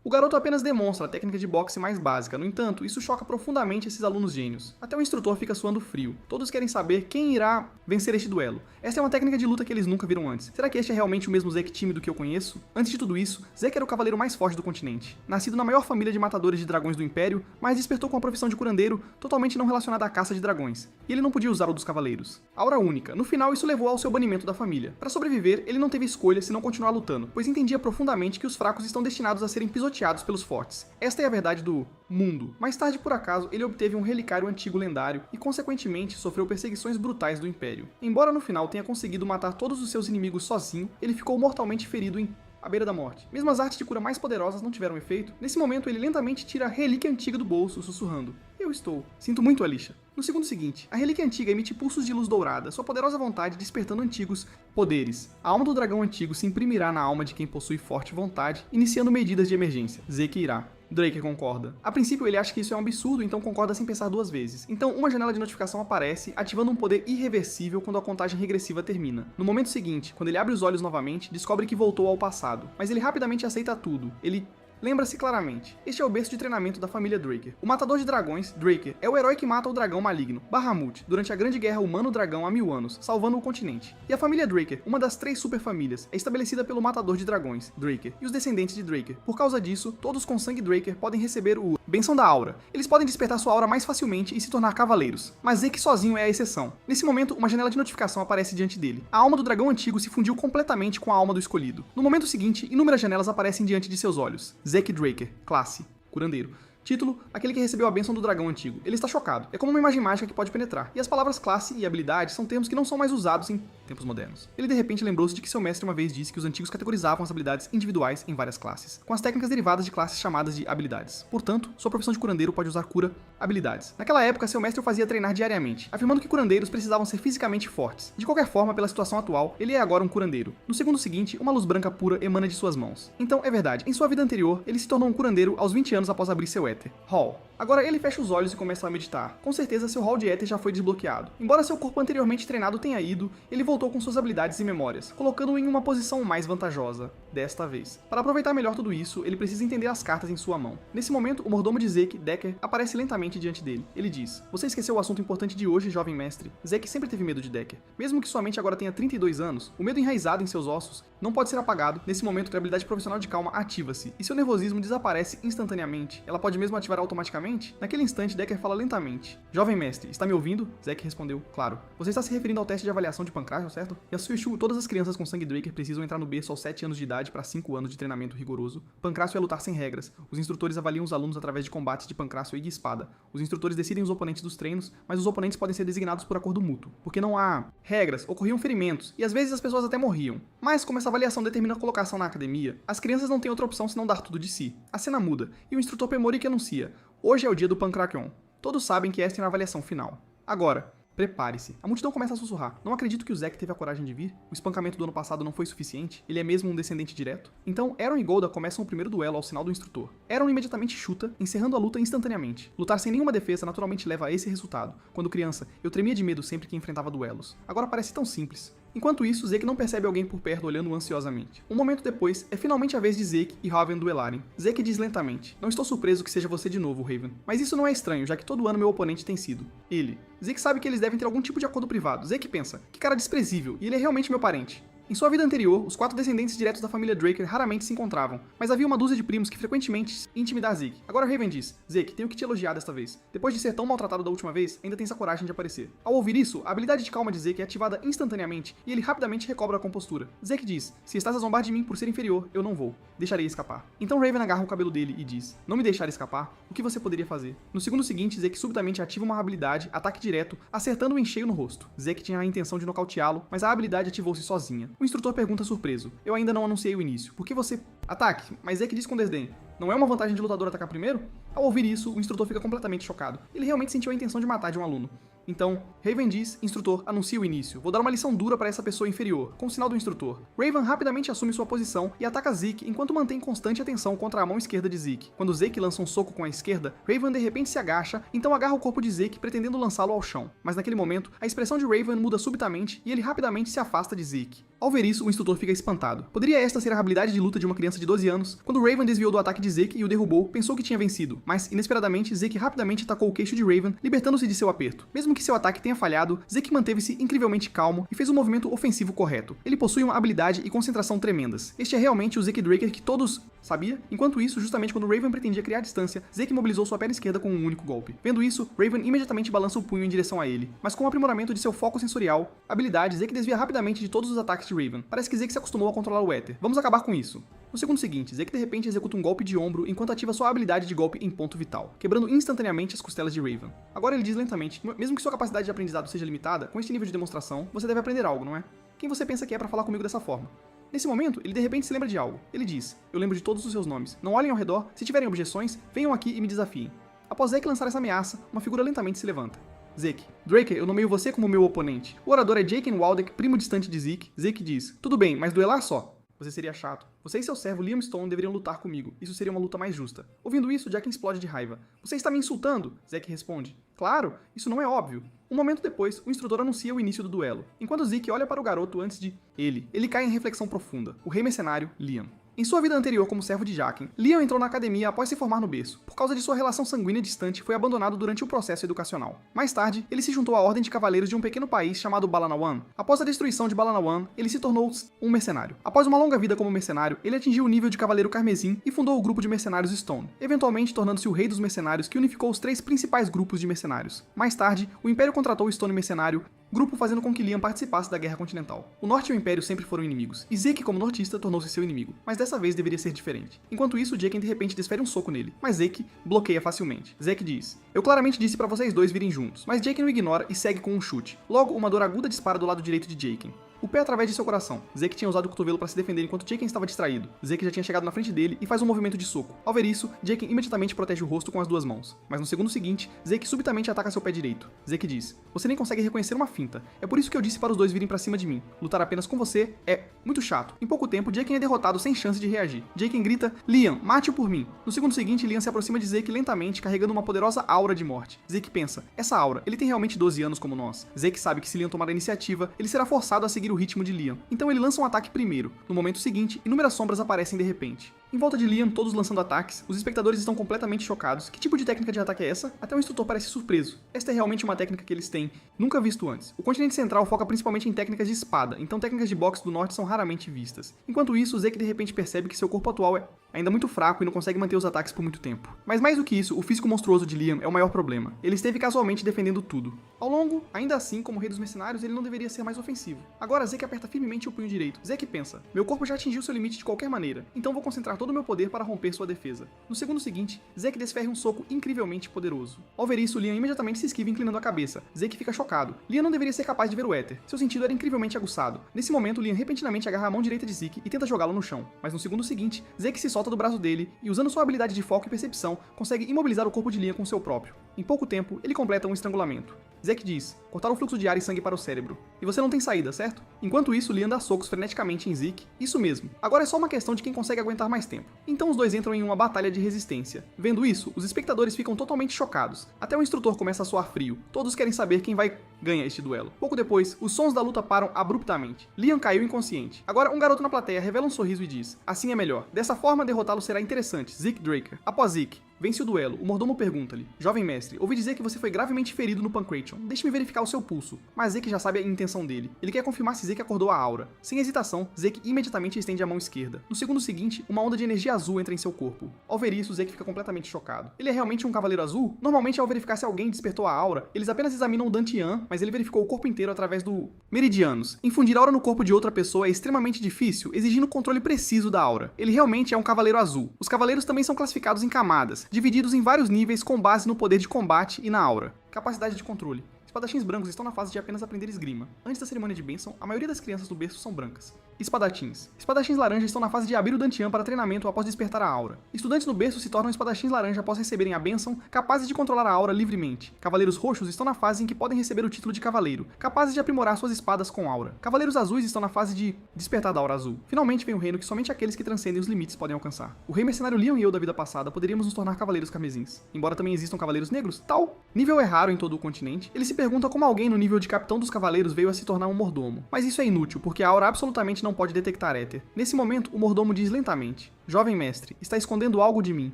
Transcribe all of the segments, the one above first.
O garoto apenas demonstra a técnica de boxe mais básica, no entanto, isso choca profundamente esses alunos gênios. Até o instrutor fica suando frio. Todos querem saber quem irá vencer este duelo. Esta é uma técnica de luta que eles nunca viram antes. Será que este é realmente o mesmo Zeke tímido que eu conheço? Antes de tudo isso, Zeke era o cavaleiro mais forte do continente. Nascido na maior família de matadores de dragões do Império, mas despertou com a profissão de curandeiro totalmente não relacionada à caça de dragões. E ele não podia usar o dos cavaleiros. Aura única. No final, isso levou ao seu banimento da família. Para sobreviver, ele não teve escolha senão continuar lutando, pois entendia profundamente que os fracos estão destinados a serem pisoteados pelos fortes. Esta é a verdade do mundo. Mais tarde, por acaso, ele obteve um relicário antigo lendário e, consequentemente, sofreu perseguições brutais do Império. Embora no final tenha conseguido matar todos os seus inimigos sozinho, ele ficou mortalmente ferido à beira da morte. Mesmo as artes de cura mais poderosas não tiveram efeito. Nesse momento, ele lentamente tira a relíquia antiga do bolso, sussurrando: "Eu estou. Sinto muito, Alicia." No segundo seguinte, a relíquia antiga emite pulsos de luz dourada, sua poderosa vontade despertando antigos poderes. A alma do dragão antigo se imprimirá na alma de quem possui forte vontade, iniciando medidas de emergência. Zeke irá. Drake concorda. A princípio ele acha que isso é um absurdo, então concorda sem pensar duas vezes. Então uma janela de notificação aparece, ativando um poder irreversível quando a contagem regressiva termina. No momento seguinte, quando ele abre os olhos novamente, descobre que voltou ao passado. Mas ele rapidamente aceita tudo. Ele lembra-se claramente. Este é o berço de treinamento da família Draker. O matador de dragões, Draker, é o herói que mata o dragão maligno, Bahamut, durante a grande guerra humano-dragão há 1000 anos, salvando o continente. E a família Draker, uma das 3 superfamílias, é estabelecida pelo matador de dragões, Draker, e os descendentes de Draker. Por causa disso, todos com sangue Draker podem receber o Benção da Aura. Eles podem despertar sua aura mais facilmente e se tornar cavaleiros. Mas Zeke sozinho é a exceção. Nesse momento, uma janela de notificação aparece diante dele. A alma do dragão antigo se fundiu completamente com a alma do escolhido. No momento seguinte, inúmeras janelas aparecem diante de seus olhos. Zeke Draker, classe, curandeiro. Título, aquele que recebeu a bênção do dragão antigo. Ele está chocado. É como uma imagem mágica que pode penetrar. E as palavras classe e habilidade são termos que não são mais usados em tempos modernos. Ele de repente lembrou-se de que seu mestre uma vez disse que os antigos categorizavam as habilidades individuais em várias classes, com as técnicas derivadas de classes chamadas de habilidades. Portanto, sua profissão de curandeiro pode usar cura habilidades. Naquela época, seu mestre o fazia treinar diariamente, afirmando que curandeiros precisavam ser fisicamente fortes. De qualquer forma, pela situação atual, ele é agora um curandeiro. No segundo seguinte, uma luz branca pura emana de suas mãos. Então, é verdade, em sua vida anterior, ele se tornou um curandeiro aos 20 anos após abrir seu éter. Hall. Agora ele fecha os olhos e começa a meditar. Com certeza seu hall de éter já foi desbloqueado. Embora seu corpo anteriormente treinado tenha ido, ele voltou com suas habilidades e memórias, colocando-o em uma posição mais vantajosa, desta vez. Para aproveitar melhor tudo isso, ele precisa entender as cartas em sua mão. Nesse momento, o mordomo de Zeke, Decker, aparece lentamente diante dele. Ele diz: "Você esqueceu o assunto importante de hoje, jovem mestre." Zeke sempre teve medo de Decker. Mesmo que sua mente agora tenha 32 anos, o medo enraizado em seus ossos não pode ser apagado nesse momento que a habilidade profissional de calma ativa-se, e seu nervosismo desaparece instantaneamente. Ela pode mesmo ativar automaticamente? Naquele instante, Decker fala lentamente: "Jovem mestre, está me ouvindo?" Zeke respondeu: "Claro." "Você está se referindo ao teste de avaliação de Pancrácio, certo?" Yasuo, todas as crianças com sangue Draker precisam entrar no berço aos 7 anos de idade para 5 anos de treinamento rigoroso. Pancrácio é lutar sem regras. Os instrutores avaliam os alunos através de combates de Pancrácio e de espada. Os instrutores decidem os oponentes dos treinos, mas os oponentes podem ser designados por acordo mútuo. Porque não há regras, ocorriam ferimentos, e às vezes as pessoas até morriam. Mas, como essa avaliação determina a colocação na academia, as crianças não têm outra opção senão dar tudo de si. A cena muda, e o instrutor Pemori que anuncia: "Hoje é o dia do Pancrakion." Todos sabem que esta é a avaliação final. Agora, prepare-se. A multidão começa a sussurrar: "Não acredito que o Zeke teve a coragem de vir. O espancamento do ano passado não foi suficiente. Ele é mesmo um descendente direto." Então, Aaron e Golda começam o primeiro duelo ao sinal do instrutor. Aaron imediatamente chuta, encerrando a luta instantaneamente. Lutar sem nenhuma defesa naturalmente leva a esse resultado. Quando criança, eu tremia de medo sempre que enfrentava duelos. Agora parece tão simples. Enquanto isso, Zeke não percebe alguém por perto olhando ansiosamente. Um momento depois, é finalmente a vez de Zeke e Raven duelarem. Zeke diz lentamente: "Não estou surpreso que seja você de novo, Raven. Mas isso não é estranho, já que todo ano meu oponente tem sido ele." Zeke sabe que eles devem ter algum tipo de acordo privado. Zeke pensa: "Que cara desprezível, e ele é realmente meu parente." Em sua vida anterior, os 4 descendentes diretos da família Draker raramente se encontravam, mas havia uma dúzia de primos que frequentemente intimidar Zeke. Agora Raven diz: "Zeke, tenho que te elogiar desta vez. Depois de ser tão maltratado da última vez, ainda tens a coragem de aparecer." Ao ouvir isso, a habilidade de calma de Zeke é ativada instantaneamente e ele rapidamente recobra a compostura. Zeke diz: "Se estás a zombar de mim por ser inferior, eu não vou. Deixarei escapar." Então Raven agarra o cabelo dele e diz: "Não me deixar escapar? O que você poderia fazer?" No segundo seguinte, Zeke subitamente ativa uma habilidade, ataque direto, acertando-o em cheio no rosto. Zeke tinha a intenção de nocauteá-lo, mas a habilidade ativou-se sozinha. O instrutor pergunta surpreso: "Eu ainda não anunciei o início. Por que você..." "Ataque." Mas Zeke diz com desdém: "Não é uma vantagem de lutador atacar primeiro?" Ao ouvir isso, o instrutor fica completamente chocado. Ele realmente sentiu a intenção de matar de um aluno. Então, Raven diz, instrutor, anuncia o início. Vou dar uma lição dura para essa pessoa inferior, com o sinal do instrutor. Raven rapidamente assume sua posição e ataca Zeke enquanto mantém constante atenção contra a mão esquerda de Zeke. Quando Zeke lança um soco com a esquerda, Raven de repente se agacha, então agarra o corpo de Zeke pretendendo lançá-lo ao chão. Mas naquele momento, a expressão de Raven muda subitamente e ele rapidamente se afasta de Zeke. Ao ver isso, o instrutor fica espantado. Poderia esta ser a habilidade de luta de uma criança de 12 anos? Quando Raven desviou do ataque de Zeke e o derrubou, pensou que tinha vencido, mas inesperadamente Zeke rapidamente atacou o queixo de Raven, libertando-se de seu aperto. Mesmo que seu ataque tenha falhado, Zeke manteve-se incrivelmente calmo e fez o movimento ofensivo correto. Ele possui uma habilidade e concentração tremendas. Este é realmente o Zeke Draker que todos sabia? Enquanto isso, justamente quando Raven pretendia criar distância, Zeke mobilizou sua perna esquerda com um único golpe. Vendo isso, Raven imediatamente balança o punho em direção a ele, mas com o aprimoramento de seu foco sensorial, habilidade, Zeke desvia rapidamente de todos os ataques de Raven. Parece que Zeke se acostumou a controlar o éter. Vamos acabar com isso. No segundo seguinte, Zeke de repente executa um golpe de ombro enquanto ativa sua habilidade de golpe em ponto vital, quebrando instantaneamente as costelas de Raven. Agora ele diz lentamente, mesmo que sua capacidade de aprendizado seja limitada, com este nível de demonstração, você deve aprender algo, não é? Quem você pensa que é para falar comigo dessa forma? Nesse momento, ele de repente se lembra de algo. Ele diz, eu lembro de todos os seus nomes. Não olhem ao redor, se tiverem objeções, venham aqui e me desafiem. Após Zeke lançar essa ameaça, uma figura lentamente se levanta. Zeke. Draker, eu nomeio você como meu oponente. O orador é Jaqen Waldeck, primo distante de Zeke. Zeke diz, tudo bem, mas duelar só. Você seria chato. Você e seu servo Liam Stone deveriam lutar comigo. Isso seria uma luta mais justa. Ouvindo isso, Jaqen explode de raiva. Você está me insultando? Zeke responde. Claro, isso não é óbvio. Um momento depois, o instrutor anuncia o início do duelo. Enquanto Zeke olha para o garoto antes de ele cai em reflexão profunda. O rei mercenário, Liam. Em sua vida anterior como servo de Jaqen, Liam entrou na academia após se formar no berço. Por causa de sua relação sanguínea distante, foi abandonado durante o processo educacional. Mais tarde, ele se juntou à Ordem de Cavaleiros de um pequeno país chamado Balanawan. Após a destruição de Balanawan, ele se tornou um mercenário. Após uma longa vida como mercenário, ele atingiu o nível de Cavaleiro Carmesim e fundou o grupo de mercenários Stone, eventualmente tornando-se o rei dos mercenários que unificou os 3 principais grupos de mercenários. Mais tarde, o Império contratou o Stone Mercenário, grupo fazendo com que Liam participasse da Guerra Continental. O Norte e o Império sempre foram inimigos, e Zeke, como nortista, tornou-se seu inimigo, mas dessa vez deveria ser diferente. Enquanto isso, Jaqen de repente desfere um soco nele, mas Zeke bloqueia facilmente. Zeke diz, eu claramente disse pra vocês dois virem juntos, mas Jaqen o ignora e segue com um chute. Logo, uma dor aguda dispara do lado direito de Jaqen. O pé através de seu coração. Zeke tinha usado o cotovelo para se defender enquanto Jaqen estava distraído. Zeke já tinha chegado na frente dele e faz um movimento de soco. Ao ver isso, Jaqen imediatamente protege o rosto com as 2 mãos. Mas no segundo seguinte, Zeke subitamente ataca seu pé direito. Zeke diz, você nem consegue reconhecer uma finta. É por isso que eu disse para os dois virem pra cima de mim. Lutar apenas com você é muito chato. Em pouco tempo, Jaqen é derrotado sem chance de reagir. Jaqen grita, Liam, mate-o por mim. No segundo seguinte, Liam se aproxima de Zeke lentamente, carregando uma poderosa aura de morte. Zeke pensa, essa aura, ele tem realmente 12 anos como nós. Zeke sabe que se Liam tomar a iniciativa, ele será forçado a seguir o ritmo de Liam. Então ele lança um ataque primeiro. No momento seguinte, inúmeras sombras aparecem de repente. Em volta de Liam, todos lançando ataques, os espectadores estão completamente chocados. Que tipo de técnica de ataque é essa? Até o instrutor parece surpreso. Esta é realmente uma técnica que eles têm nunca visto antes. O continente central foca principalmente em técnicas de espada, então técnicas de boxe do norte são raramente vistas. Enquanto isso, Zeke de repente percebe que seu corpo atual é ainda muito fraco e não consegue manter os ataques por muito tempo. Mas mais do que isso, o físico monstruoso de Liam é o maior problema. Ele esteve casualmente defendendo tudo. Ao longo, ainda assim, como rei dos mercenários, ele não deveria ser mais ofensivo. Agora Zeke aperta firmemente o punho direito. Zeke pensa, meu corpo já atingiu seu limite de qualquer maneira, então vou concentrar todo o meu poder para romper sua defesa. No segundo seguinte, Zeke desferra um soco incrivelmente poderoso. Ao ver isso, Liam imediatamente se esquiva inclinando a cabeça. Zeke fica chocado. Liam não deveria ser capaz de ver o éter. Seu sentido era incrivelmente aguçado. Nesse momento, Liam repentinamente agarra a mão direita de Zeke e tenta jogá-lo no chão. Mas no segundo seguinte, Zeke se solta do braço dele e, usando sua habilidade de foco e percepção, consegue imobilizar o corpo de Liam com seu próprio. Em pouco tempo, ele completa um estrangulamento. Zeke diz, cortar o fluxo de ar e sangue para o cérebro. E você não tem saída, certo? Enquanto isso, Liam dá socos freneticamente em Zeke. Isso mesmo. Agora é só uma questão de quem consegue aguentar mais tempo. Então os dois entram em uma batalha de resistência. Vendo isso, os espectadores ficam totalmente chocados. Até o instrutor começa a suar frio. Todos querem saber quem vai ganhar este duelo. Pouco depois, os sons da luta param abruptamente. Liam caiu inconsciente. Agora, um garoto na plateia revela um sorriso e diz, assim é melhor. Dessa forma, derrotá-lo será interessante. Zeke Draker. Após Zeke vence o duelo, o mordomo pergunta-lhe, jovem mestre, ouvi dizer que você foi gravemente ferido no Pancration. Deixe-me verificar o seu pulso. Mas Zeke já sabe a intenção dele. Ele quer confirmar se Zeke acordou a aura. Sem hesitação, Zeke imediatamente estende a mão esquerda. No segundo seguinte, uma onda de energia azul entra em seu corpo. Ao ver isso, Zeke fica completamente chocado. Ele é realmente um cavaleiro azul? Normalmente, ao verificar se alguém despertou a aura, eles apenas examinam o Dantian, mas ele verificou o corpo inteiro através do Meridianos. Infundir aura no corpo de outra pessoa é extremamente difícil, exigindo o controle preciso da aura. Ele realmente é um cavaleiro azul. Os cavaleiros também são classificados em camadas, divididos em vários níveis com base no poder de combate e na aura. Capacidade de controle. Espadachins brancos estão na fase de apenas aprender esgrima. Antes da cerimônia de bênção, a maioria das crianças do berço são brancas. Espadachins. Espadachins laranja estão na fase de abrir o Dantian para treinamento após despertar a aura. Estudantes no berço se tornam espadachins laranja após receberem a bênção, capazes de controlar a aura livremente. Cavaleiros roxos estão na fase em que podem receber o título de cavaleiro, capazes de aprimorar suas espadas com aura. Cavaleiros azuis estão na fase de despertar da aura azul. Finalmente vem o reino que somente aqueles que transcendem os limites podem alcançar. O rei mercenário Leon e eu da vida passada poderíamos nos tornar cavaleiros carmesins. Embora também existam cavaleiros negros, tal nível é raro em todo o continente, ele se pergunta como alguém no nível de capitão dos cavaleiros veio a se tornar um mordomo. Mas isso é inútil, porque a aura absolutamente não pode detectar éter. Nesse momento, o mordomo diz lentamente: "Jovem mestre, está escondendo algo de mim."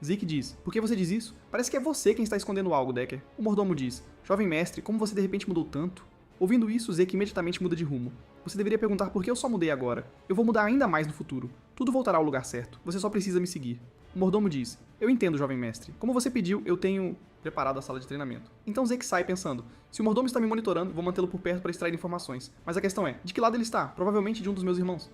Zeke diz: "Por que você diz isso? Parece que é você quem está escondendo algo, Decker." O mordomo diz: "Jovem mestre, como você de repente mudou tanto?" Ouvindo isso, Zeke imediatamente muda de rumo. "Você deveria perguntar por que eu só mudei agora. Eu vou mudar ainda mais no futuro. Tudo voltará ao lugar certo. Você só precisa me seguir." O mordomo diz: "Eu entendo, jovem mestre. Como você pediu, eu tenho preparado a sala de treinamento." Então Zeke sai pensando: se o mordomo está me monitorando, vou mantê-lo por perto para extrair informações. Mas a questão é, de que lado ele está? Provavelmente de um dos meus irmãos.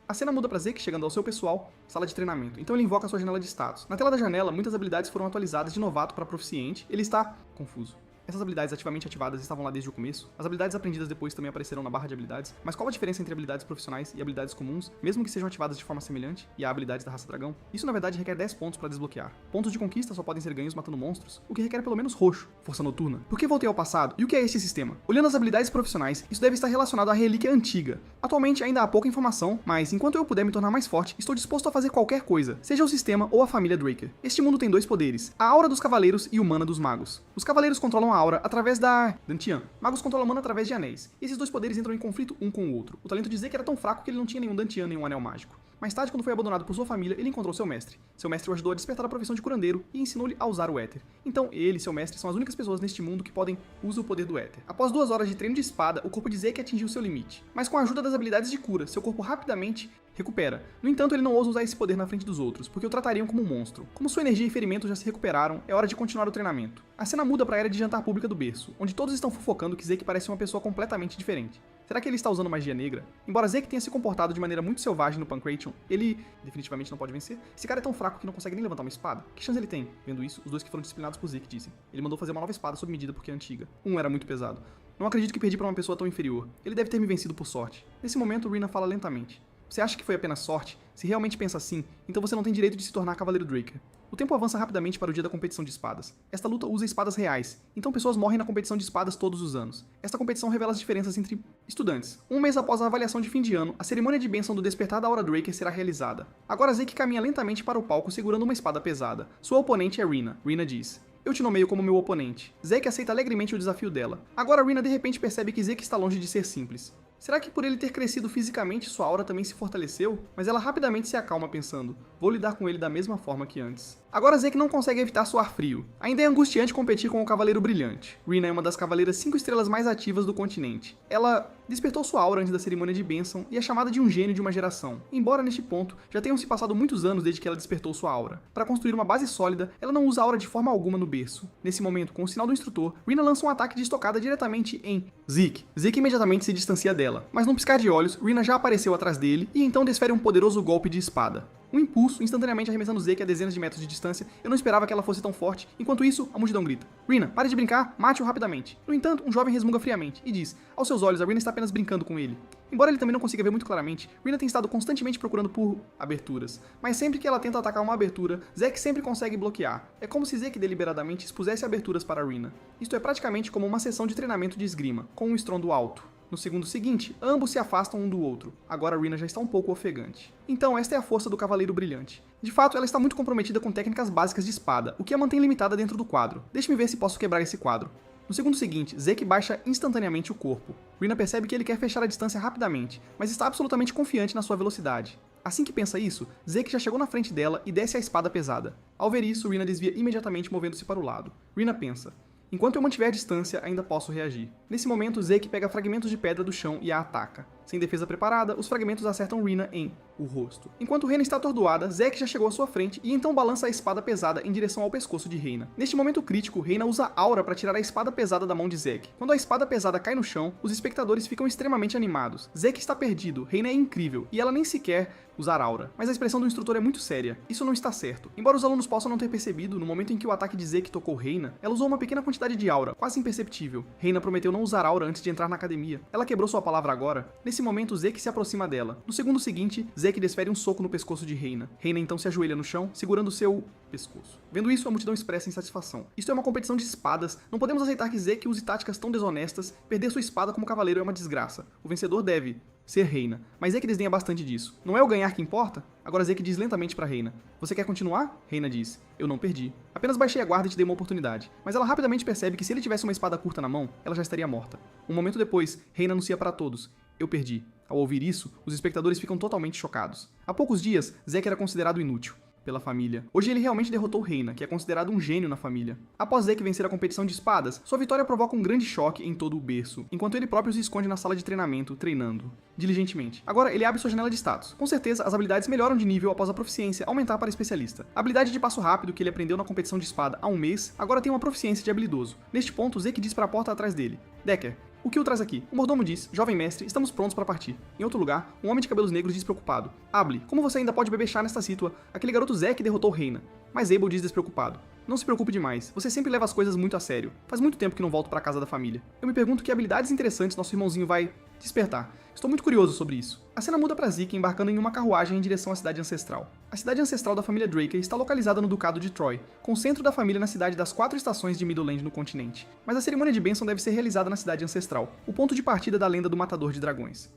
A cena muda para Zeke chegando ao seu pessoal, sala de treinamento. Então ele invoca a sua janela de status. Na tela da janela, muitas habilidades foram atualizadas de novato para proficiente. Ele está confuso. Essas habilidades ativamente ativadas estavam lá desde o começo. As habilidades aprendidas depois também apareceram na barra de habilidades. Mas qual a diferença entre habilidades profissionais e habilidades comuns, mesmo que sejam ativadas de forma semelhante, e há habilidades da raça dragão? Isso na verdade requer 10 pontos para desbloquear. Pontos de conquista só podem ser ganhos matando monstros, o que requer pelo menos roxo, força noturna. Por que voltei ao passado? E o que é este sistema? Olhando as habilidades profissionais, isso deve estar relacionado à relíquia antiga. Atualmente ainda há pouca informação, mas enquanto eu puder me tornar mais forte, estou disposto a fazer qualquer coisa, seja o sistema ou a família Draker. Este mundo tem dois poderes: a aura dos cavaleiros e o mana dos magos. Os cavaleiros controlam a aura através da Dantian. Magos controlam mana através de anéis. E esses dois poderes entram em conflito um com o outro. O talento de Zeke era tão fraco que ele não tinha nenhum Dantian, nenhum anel mágico. Mais tarde, quando foi abandonado por sua família, ele encontrou seu mestre. Seu mestre o ajudou a despertar a profissão de curandeiro e ensinou-lhe a usar o éter. Então, ele e seu mestre são as únicas pessoas neste mundo que podem usar o poder do éter. Após 2 horas de treino de espada, o corpo de Zeke atingiu seu limite. Mas com a ajuda das habilidades de cura, seu corpo rapidamente recupera. No entanto, ele não ousa usar esse poder na frente dos outros, porque o tratariam como um monstro. Como sua energia e ferimentos já se recuperaram, é hora de continuar o treinamento. A cena muda para a área de jantar pública do berço, onde todos estão fofocando que Zeke parece uma pessoa completamente diferente. Será que ele está usando magia negra? Embora Zeke tenha se comportado de maneira muito selvagem no Pancration, ele definitivamente não pode vencer. Esse cara é tão fraco que não consegue nem levantar uma espada. Que chance ele tem? Vendo isso, os dois que foram disciplinados por Zeke dizem: ele mandou fazer uma nova espada sob medida porque é antiga. Era muito pesado. Não acredito que perdi para uma pessoa tão inferior. Ele deve ter me vencido por sorte. Nesse momento, Rina fala lentamente: você acha que foi apenas sorte? Se realmente pensa assim, então você não tem direito de se tornar Cavaleiro Draker. O tempo avança rapidamente para o dia da competição de espadas. Esta luta usa espadas reais, então pessoas morrem na competição de espadas todos os anos. Esta competição revela as diferenças entre estudantes. Um mês após a avaliação de fim de ano, a cerimônia de bênção do despertar da Aura Draker será realizada. Agora Zeke caminha lentamente para o palco segurando uma espada pesada. Sua oponente é Rina. Rina diz: eu te nomeio como meu oponente. Zeke aceita alegremente o desafio dela. Agora Rina de repente percebe que Zeke está longe de ser simples. Será que por ele ter crescido fisicamente, sua aura também se fortaleceu? Mas ela rapidamente se acalma pensando: vou lidar com ele da mesma forma que antes. Agora Zeke não consegue evitar suar frio. Ainda é angustiante competir com o Cavaleiro Brilhante. Rina é uma das cavaleiras 5 estrelas mais ativas do continente. Ela despertou sua aura antes da cerimônia de bênção e é chamada de um gênio de uma geração. Embora neste ponto já tenham se passado muitos anos desde que ela despertou sua aura. Para construir uma base sólida, ela não usa a aura de forma alguma no berço. Nesse momento, com o sinal do instrutor, Rina lança um ataque de estocada diretamente em Zeke. Zeke imediatamente se distancia dela, mas num piscar de olhos, Rina já apareceu atrás dele e então desfere um poderoso golpe de espada. Um impulso, instantaneamente arremessando Zeke a dezenas de metros de distância. Eu não esperava que ela fosse tão forte. Enquanto isso, a multidão grita: Rina, pare de brincar, mate-o rapidamente. No entanto, um jovem resmunga friamente e diz: aos seus olhos, a Rina está apenas brincando com ele. Embora ele também não consiga ver muito claramente, Rina tem estado constantemente procurando por aberturas. Mas sempre que ela tenta atacar uma abertura, Zeke sempre consegue bloquear. É como se Zeke deliberadamente expusesse aberturas para Rina. Isto é praticamente como uma sessão de treinamento de esgrima, com um estrondo alto. No segundo seguinte, ambos se afastam um do outro. Agora Rina já está um pouco ofegante. Então esta é a força do Cavaleiro Brilhante. De fato, ela está muito comprometida com técnicas básicas de espada, o que a mantém limitada dentro do quadro. Deixe-me ver se posso quebrar esse quadro. No segundo seguinte, Zeke baixa instantaneamente o corpo. Rina percebe que ele quer fechar a distância rapidamente, mas está absolutamente confiante na sua velocidade. Assim que pensa isso, Zeke já chegou na frente dela e desce a espada pesada. Ao ver isso, Rina desvia imediatamente movendo-se para o lado. Rina pensa: enquanto eu mantiver a distância, ainda posso reagir. Nesse momento, Zeke pega fragmentos de pedra do chão e a ataca. Sem defesa preparada, os fragmentos acertam Rina em o rosto. Enquanto Reina está atordoada, Zeke já chegou à sua frente e então balança a espada pesada em direção ao pescoço de Reina. Neste momento crítico, Reina usa aura para tirar a espada pesada da mão de Zeke. Quando a espada pesada cai no chão, os espectadores ficam extremamente animados. Zeke está perdido, Reina é incrível e ela nem sequer usar aura. Mas a expressão do instrutor é muito séria. Isso não está certo. Embora os alunos possam não ter percebido, no momento em que o ataque de Zeke tocou Reina, ela usou uma pequena quantidade de aura, quase imperceptível. Reina prometeu não usar aura antes de entrar na academia. Ela quebrou sua palavra agora. Nesse Nesse momento, Zeke se aproxima dela. No segundo seguinte, Zeke desfere um soco no pescoço de Reina. Reina então se ajoelha no chão, segurando seu pescoço. Vendo isso, a multidão expressa insatisfação. Isto é uma competição de espadas, não podemos aceitar que Zeke use táticas tão desonestas, perder sua espada como cavaleiro é uma desgraça. O vencedor deve ser Reina, mas Zeke desdenha bastante disso. Não é o ganhar que importa? Agora Zeke diz lentamente pra Reina. Você quer continuar? Reina diz. Eu não perdi. Apenas baixei a guarda e te dei uma oportunidade. Mas ela rapidamente percebe que se ele tivesse uma espada curta na mão, ela já estaria morta. Um momento depois, Reina anuncia para todos. Eu perdi. Ao ouvir isso, os espectadores ficam totalmente chocados. Há poucos dias, Zeke era considerado inútil pela família. Hoje ele realmente derrotou Reina, que é considerado um gênio na família. Após Zeke vencer a competição de espadas, sua vitória provoca um grande choque em todo o berço, enquanto ele próprio se esconde na sala de treinamento, treinando diligentemente. Agora, ele abre sua janela de status. Com certeza, as habilidades melhoram de nível após a proficiência aumentar para especialista. A habilidade de passo rápido que ele aprendeu na competição de espada há um mês, agora tem uma proficiência de habilidoso. Neste ponto, Zeke diz para a porta atrás dele. Decker, o que o traz aqui? O mordomo diz, jovem mestre, estamos prontos para partir. Em outro lugar, um homem de cabelos negros diz preocupado. Able, como você ainda pode beber chá nesta situa? Aquele garoto Zeke derrotou Reina. Mas Abel diz despreocupado. Não se preocupe demais, você sempre leva as coisas muito a sério. Faz muito tempo que não volto para casa da família. Eu me pergunto que habilidades interessantes nosso irmãozinho vai despertar. Estou muito curioso sobre isso. A cena muda para Zeke embarcando em uma carruagem em direção à cidade ancestral. A cidade ancestral da família Draker está localizada no Ducado de Troy, com o centro da família na cidade das 4 estações de Middleland no continente. Mas a cerimônia de bênção deve ser realizada na cidade ancestral, o ponto de partida da lenda do Matador de Dragões.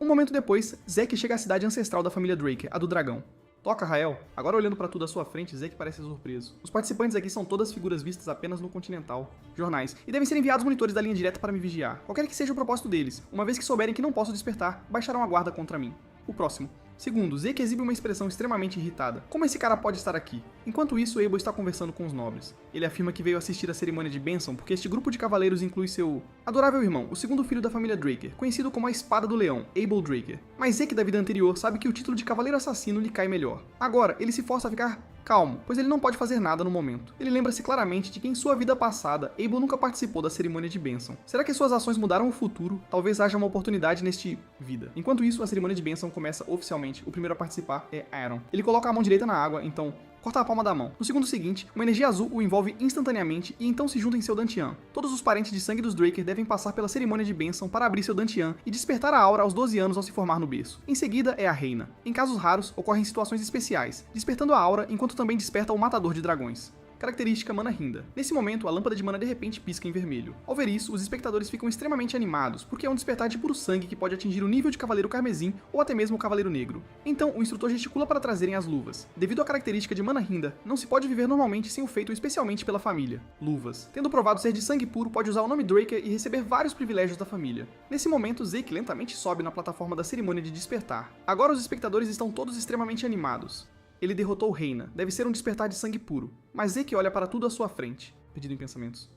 Um momento depois, Zeke chega à cidade ancestral da família Draker, a do Dragão. Toca, Rael. Agora olhando pra tudo à sua frente, Zeke parece surpreso. Os participantes aqui são todas figuras vistas apenas no Continental. Jornais. E devem ser enviados monitores da linha direta para me vigiar. Qualquer que seja o propósito deles, uma vez que souberem que não posso despertar, baixarão a guarda contra mim. O próximo. Segundo, Zeke exibe uma expressão extremamente irritada. Como esse cara pode estar aqui? Enquanto isso, Abel está conversando com os nobres. Ele afirma que veio assistir a cerimônia de bênção porque este grupo de cavaleiros inclui seu adorável irmão, o segundo filho da família Draker, conhecido como a Espada do Leão, Abel Draker. Mas Zeke da vida anterior sabe que o título de Cavaleiro Assassino lhe cai melhor. Agora, ele se força a ficar calmo, pois ele não pode fazer nada no momento. Ele lembra-se claramente de que em sua vida passada, Abel nunca participou da cerimônia de bênção. Será que suas ações mudaram o futuro? Talvez haja uma oportunidade neste vida. Enquanto isso, a cerimônia de bênção começa oficialmente. O primeiro a participar é Aaron. Ele coloca a mão direita na água, então corta a palma da mão. No segundo seguinte, uma energia azul o envolve instantaneamente e então se junta em seu Dantian. Todos os parentes de sangue dos Draker devem passar pela cerimônia de bênção para abrir seu Dantian e despertar a aura aos 12 anos ao se formar no berço. Em seguida é a Reina. Em casos raros, ocorrem situações especiais, despertando a aura enquanto também desperta o Matador de Dragões. Característica Mana Hinda. Nesse momento, a lâmpada de mana de repente pisca em vermelho. Ao ver isso, os espectadores ficam extremamente animados, porque é um despertar de puro sangue que pode atingir o nível de Cavaleiro Carmesim ou até mesmo o Cavaleiro Negro. Então, o instrutor gesticula para trazerem as luvas. Devido à característica de Mana Hinda, não se pode viver normalmente sem o feito especialmente pela família. Luvas. Tendo provado ser de sangue puro, pode usar o nome Draker e receber vários privilégios da família. Nesse momento, Zeke lentamente sobe na plataforma da cerimônia de despertar. Agora os espectadores estão todos extremamente animados. Ele derrotou Reina, deve ser um despertar de sangue puro. Mas Zeke olha para tudo à sua frente, perdido em pensamentos.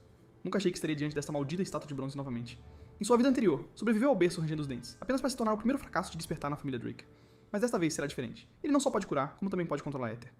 Nunca achei que estaria diante desta maldita estátua de bronze novamente. Em sua vida anterior, sobreviveu ao berço rangendo os dentes, apenas para se tornar o primeiro fracasso de despertar na família Drake. Mas desta vez será diferente. Ele não só pode curar, como também pode controlar Éter.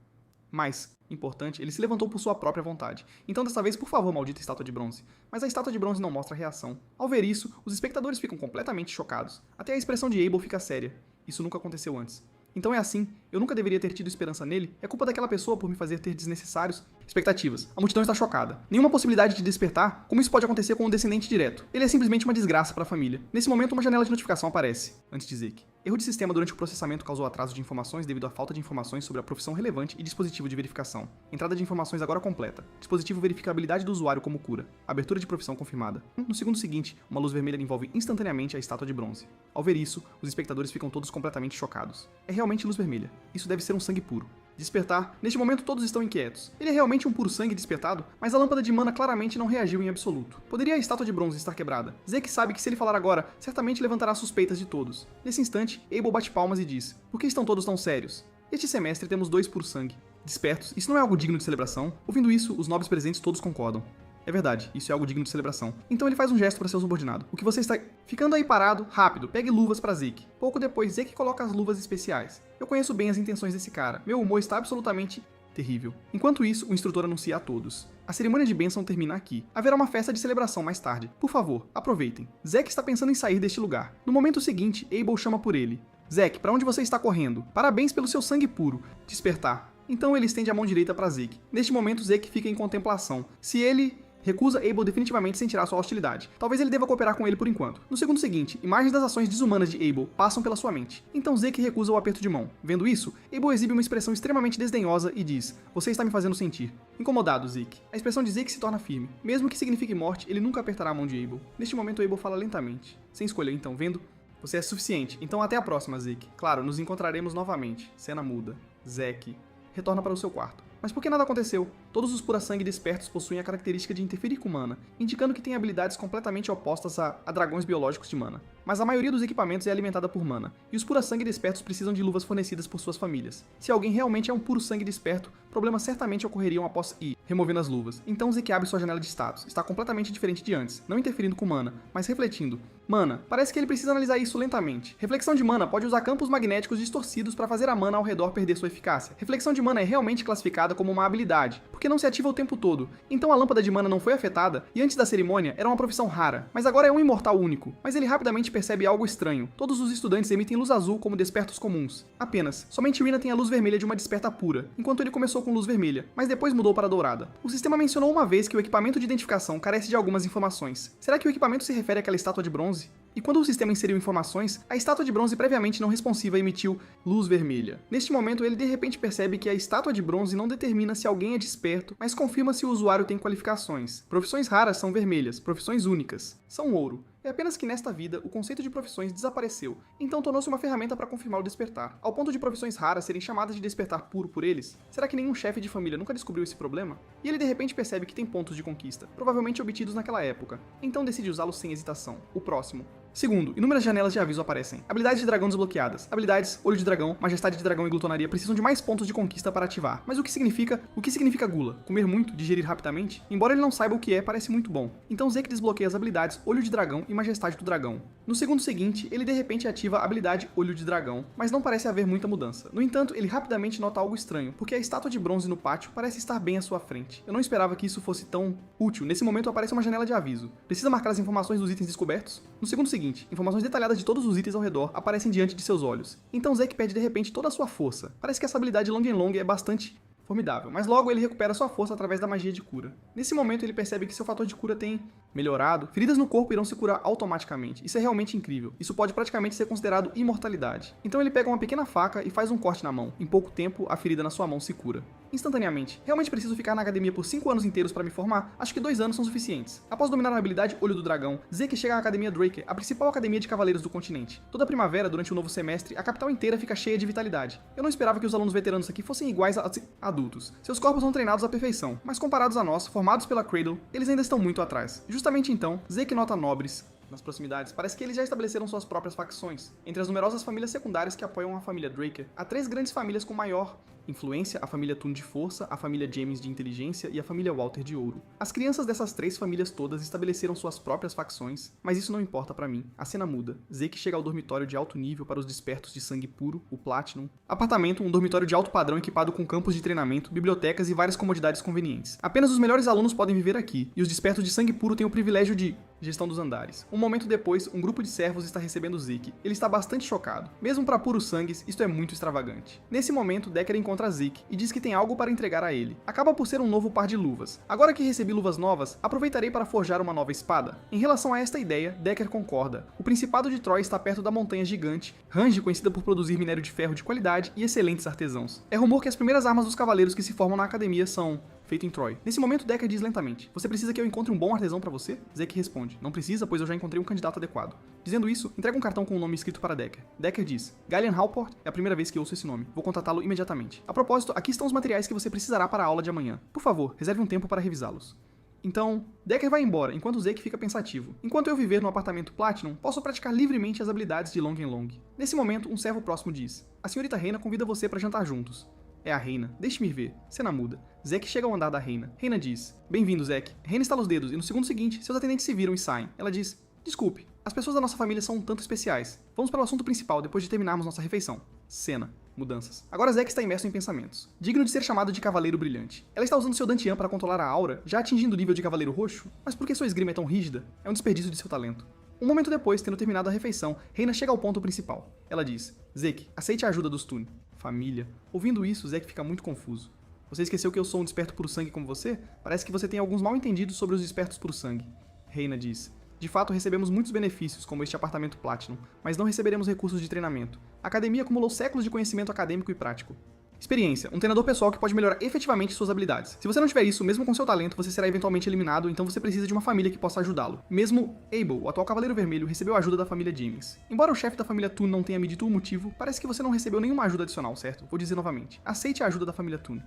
Mais importante, ele se levantou por sua própria vontade. Então desta vez, por favor, maldita estátua de bronze. Mas a estátua de bronze não mostra reação. Ao ver isso, os espectadores ficam completamente chocados. Até a expressão de Abel fica séria. Isso nunca aconteceu antes. Então é assim, eu nunca deveria ter tido esperança nele, é culpa daquela pessoa por me fazer ter desnecessários expectativas. A multidão está chocada. Nenhuma possibilidade de despertar, como isso pode acontecer com um descendente direto. Ele é simplesmente uma desgraça para a família. Nesse momento, uma janela de notificação aparece, antes de Zeke. Erro de sistema durante o processamento causou atraso de informações devido à falta de informações sobre a profissão relevante e dispositivo de verificação. Entrada de informações agora completa. Dispositivo verifica a habilidade do usuário como cura. Abertura de profissão confirmada. No segundo seguinte, uma luz vermelha envolve instantaneamente a estátua de bronze. Ao ver isso, os espectadores ficam todos completamente chocados. É realmente luz vermelha. Isso deve ser um sangue puro. Despertar. Neste momento todos estão inquietos. Ele é realmente um puro sangue despertado? Mas a lâmpada de mana claramente não reagiu em absoluto. Poderia a estátua de bronze estar quebrada? Zeke sabe que se ele falar agora, certamente levantará suspeitas de todos. Nesse instante, Abel bate palmas e diz: por que estão todos tão sérios? Este semestre temos 2 puro sangue. Despertos, isso não é algo digno de celebração? Ouvindo isso, os nobres presentes todos concordam. É verdade, isso é algo digno de celebração. Então ele faz um gesto para seu subordinado. O que você está ficando aí parado, rápido, pegue luvas para Zeke. Pouco depois, Zeke coloca as luvas especiais. Eu conheço bem as intenções desse cara. Meu humor está absolutamente terrível. Enquanto isso, o instrutor anuncia a todos: a cerimônia de bênção termina aqui. Haverá uma festa de celebração mais tarde. Por favor, aproveitem. Zeke está pensando em sair deste lugar. No momento seguinte, Abel chama por ele. Zeke, para onde você está correndo? Parabéns pelo seu sangue puro. Despertar. Então ele estende a mão direita para Zeke. Neste momento, Zeke fica em contemplação. Se ele recusa Abel definitivamente sem tirar sua hostilidade. Talvez ele deva cooperar com ele por enquanto. No segundo seguinte, imagens das ações desumanas de Abel passam pela sua mente. Então Zeke recusa o aperto de mão. Vendo isso, Abel exibe uma expressão extremamente desdenhosa e diz: "Você está me fazendo sentir." Incomodado, Zeke. A expressão de Zeke se torna firme. Mesmo que signifique morte, ele nunca apertará a mão de Abel. Neste momento, Abel fala lentamente. Sem escolha, então, vendo? Você é suficiente. Então até a próxima, Zeke. Claro, nos encontraremos novamente. Cena muda. Zeke retorna para o seu quarto. Mas por que nada aconteceu? Todos os pura-sangue despertos possuem a característica de interferir com mana, indicando que têm habilidades completamente opostas a dragões biológicos de mana. Mas a maioria dos equipamentos é alimentada por mana, e os pura-sangue despertos precisam de luvas fornecidas por suas famílias. Se alguém realmente é um puro-sangue desperto, problemas certamente ocorreriam após ir, removendo as luvas. Então Zeke abre sua janela de status. Está completamente diferente de antes, não interferindo com mana, mas refletindo. Mana, parece que ele precisa analisar isso lentamente. Reflexão de mana pode usar campos magnéticos distorcidos para fazer a mana ao redor perder sua eficácia. Reflexão de mana é realmente classificada como uma habilidade, porque não se ativa o tempo todo. Então a lâmpada de mana não foi afetada, e antes da cerimônia era uma profissão rara, mas agora é um imortal único. Mas ele rapidamente percebe algo estranho. Todos os estudantes emitem luz azul como despertos comuns. Apenas, somente Rina tem a luz vermelha de uma desperta pura, enquanto ele começou com luz vermelha, mas depois mudou para dourada. O sistema mencionou uma vez que o equipamento de identificação carece de algumas informações. Será que o equipamento se refere àquela estátua de bronze? E quando o sistema inseriu informações, a estátua de bronze previamente não responsiva emitiu luz vermelha. Neste momento, ele de repente percebe que a estátua de bronze não determina se alguém é desperto, mas confirma se o usuário tem qualificações. Profissões raras são vermelhas, profissões únicas são ouro. É apenas que nesta vida, o conceito de profissões desapareceu, então tornou-se uma ferramenta para confirmar o despertar. Ao ponto de profissões raras serem chamadas de despertar puro por eles, será que nenhum chefe de família nunca descobriu esse problema? E ele de repente percebe que tem pontos de conquista, provavelmente obtidos naquela época, então decide usá-los sem hesitação. O próximo. Segundo, inúmeras janelas de aviso aparecem. Habilidades de dragão desbloqueadas. Habilidades Olho de Dragão, Majestade de Dragão e Glutonaria precisam de mais pontos de conquista para ativar. Mas o que significa gula? Comer muito? Digerir rapidamente? Embora ele não saiba o que é, parece muito bom. Então Zeke desbloqueia as habilidades Olho de Dragão e Majestade do Dragão. No segundo seguinte, ele de repente ativa a habilidade Olho de Dragão, mas não parece haver muita mudança. No entanto, ele rapidamente nota algo estranho, porque a estátua de bronze no pátio parece estar bem à sua frente. Eu não esperava que isso fosse tão útil. Nesse momento aparece uma janela de aviso. Precisa marcar as informações dos itens descobertos? No segundo seguinte, informações detalhadas de todos os itens ao redor aparecem diante de seus olhos. Então Zeke perde de repente toda a sua força. Parece que essa habilidade Long and Long é bastante formidável, mas logo ele recupera sua força através da magia de cura. Nesse momento ele percebe que seu fator de cura tem melhorado, feridas no corpo irão se curar automaticamente. Isso é realmente incrível. Isso pode praticamente ser considerado imortalidade. Então ele pega uma pequena faca e faz um corte na mão. Em pouco tempo, a ferida na sua mão se cura. Instantaneamente. Realmente preciso ficar na academia por 5 anos inteiros para me formar? Acho que 2 anos são suficientes. Após dominar a habilidade Olho do Dragão, Zeke chega à Academia Draker, a principal academia de cavaleiros do continente. Toda primavera, durante o novo semestre, a capital inteira fica cheia de vitalidade. Eu não esperava que os alunos veteranos aqui fossem iguais a adultos. Seus corpos são treinados à perfeição, mas comparados a nós, formados pela Cradle, eles ainda estão muito atrás. Justamente então, Zeke nota nobres nas proximidades. Parece que eles já estabeleceram suas próprias facções. Entre as numerosas famílias secundárias que apoiam a família Draker, há 3 grandes famílias com maior influência: a família Toon de força, a família James de inteligência e a família Walter de ouro. As crianças dessas 3 famílias todas estabeleceram suas próprias facções, mas isso não importa pra mim. A cena muda. Zeke chega ao dormitório de alto nível para os despertos de sangue puro, o Platinum. Apartamento, um dormitório de alto padrão equipado com campos de treinamento, bibliotecas e várias comodidades convenientes. Apenas os melhores alunos podem viver aqui, e os despertos de sangue puro têm o privilégio de gestão dos andares. Um momento depois, um grupo de servos está recebendo Zeke. Ele está bastante chocado. Mesmo para puros sangues, isto é muito extravagante. Nesse momento, Decker encontra Zeke e diz que tem algo para entregar a ele. Acaba por ser um novo par de luvas. Agora que recebi luvas novas, aproveitarei para forjar uma nova espada. Em relação a esta ideia, Decker concorda. O Principado de Troy está perto da montanha gigante, Range conhecida por produzir minério de ferro de qualidade e excelentes artesãos. É rumor que as primeiras armas dos cavaleiros que se formam na academia são feito em Troy. Nesse momento, Decker diz lentamente: "Você precisa que eu encontre um bom artesão para você?" Zeke responde: "Não precisa, pois eu já encontrei um candidato adequado." Dizendo isso, entrega um cartão com um nome escrito para Decker. Decker diz: "Galian Halport, é a primeira vez que ouço esse nome. Vou contatá-lo imediatamente. A propósito, aqui estão os materiais que você precisará para a aula de amanhã. Por favor, reserve um tempo para revisá-los." Então, Decker vai embora, enquanto Zeke fica pensativo. Enquanto eu viver no apartamento Platinum, posso praticar livremente as habilidades de Long and Long. Nesse momento, um servo próximo diz: "A senhorita Reina convida você para jantar juntos." É a Reina. Deixe-me ver. Cena muda. Zeke chega ao andar da Reina. Reina diz: "Bem-vindo, Zeke." Reina estala os dedos e no segundo seguinte, seus atendentes se viram e saem. Ela diz: "Desculpe, as pessoas da nossa família são um tanto especiais. Vamos para o assunto principal depois de terminarmos nossa refeição." Cena. Mudanças. Agora Zeke está imerso em pensamentos. Digno de ser chamado de Cavaleiro Brilhante. Ela está usando seu Dantian para controlar a aura, já atingindo o nível de Cavaleiro Roxo? Mas por que sua esgrima é tão rígida? É um desperdício de seu talento. Um momento depois, tendo terminado a refeição, Reina chega ao ponto principal. Ela diz: "Zeke, aceite a ajuda dos Toon." Família. Ouvindo isso, Zeke fica muito confuso. Você esqueceu que eu sou um desperto puro sangue como você? Parece que você tem alguns mal-entendidos sobre os despertos puro sangue. Reina diz. De fato, recebemos muitos benefícios, como este apartamento Platinum, mas não receberemos recursos de treinamento. A academia acumulou séculos de conhecimento acadêmico e prático. Experiência, um treinador pessoal que pode melhorar efetivamente suas habilidades. Se você não tiver isso, mesmo com seu talento, você será eventualmente eliminado, então você precisa de uma família que possa ajudá-lo. Mesmo Abel, o atual Cavaleiro Vermelho, recebeu a ajuda da família James. Embora o chefe da família Toon não tenha me dito o motivo, parece que você não recebeu nenhuma ajuda adicional, certo? Vou dizer novamente. Aceite a ajuda da família Toon.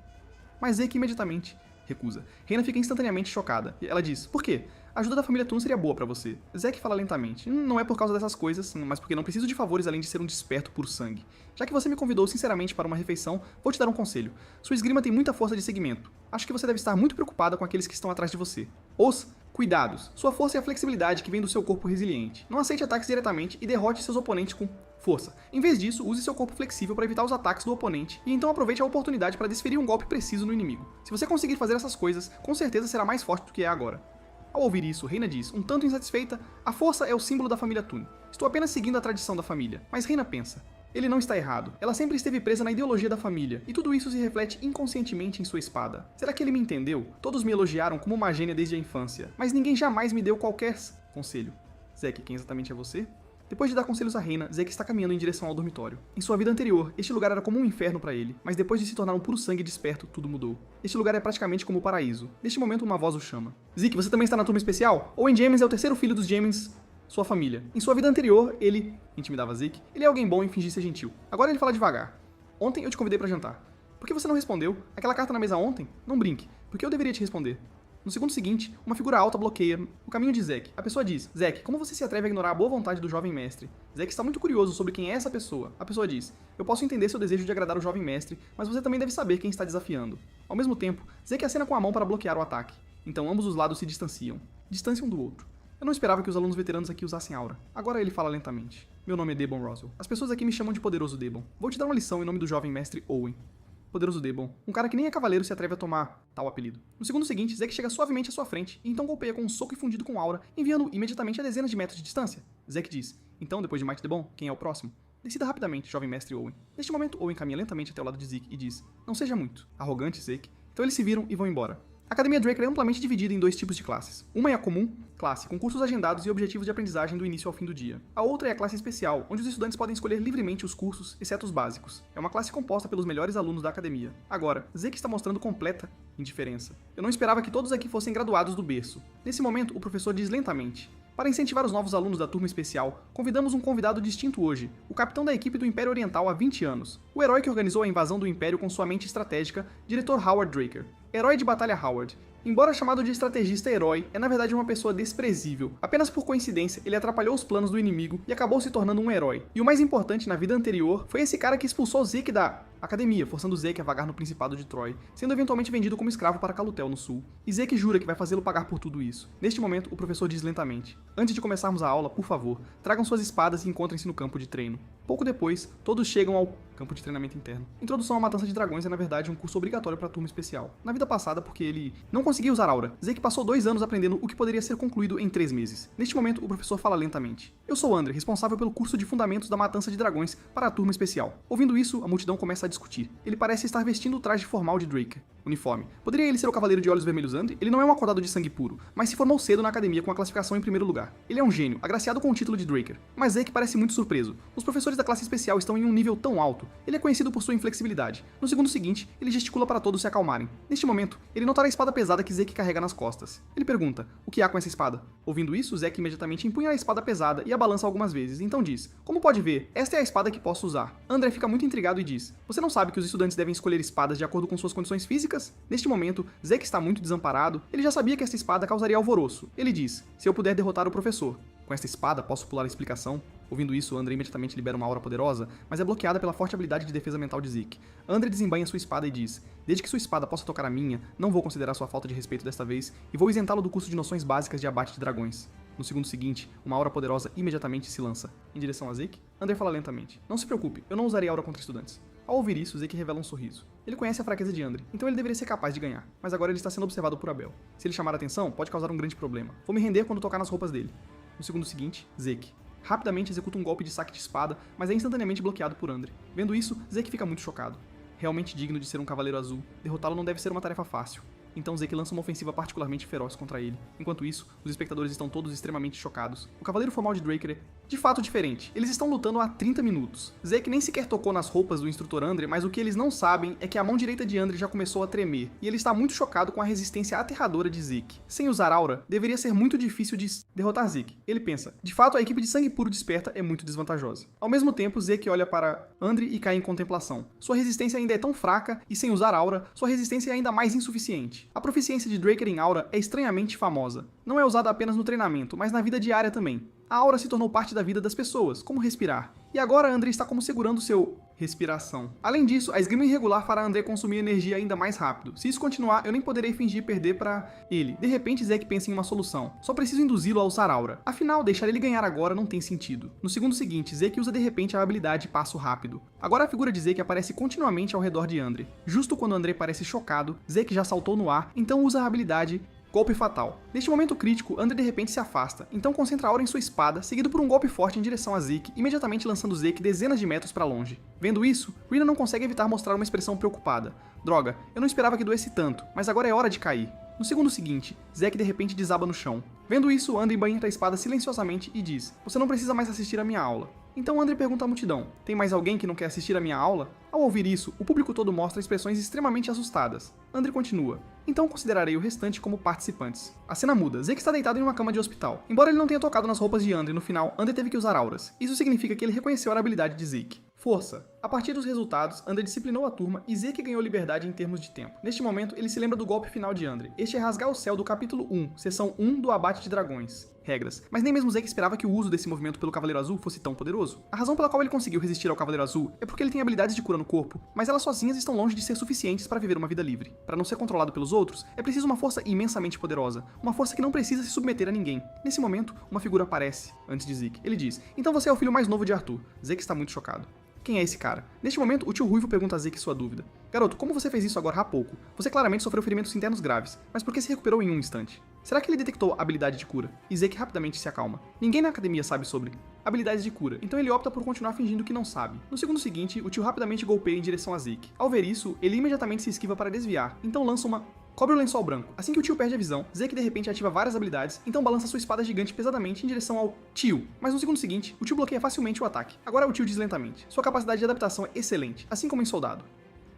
Mas Zeke imediatamente recusa. Reina fica instantaneamente chocada. Ela diz, por quê? A ajuda da família Toon seria boa pra você. Zeke fala lentamente. Não é por causa dessas coisas, mas porque não preciso de favores além de ser um desperto por sangue. Já que você me convidou sinceramente para uma refeição, vou te dar um conselho. Sua esgrima tem muita força de segmento. Acho que você deve estar muito preocupada com aqueles que estão atrás de você. Os cuidados. Sua força é a flexibilidade que vem do seu corpo resiliente. Não aceite ataques diretamente e derrote seus oponentes com força. Em vez disso, use seu corpo flexível para evitar os ataques do oponente e então aproveite a oportunidade para desferir um golpe preciso no inimigo. Se você conseguir fazer essas coisas, com certeza será mais forte do que é agora. Ao ouvir isso, Reina diz, um tanto insatisfeita, a força é o símbolo da família Toon. Estou apenas seguindo a tradição da família. Mas Reina pensa, ele não está errado. Ela sempre esteve presa na ideologia da família, e tudo isso se reflete inconscientemente em sua espada. Será que ele me entendeu? Todos me elogiaram como uma gênia desde a infância, mas ninguém jamais me deu qualquer conselho. Zeke, quem exatamente é você? Depois de dar conselhos à Reina, Zeke está caminhando em direção ao dormitório. Em sua vida anterior, este lugar era como um inferno para ele, mas depois de se tornar um puro sangue desperto, tudo mudou. Este lugar é praticamente como o paraíso. Neste momento, uma voz o chama. Zeke, você também está na turma especial? Owen James é o terceiro filho dos James, sua família. Em sua vida anterior, ele intimidava Zeke. Ele é alguém bom em fingir ser gentil. Agora ele fala devagar. Ontem eu te convidei para jantar. Por que você não respondeu? Aquela carta na mesa ontem? Não brinque. Por que eu deveria te responder? No segundo seguinte, uma figura alta bloqueia o caminho de Zeke. A pessoa diz, Zeke, como você se atreve a ignorar a boa vontade do jovem mestre? Zeke está muito curioso sobre quem é essa pessoa. A pessoa diz, eu posso entender seu desejo de agradar o jovem mestre, mas você também deve saber quem está desafiando. Ao mesmo tempo, Zeke acena com a mão para bloquear o ataque. Então ambos os lados se distanciam. Distanciam um do outro. Eu não esperava que os alunos veteranos aqui usassem aura. Agora ele fala lentamente. Meu nome é Debon Roswell. As pessoas aqui me chamam de Poderoso Debon. Vou te dar uma lição em nome do jovem mestre Owen. Poderoso Debon, um cara que nem é cavaleiro se atreve a tomar tal apelido. No segundo seguinte, Zeke chega suavemente à sua frente e então golpeia com um soco infundido com aura, enviando-o imediatamente a dezenas de metros de distância. Zeke diz, então, depois de Mighty Debon, quem é o próximo? Decida rapidamente, jovem mestre Owen. Neste momento, Owen caminha lentamente até o lado de Zeke e diz, não seja muito arrogante, Zeke. Então eles se viram e vão embora. A Academia Draker é amplamente dividida em dois tipos de classes. Uma é a comum, classe, com cursos agendados e objetivos de aprendizagem do início ao fim do dia. A outra é a classe especial, onde os estudantes podem escolher livremente os cursos, exceto os básicos. É uma classe composta pelos melhores alunos da academia. Agora, Zeke está mostrando completa indiferença. Eu não esperava que todos aqui fossem graduados do berço. Nesse momento, o professor diz lentamente, para incentivar os novos alunos da turma especial, convidamos um convidado distinto hoje, o capitão da equipe do Império Oriental há 20 anos, o herói que organizou a invasão do Império com sua mente estratégica, diretor Howard Draker. Herói de batalha Howard. Embora chamado de estrategista herói, é na verdade uma pessoa desprezível. Apenas por coincidência, ele atrapalhou os planos do inimigo e acabou se tornando um herói. E o mais importante na vida anterior foi esse cara que expulsou Zeke da academia, forçando Zeke a vagar no Principado de Troy, sendo eventualmente vendido como escravo para Calutel no sul. E Zeke jura que vai fazê-lo pagar por tudo isso. Neste momento, o professor diz lentamente, antes de começarmos a aula, por favor, tragam suas espadas e encontrem-se no campo de treino. Pouco depois, todos chegam ao campo de treinamento interno. Introdução à Matança de Dragões é, na verdade, um curso obrigatório para a turma especial. Na vida passada, porque ele não conseguia usar aura, Zeke passou 2 anos aprendendo o que poderia ser concluído em 3 meses. Neste momento, o professor fala lentamente. Eu sou André, responsável pelo curso de Fundamentos da Matança de Dragões para a turma especial. Ouvindo isso, a multidão começa a discutir. Ele parece estar vestindo o traje formal de Draker. Uniforme. Poderia ele ser o Cavaleiro de Olhos Vermelhos André? Ele não é um acordado de sangue puro, mas se formou cedo na academia com a classificação em primeiro lugar. Ele é um gênio, agraciado com o título de Draker. Mas Zeke parece muito surpreso. Os professores da classe especial estão em um nível tão alto. Ele é conhecido por sua inflexibilidade. No segundo seguinte, ele gesticula para todos se acalmarem. Neste momento, ele notará a espada pesada que Zeke carrega nas costas. Ele pergunta, o que há com essa espada? Ouvindo isso, Zeke imediatamente empunha a espada pesada e a balança algumas vezes, então diz, como pode ver, esta é a espada que posso usar. André fica muito intrigado e diz, você não sabe que os estudantes devem escolher espadas de acordo com suas condições físicas? Neste momento, Zeke está muito desamparado, ele já sabia que esta espada causaria alvoroço. Ele diz, se eu puder derrotar o professor. Com esta espada, posso pular a explicação? Ouvindo isso, André imediatamente libera uma aura poderosa, mas é bloqueada pela forte habilidade de defesa mental de Zeke. André desembainha sua espada e diz, desde que sua espada possa tocar a minha, não vou considerar sua falta de respeito desta vez e vou isentá-lo do curso de noções básicas de abate de dragões. No segundo seguinte, uma aura poderosa imediatamente se lança. Em direção a Zeke, André fala lentamente, não se preocupe, eu não usarei aura contra estudantes. Ao ouvir isso, Zeke revela um sorriso. Ele conhece a fraqueza de André, então ele deveria ser capaz de ganhar. Mas agora ele está sendo observado por Abel. Se ele chamar a atenção, pode causar um grande problema. Vou me render quando tocar nas roupas dele. No segundo seguinte, Zeke rapidamente executa um golpe de saque de espada, mas é instantaneamente bloqueado por André. Vendo isso, Zeke fica muito chocado. realmente digno de ser um Cavaleiro Azul. Derrotá-lo não deve ser uma tarefa fácil. Então Zeke lança uma ofensiva particularmente feroz contra ele. Enquanto isso, os espectadores estão todos extremamente chocados. O Cavaleiro Formal de Draker é, de fato, diferente. Eles estão lutando há 30 minutos. Zeke nem sequer tocou nas roupas do instrutor Andre, mas o que eles não sabem é que a mão direita de Andre já começou a tremer, e ele está muito chocado com a resistência aterradora de Zeke. Sem usar aura, deveria ser muito difícil de derrotar Zeke. Ele pensa, de fato a equipe de sangue puro desperta é muito desvantajosa. Ao mesmo tempo, Zeke olha para Andre e cai em contemplação. Sua resistência ainda é tão fraca, e sem usar aura, sua resistência é ainda mais insuficiente. A proficiência de Draker em aura é estranhamente famosa. Não é usada apenas no treinamento, mas na vida diária também. A aura se tornou parte da vida das pessoas, como respirar. E agora Andre está como segurando seu respiração. Além disso, a esgrima irregular fará Andre consumir energia ainda mais rápido. Se isso continuar, eu nem poderei fingir perder para ele. De repente, Zeke pensa em uma solução. Só preciso induzi-lo a usar aura. Afinal, deixar ele ganhar agora não tem sentido. No segundo seguinte, Zeke usa de repente a habilidade Passo Rápido. Agora a figura de Zeke aparece continuamente ao redor de Andre. Justo quando Andre parece chocado, Zeke já saltou no ar, então usa a habilidade Golpe Fatal. Neste momento crítico, Andre de repente se afasta, então concentra a aura em sua espada, seguido por um golpe forte em direção a Zeke, imediatamente lançando Zeke dezenas de metros para longe. Vendo isso, Rina não consegue evitar mostrar uma expressão preocupada. Droga, eu não esperava que doesse tanto, mas agora é hora de cair. No segundo seguinte, Zeke de repente desaba no chão. Vendo isso, Andre banha a espada silenciosamente e diz: "Você não precisa mais assistir à minha aula." Então Andre pergunta à multidão: "Tem mais alguém que não quer assistir à minha aula?" Ao ouvir isso, o público todo mostra expressões extremamente assustadas. Andre continua: "Então considerarei o restante como participantes." A cena muda. Zeke está deitado em uma cama de hospital. Embora ele não tenha tocado nas roupas de Andre no final, Andre teve que usar auras. Isso significa que ele reconheceu a habilidade de Zeke. Força. A partir dos resultados, Andre disciplinou a turma e Zeke ganhou liberdade em termos de tempo. Neste momento, ele se lembra do golpe final de Andre. Este é rasgar o céu do capítulo 1, seção 1 do Abate de Dragões. Regras. Mas nem mesmo Zeke esperava que o uso desse movimento pelo Cavaleiro Azul fosse tão poderoso. A razão pela qual ele conseguiu resistir ao Cavaleiro Azul é porque ele tem habilidades de cura no corpo, mas elas sozinhas estão longe de ser suficientes para viver uma vida livre. Para não ser controlado pelos outros, é preciso uma força imensamente poderosa, uma força que não precisa se submeter a ninguém. Nesse momento, uma figura aparece, antes de Zeke. Ele diz: "Então você é o filho mais novo de Arthur." Zeke está muito chocado. Quem é esse cara? Neste momento, o tio Ruivo pergunta a Zeke sua dúvida. "Garoto, como você fez isso agora há pouco? Você claramente sofreu ferimentos internos graves, mas por que se recuperou em um instante? Será que ele detectou a habilidade de cura?" E Zeke rapidamente se acalma. Ninguém na academia sabe sobre habilidades de cura, então ele opta por continuar fingindo que não sabe. No segundo seguinte, o tio rapidamente golpeia em direção a Zeke. Ao ver isso, ele imediatamente se esquiva para desviar, então lança uma Cobre o lençol branco. Assim que o tio perde a visão, Zeke de repente ativa várias habilidades, então balança sua espada gigante pesadamente em direção ao tio. Mas no segundo seguinte, o tio bloqueia facilmente o ataque. Agora o tio diz lentamente. Sua capacidade de adaptação é excelente, assim como em soldado.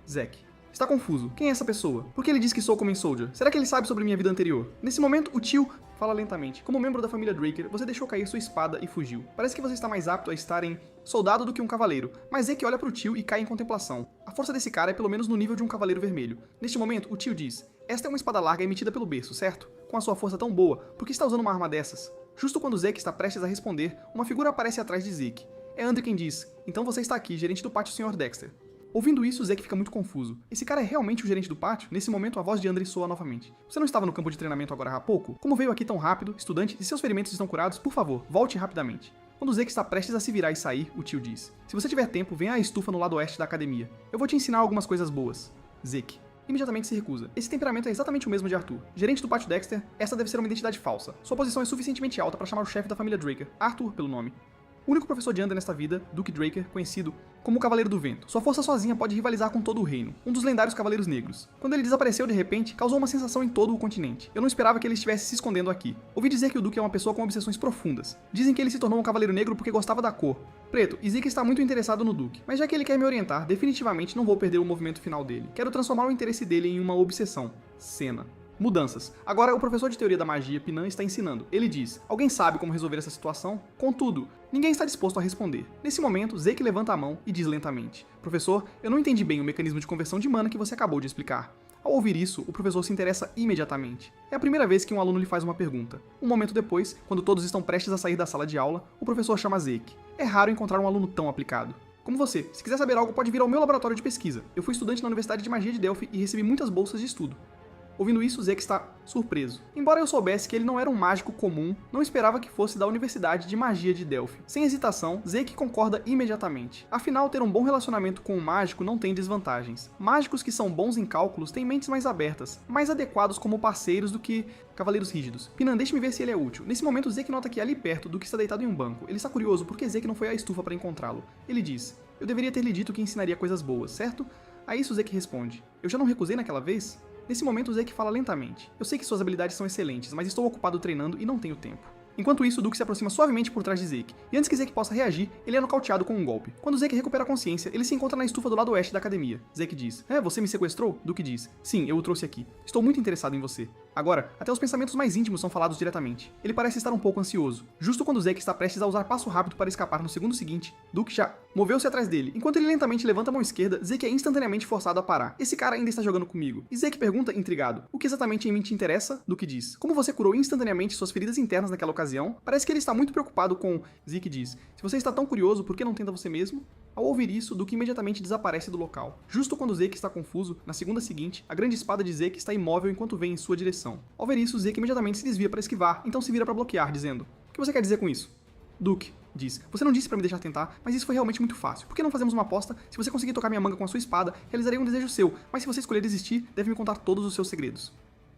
Zeke está confuso. Quem é essa pessoa? Por que ele diz que sou como em Soldier? Será que ele sabe sobre minha vida anterior? Nesse momento, o tio fala lentamente. Como membro da família Draker, você deixou cair sua espada e fugiu. Parece que você está mais apto a estar em soldado do que um cavaleiro. Mas Zeke olha para o tio e cai em contemplação. A força desse cara é pelo menos no nível de um cavaleiro vermelho. Neste momento, o tio diz: "Esta é uma espada larga emitida pelo berço, certo? Com a sua força tão boa, por que está usando uma arma dessas?" Justo quando Zeke está prestes a responder, uma figura aparece atrás de Zeke. É Andre quem diz: "Então você está aqui, gerente do pátio Sr. Dexter." Ouvindo isso, Zeke fica muito confuso. Esse cara é realmente o gerente do pátio? Nesse momento, a voz de Andre soa novamente. "Você não estava no campo de treinamento agora há pouco? Como veio aqui tão rápido? Estudante, se seus ferimentos estão curados, por favor, volte rapidamente." Quando Zeke está prestes a se virar e sair, o tio diz: "Se você tiver tempo, venha à estufa no lado oeste da academia. Eu vou te ensinar algumas coisas boas." Zeke imediatamente se recusa. Esse temperamento é exatamente o mesmo de Arthur. Gerente do pátio Dexter, essa deve ser uma identidade falsa. Sua posição é suficientemente alta para chamar o chefe da família Draker, Arthur pelo nome. O único professor de Andre nesta vida, Duke Draker, conhecido como o Cavaleiro do Vento. Sua força sozinha pode rivalizar com todo o reino, um dos lendários Cavaleiros Negros. Quando ele desapareceu de repente, causou uma sensação em todo o continente. Eu não esperava que ele estivesse se escondendo aqui. Ouvi dizer que o Duke é uma pessoa com obsessões profundas. Dizem que ele se tornou um Cavaleiro Negro porque gostava da cor preto, e Zeke está muito interessado no Duke. Mas já que ele quer me orientar, definitivamente não vou perder o movimento final dele. Quero transformar o interesse dele em uma obsessão. Cena. Mudanças. Agora, o professor de teoria da magia, Pinan, está ensinando. Ele diz: "Alguém sabe como resolver essa situação?" Contudo, ninguém está disposto a responder. Nesse momento, Zeke levanta a mão e diz lentamente: "Professor, eu não entendi bem o mecanismo de conversão de mana que você acabou de explicar." Ao ouvir isso, o professor se interessa imediatamente. É a primeira vez que um aluno lhe faz uma pergunta. Um momento depois, quando todos estão prestes a sair da sala de aula, o professor chama Zeke. É raro encontrar um aluno tão aplicado. Como você, se quiser saber algo, pode vir ao meu laboratório de pesquisa. Eu fui estudante na Universidade de Magia de Delphi e recebi muitas bolsas de estudo. Ouvindo isso, Zeke está surpreso. Embora eu soubesse que ele não era um mágico comum, não esperava que fosse da Universidade de Magia de Delphi. Sem hesitação, Zeke concorda imediatamente. Afinal, ter um bom relacionamento com um mágico não tem desvantagens. Mágicos que são bons em cálculos têm mentes mais abertas, mais adequados como parceiros do que cavaleiros rígidos. Pinan, deixe-me ver se ele é útil. Nesse momento, Zeke nota que ali perto, Duke está deitado em um banco. Ele está curioso porque Zeke não foi à estufa para encontrá-lo. Ele diz: "Eu deveria ter lhe dito que ensinaria coisas boas, certo? A isso Zeke responde: eu já não recusei naquela vez? Nesse momento Zeke fala lentamente: eu sei que suas habilidades são excelentes, mas estou ocupado treinando e não tenho tempo. Enquanto isso, Duke se aproxima suavemente por trás de Zeke, e antes que Zeke possa reagir, ele é nocauteado com um golpe. Quando Zeke recupera a consciência, ele se encontra na estufa do lado oeste da academia. Zeke diz: você me sequestrou? Duke diz: sim, eu o trouxe aqui. Estou muito interessado em você. Agora, até os pensamentos mais íntimos são falados diretamente. Ele parece estar um pouco ansioso. Justo quando Zeke está prestes a usar passo rápido para escapar no segundo seguinte, Duke já moveu-se atrás dele. Enquanto ele lentamente levanta a mão esquerda, Zeke é instantaneamente forçado a parar. Esse cara ainda está jogando comigo. E Zeke pergunta, intrigado: o que exatamente em mim te interessa? Duke diz: como você curou instantaneamente suas feridas internas naquela ocasião? Parece que ele está muito preocupado com... Zeke diz: se você está tão curioso, por que não tenta você mesmo? Ao ouvir isso, Duke imediatamente desaparece do local. Justo quando Zeke está confuso, na segunda seguinte, a grande espada de Zeke está imóvel enquanto vem em sua direção. Ao ver isso, Zeke imediatamente se desvia para esquivar, então se vira para bloquear, dizendo: o que você quer dizer com isso? Duke diz: você não disse para me deixar tentar, mas isso foi realmente muito fácil. Por que não fazemos uma aposta? Se você conseguir tocar minha manga com a sua espada, realizarei um desejo seu, mas se você escolher desistir, deve me contar todos os seus segredos.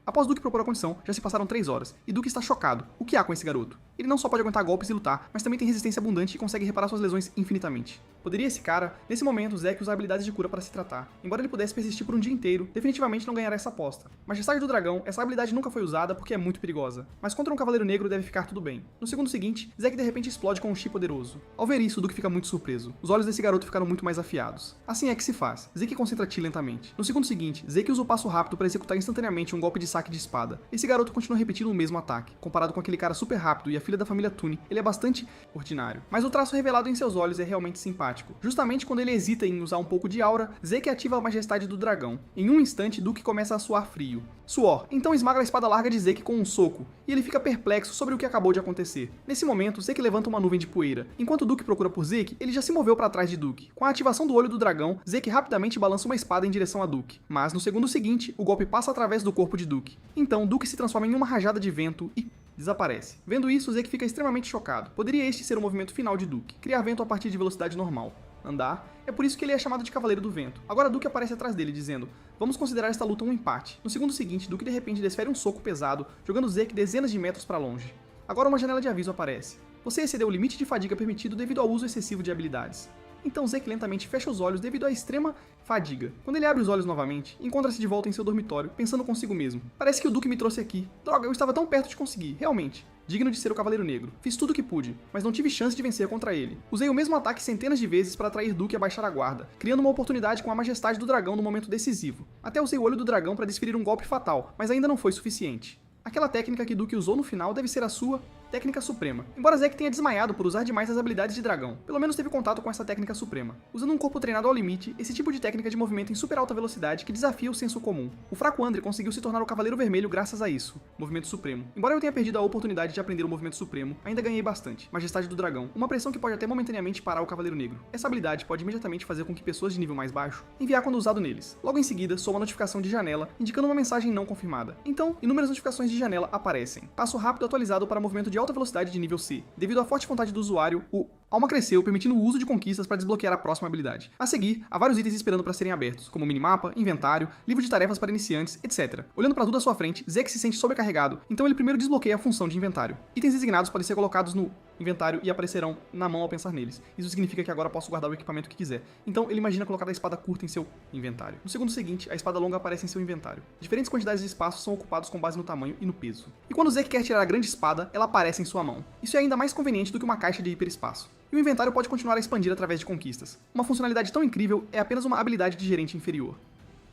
Após Duke propor a condição, já se passaram 3 horas, e Duke está chocado. O que há com esse garoto? Ele não só pode aguentar golpes e lutar, mas também tem resistência abundante e consegue reparar suas lesões infinitamente. Poderia esse cara... Nesse momento, Zeke usa habilidades de cura para se tratar. Embora ele pudesse persistir por um dia inteiro, definitivamente não ganhará essa aposta. Majestade do Dragão, essa habilidade nunca foi usada porque é muito perigosa. Mas contra um Cavaleiro Negro deve ficar tudo bem. No segundo seguinte, Zeke de repente explode com um chi poderoso. Ao ver isso, Duke fica muito surpreso. Os olhos desse garoto ficaram muito mais afiados. Assim é que se faz. Zeke concentra chi lentamente. No segundo seguinte, Zeke usa o passo rápido para executar instantaneamente um golpe de saque de espada. Esse garoto continua repetindo o mesmo ataque. Comparado com aquele cara super rápido e a filha da família Tooney, ele é bastante ordinário. Mas o traço revelado em seus olhos é realmente simpático. Justamente quando ele hesita em usar um pouco de aura, Zeke ativa a Majestade do Dragão. Em um instante, Duke começa a suar frio. Suor, então esmaga a espada larga de Zeke com um soco, e ele fica perplexo sobre o que acabou de acontecer. Nesse momento, Zeke levanta uma nuvem de poeira. Enquanto Duke procura por Zeke, ele já se moveu para trás de Duke. Com a ativação do olho do dragão, Zeke rapidamente balança uma espada em direção a Duke. Mas no segundo seguinte, o golpe passa através do corpo de Duke. Então, Duke se transforma em uma rajada de vento e desaparece. Vendo isso, Zeke fica extremamente chocado. Poderia este ser o movimento final de Duke, criar vento a partir de velocidade normal. Andar, é por isso que ele é chamado de Cavaleiro do Vento. Agora Duke aparece atrás dele, dizendo: vamos considerar esta luta um empate. No segundo seguinte, Duke de repente desfere um soco pesado, jogando Zeke dezenas de metros para longe. Agora uma janela de aviso aparece. Você excedeu o limite de fadiga permitido devido ao uso excessivo de habilidades. Então Zeke lentamente fecha os olhos devido à extrema fadiga. Quando ele abre os olhos novamente, encontra-se de volta em seu dormitório, pensando consigo mesmo: parece que o Duke me trouxe aqui. Droga, eu estava tão perto de conseguir, realmente. Digno de ser o Cavaleiro Negro. Fiz tudo o que pude, mas não tive chance de vencer contra ele. Usei o mesmo ataque centenas de vezes para atrair Duke a baixar a guarda, criando uma oportunidade com a Majestade do Dragão no momento decisivo. Até usei o olho do dragão para desferir um golpe fatal, mas ainda não foi suficiente. Aquela técnica que Duke usou no final deve ser a sua técnica suprema. Embora Zeke tenha desmaiado por usar demais as habilidades de dragão, pelo menos teve contato com essa técnica suprema. Usando um corpo treinado ao limite, esse tipo de técnica de movimento em super alta velocidade que desafia o senso comum. O fraco Andre conseguiu se tornar o Cavaleiro Vermelho graças a isso, movimento supremo. Embora eu tenha perdido a oportunidade de aprender o movimento supremo, ainda ganhei bastante. Majestade do Dragão, uma pressão que pode até momentaneamente parar o Cavaleiro Negro. Essa habilidade pode imediatamente fazer com que pessoas de nível mais baixo enviar quando usado neles. Logo em seguida, soa uma notificação de janela, indicando uma mensagem não confirmada. Então, inúmeras notificações de janela aparecem. Passo rápido atualizado para movimento de alta velocidade de nível C. Devido à forte vontade do usuário, o Alma cresceu, permitindo o uso de conquistas para desbloquear a próxima habilidade. A seguir, há vários itens esperando para serem abertos, como minimapa, inventário, livro de tarefas para iniciantes, etc. Olhando para tudo à sua frente, Zeke se sente sobrecarregado, então ele primeiro desbloqueia a função de inventário. Itens designados podem ser colocados no inventário e aparecerão na mão ao pensar neles. Isso significa que agora posso guardar o equipamento que quiser. Então ele imagina colocar a espada curta em seu inventário. No segundo seguinte, a espada longa aparece em seu inventário. Diferentes quantidades de espaço são ocupados com base no tamanho e no peso. E quando Zeke quer tirar a grande espada, ela aparece em sua mão. Isso é ainda mais conveniente do que uma caixa de hiperespaço. E o inventário pode continuar a expandir através de conquistas. Uma funcionalidade tão incrível é apenas uma habilidade de gerente inferior.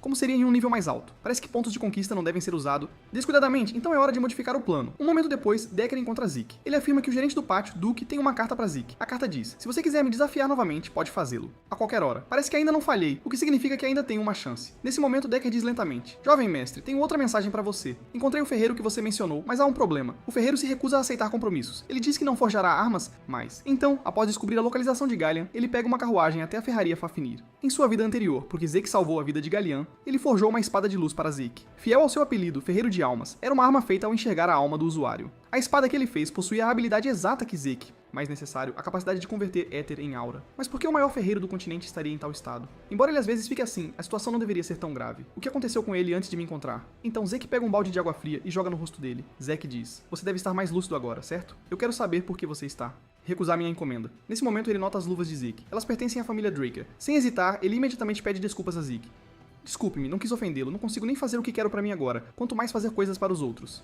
Como seria em um nível mais alto. Parece que pontos de conquista não devem ser usados descuidadamente, então é hora de modificar o plano. Um momento depois, Decker encontra Zeke. Ele afirma que o gerente do pátio, Duke, tem uma carta para Zeke. A carta diz: se você quiser me desafiar novamente, pode fazê-lo. A qualquer hora. Parece que ainda não falhei, o que significa que ainda tenho uma chance. Nesse momento, Decker diz lentamente: jovem mestre, tenho outra mensagem para você. Encontrei o ferreiro que você mencionou, mas há um problema. O ferreiro se recusa a aceitar compromissos. Ele diz que não forjará armas mais. Então, após descobrir a localização de Gallian, ele pega uma carruagem até a ferraria Fafnir. Em sua vida anterior, porque Zeke salvou a vida de Gallian, ele forjou uma espada de luz para Zeke. Fiel ao seu apelido, Ferreiro de Almas, era uma arma feita ao enxergar a alma do usuário. A espada que ele fez possuía a habilidade exata que Zeke, mais necessário, a capacidade de converter éter em aura. Mas por que o maior ferreiro do continente estaria em tal estado? Embora ele às vezes fique assim, a situação não deveria ser tão grave. O que aconteceu com ele antes de me encontrar? Então Zeke pega um balde de água fria e joga no rosto dele. Zeke diz: você deve estar mais lúcido agora, certo? Eu quero saber por que você está. recusar minha encomenda. Nesse momento ele nota as luvas de Zeke. Elas pertencem à família Draker. Sem hesitar, ele imediatamente pede desculpas a Zeke. Desculpe-me, não quis ofendê-lo, não consigo nem fazer o que quero pra mim agora, quanto mais fazer coisas para os outros.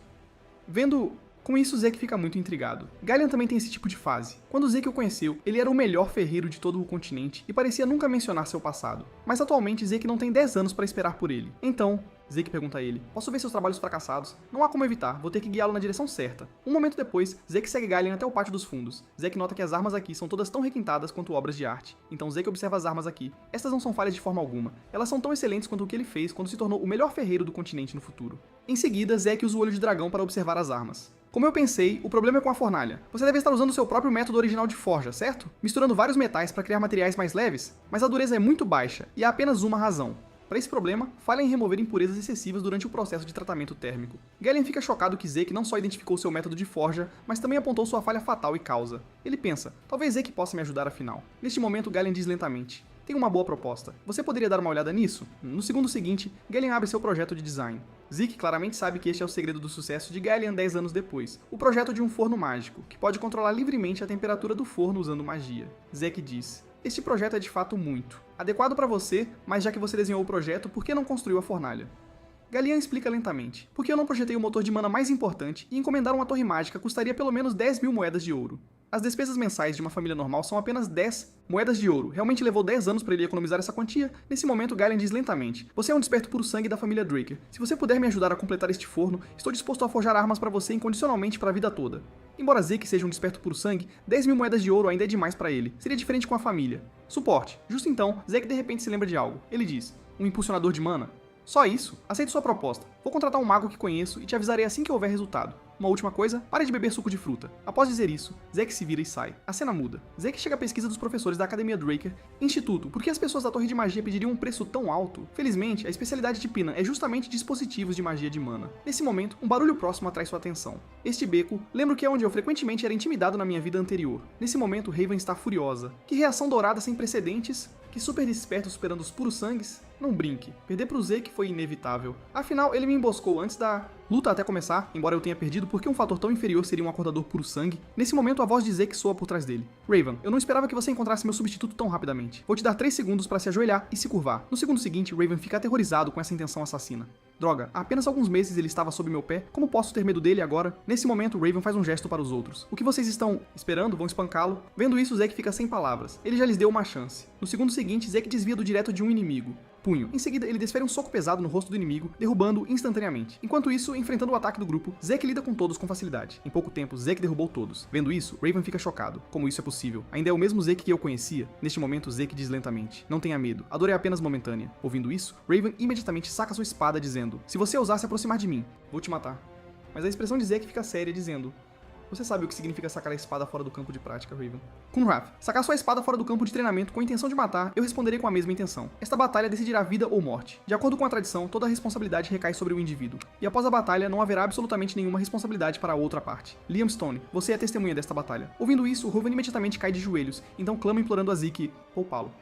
Vendo... Com isso, Zeke fica muito intrigado. Gallian também tem esse tipo de fase. Quando Zeke o conheceu, ele era o melhor ferreiro de todo o continente e parecia nunca mencionar seu passado. Mas atualmente, Zeke não tem 10 anos para esperar por ele. Então, Zeke pergunta a ele, posso ver seus trabalhos fracassados? Não há como evitar, vou ter que guiá-lo na direção certa. Um momento depois, Zeke segue Gallian até o pátio dos fundos. Zeke nota que as armas aqui são todas tão requintadas quanto obras de arte. Então Zeke observa as armas aqui. Estas não são falhas de forma alguma. Elas são tão excelentes quanto o que ele fez quando se tornou o melhor ferreiro do continente no futuro. Em seguida, Zeke usa o olho de dragão para observar as armas. Como eu pensei, o problema é com a fornalha. Você deve estar usando o seu próprio método original de forja, certo? Misturando vários metais para criar materiais mais leves? Mas a dureza é muito baixa, e há apenas uma razão. Para esse problema, falha em remover impurezas excessivas durante o processo de tratamento térmico. Gallian fica chocado que Zeke não só identificou seu método de forja, mas também apontou sua falha fatal e causa. Ele pensa, talvez Zeke possa me ajudar afinal. Neste momento, Gallian diz lentamente, tem uma boa proposta. Você poderia dar uma olhada nisso? No segundo seguinte, Gallian abre seu projeto de design. Zeke claramente sabe que este é o segredo do sucesso de Gallian 10 anos depois. O projeto de um forno mágico, que pode controlar livremente a temperatura do forno usando magia. Zeke diz, este projeto é de fato muito adequado para você, mas já que você desenhou o projeto, por que não construiu a fornalha? Gallian explica lentamente, porque eu não projetei o motor de mana mais importante e encomendar uma torre mágica custaria pelo menos 10 mil moedas de ouro. As despesas mensais de uma família normal são apenas 10 moedas de ouro. Realmente levou 10 anos para ele economizar essa quantia? Nesse momento, Gallian diz lentamente, você é um desperto puro sangue da família Draker. Se você puder me ajudar a completar este forno, estou disposto a forjar armas para você incondicionalmente para a vida toda. Embora Zeke seja um desperto puro sangue, 10 mil moedas de ouro ainda é demais para ele. Seria diferente com a família. Suporte. Justo então, Zeke de repente se lembra de algo. Ele diz, um impulsionador de mana? Só isso? Aceito sua proposta. Vou contratar um mago que conheço e te avisarei assim que houver resultado. Uma última coisa, pare de beber suco de fruta. Após dizer isso, Zeke se vira e sai. A cena muda. Zeke chega à pesquisa dos professores da Academia Draker. Instituto, por que as pessoas da Torre de Magia pediriam um preço tão alto? Felizmente, a especialidade de Pina é justamente dispositivos de magia de mana. Nesse momento, um barulho próximo atrai sua atenção. Este beco, lembro que é onde eu frequentemente era intimidado na minha vida anterior. Nesse momento, Raven está furiosa. Que reação dourada sem precedentes? Que super desperto superando os puros sangues? Não brinque. Perder pro Zeke foi inevitável. Afinal, ele me emboscou antes da luta até começar, embora eu tenha perdido porque um fator tão inferior seria um acordador puro sangue. Nesse momento, a voz de Zeke soa por trás dele. Raven, eu não esperava que você encontrasse meu substituto tão rapidamente. Vou te dar 3 segundos para se ajoelhar e se curvar. No segundo seguinte, Raven fica aterrorizado com essa intenção assassina. Droga, há apenas alguns meses ele estava sob meu pé, como posso ter medo dele agora? Nesse momento, Raven faz um gesto para os outros. O que vocês estão esperando? Vão espancá-lo? Vendo isso, Zeke fica sem palavras. Ele já lhes deu uma chance. No segundo seguinte, Zeke desvia do direto de um inimigo. Punho. Em seguida, ele desfere um soco pesado no rosto do inimigo, derrubando-o instantaneamente. Enquanto isso, enfrentando o ataque do grupo, Zeke lida com todos com facilidade. Em pouco tempo, Zeke derrubou todos. Vendo isso, Raven fica chocado. Como isso é possível? Ainda é o mesmo Zeke que eu conhecia? Neste momento, Zeke diz lentamente, não tenha medo, a dor é apenas momentânea. Ouvindo isso, Raven imediatamente saca sua espada dizendo, se você ousar se aproximar de mim, vou te matar. Mas a expressão de Zeke fica séria dizendo, você sabe o que significa sacar a espada fora do campo de prática, Raven. Kunraf, sacar sua espada fora do campo de treinamento com a intenção de matar, eu responderei com a mesma intenção. Esta batalha decidirá vida ou morte. De acordo com a tradição, toda a responsabilidade recai sobre o indivíduo. E após a batalha, não haverá absolutamente nenhuma responsabilidade para a outra parte. Liam Stone, você é testemunha desta batalha. Ouvindo isso, Raven imediatamente cai de joelhos, então clama implorando a Zeke, poupá-lo.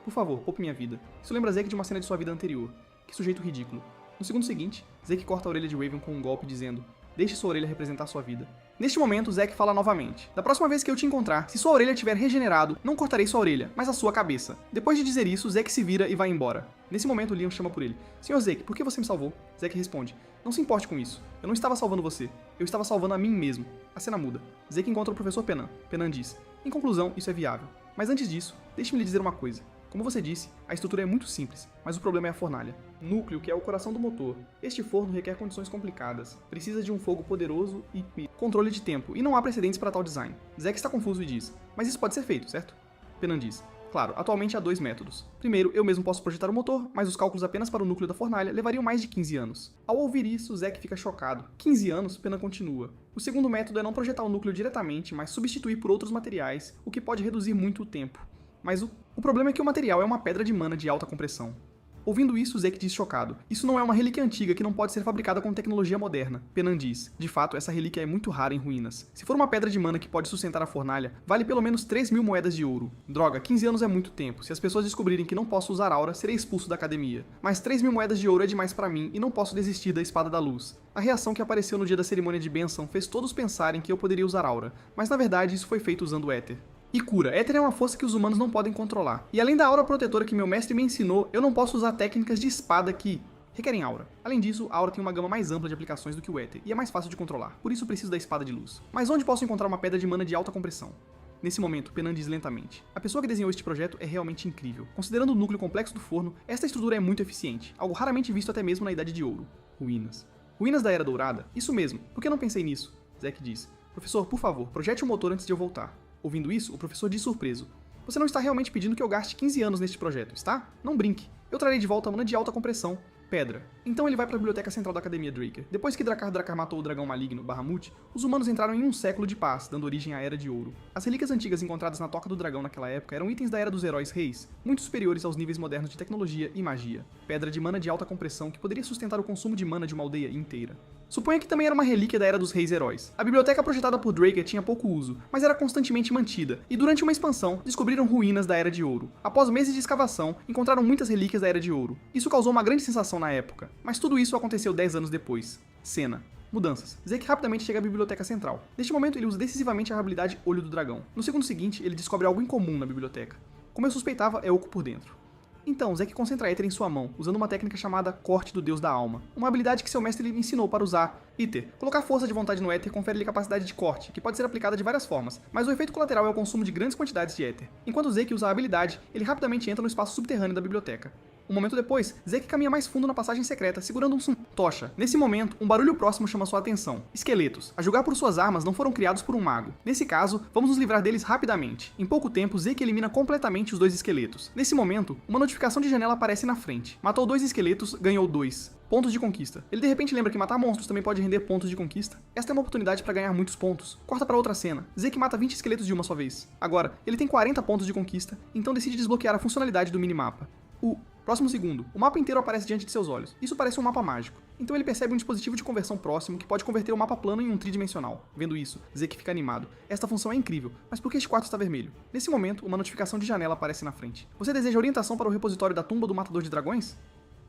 Por favor, poupe minha vida. Isso lembra Zeke de uma cena de sua vida anterior. Que sujeito ridículo. No segundo seguinte, Zeke corta a orelha de Raven com um golpe dizendo, deixe sua orelha representar sua vida. Neste momento, Zeke fala novamente. Da próxima vez que eu te encontrar, se sua orelha tiver regenerado, não cortarei sua orelha, mas a sua cabeça. Depois de dizer isso, Zeke se vira e vai embora. Nesse momento, Liam chama por ele. Senhor Zeke, por que você me salvou? Zeke responde. Não se importe com isso. Eu não estava salvando você. Eu estava salvando a mim mesmo. A cena muda. Zeke encontra o professor Penan. Penan diz. Em conclusão, isso é viável. Mas antes disso, deixe-me lhe dizer uma coisa. Como você disse, a estrutura é muito simples, mas o problema é a fornalha. Núcleo, que é o coração do motor. Este forno requer condições complicadas, precisa de um fogo poderoso e controle de tempo, e não há precedentes para tal design. Zeke está confuso e diz, mas isso pode ser feito, certo? Penan diz, claro, atualmente há 2 métodos. Primeiro, eu mesmo posso projetar o motor, mas os cálculos apenas para o núcleo da fornalha levariam mais de 15 anos. Ao ouvir isso, Zeke fica chocado. 15 anos, Penan continua. O segundo método é não projetar o núcleo diretamente, mas substituir por outros materiais, o que pode reduzir muito o tempo. Mas o problema é que o material é uma pedra de mana de alta compressão. Ouvindo isso, Zek diz chocado. Isso não é uma relíquia antiga que não pode ser fabricada com tecnologia moderna. Penan diz. De fato, essa relíquia é muito rara em ruínas. Se for uma pedra de mana que pode sustentar a fornalha, vale pelo menos 3.000 moedas de ouro. Droga, 15 anos é muito tempo. Se as pessoas descobrirem que não posso usar aura, serei expulso da academia. Mas 3.000 moedas de ouro é demais pra mim e não posso desistir da Espada da Luz. A reação que apareceu no dia da cerimônia de bênção fez todos pensarem que eu poderia usar aura, mas na verdade isso foi feito usando o éter. E cura. Éter é uma força que os humanos não podem controlar. E além da aura protetora que meu mestre me ensinou, eu não posso usar técnicas de espada que requerem aura. Além disso, a aura tem uma gama mais ampla de aplicações do que o éter, e é mais fácil de controlar, por isso preciso da espada de luz. Mas onde posso encontrar uma pedra de mana de alta compressão? Nesse momento, Penan diz lentamente. A pessoa que desenhou este projeto é realmente incrível. Considerando o núcleo complexo do forno, esta estrutura é muito eficiente, algo raramente visto até mesmo na Idade de Ouro. Ruínas. Ruínas da Era Dourada? Isso mesmo, por que eu não pensei nisso? Zek diz. Professor, por favor, projete o motor antes de eu voltar. Ouvindo isso, o professor diz surpreso. Você não está realmente pedindo que eu gaste 15 anos neste projeto, está? Não brinque. Eu trarei de volta a mana de alta compressão. Pedra. Então ele vai para a biblioteca central da Academia Draker. Depois que Drakar matou o dragão maligno, Bahamut, os humanos entraram em um século de paz, dando origem à Era de Ouro. As relíquias antigas encontradas na Toca do Dragão naquela época eram itens da Era dos Heróis Reis, muito superiores aos níveis modernos de tecnologia e magia. Pedra de mana de alta compressão que poderia sustentar o consumo de mana de uma aldeia inteira. Suponha que também era uma relíquia da Era dos Reis Heróis. A biblioteca projetada por Draker tinha pouco uso, mas era constantemente mantida, e durante uma expansão, descobriram ruínas da Era de Ouro. Após meses de escavação, encontraram muitas relíquias da Era de Ouro. Isso causou uma grande sensação na época, mas tudo isso aconteceu 10 anos depois. Cena. Mudanças. Zek rapidamente chega à biblioteca central. Neste momento, ele usa decisivamente a habilidade Olho do Dragão. No segundo seguinte, ele descobre algo incomum na biblioteca. Como eu suspeitava, é oco por dentro. Então, Zek concentra Éter em sua mão, usando uma técnica chamada Corte do Deus da Alma, uma habilidade que seu mestre lhe ensinou para usar. Iter. Colocar força de vontade no Éter confere-lhe capacidade de corte, que pode ser aplicada de várias formas, mas o efeito colateral é o consumo de grandes quantidades de Éter. Enquanto Zek usa a habilidade, ele rapidamente entra no espaço subterrâneo da biblioteca. Um momento depois, Zek caminha mais fundo na passagem secreta, segurando tocha. Nesse momento, um barulho próximo chama sua atenção. Esqueletos. A julgar por suas armas, não foram criados por um mago. Nesse caso, vamos nos livrar deles rapidamente. Em pouco tempo, Zek elimina completamente os 2 esqueletos. Nesse momento, uma notificação de janela aparece na frente. Matou 2 esqueletos, ganhou 2 pontos de conquista. Ele de repente lembra que matar monstros também pode render pontos de conquista. Esta é uma oportunidade para ganhar muitos pontos. Corta para outra cena. Zek mata 20 esqueletos de uma só vez. Agora, ele tem 40 pontos de conquista, então decide desbloquear a funcionalidade do minimapa. Próximo segundo, o mapa inteiro aparece diante de seus olhos. Isso parece um mapa mágico. Então ele percebe um dispositivo de conversão próximo que pode converter o mapa plano em um tridimensional. Vendo isso, Zek fica animado. Esta função é incrível, mas por que este quarto está vermelho? Nesse momento, uma notificação de janela aparece na frente. Você deseja orientação para o repositório da tumba do Matador de Dragões?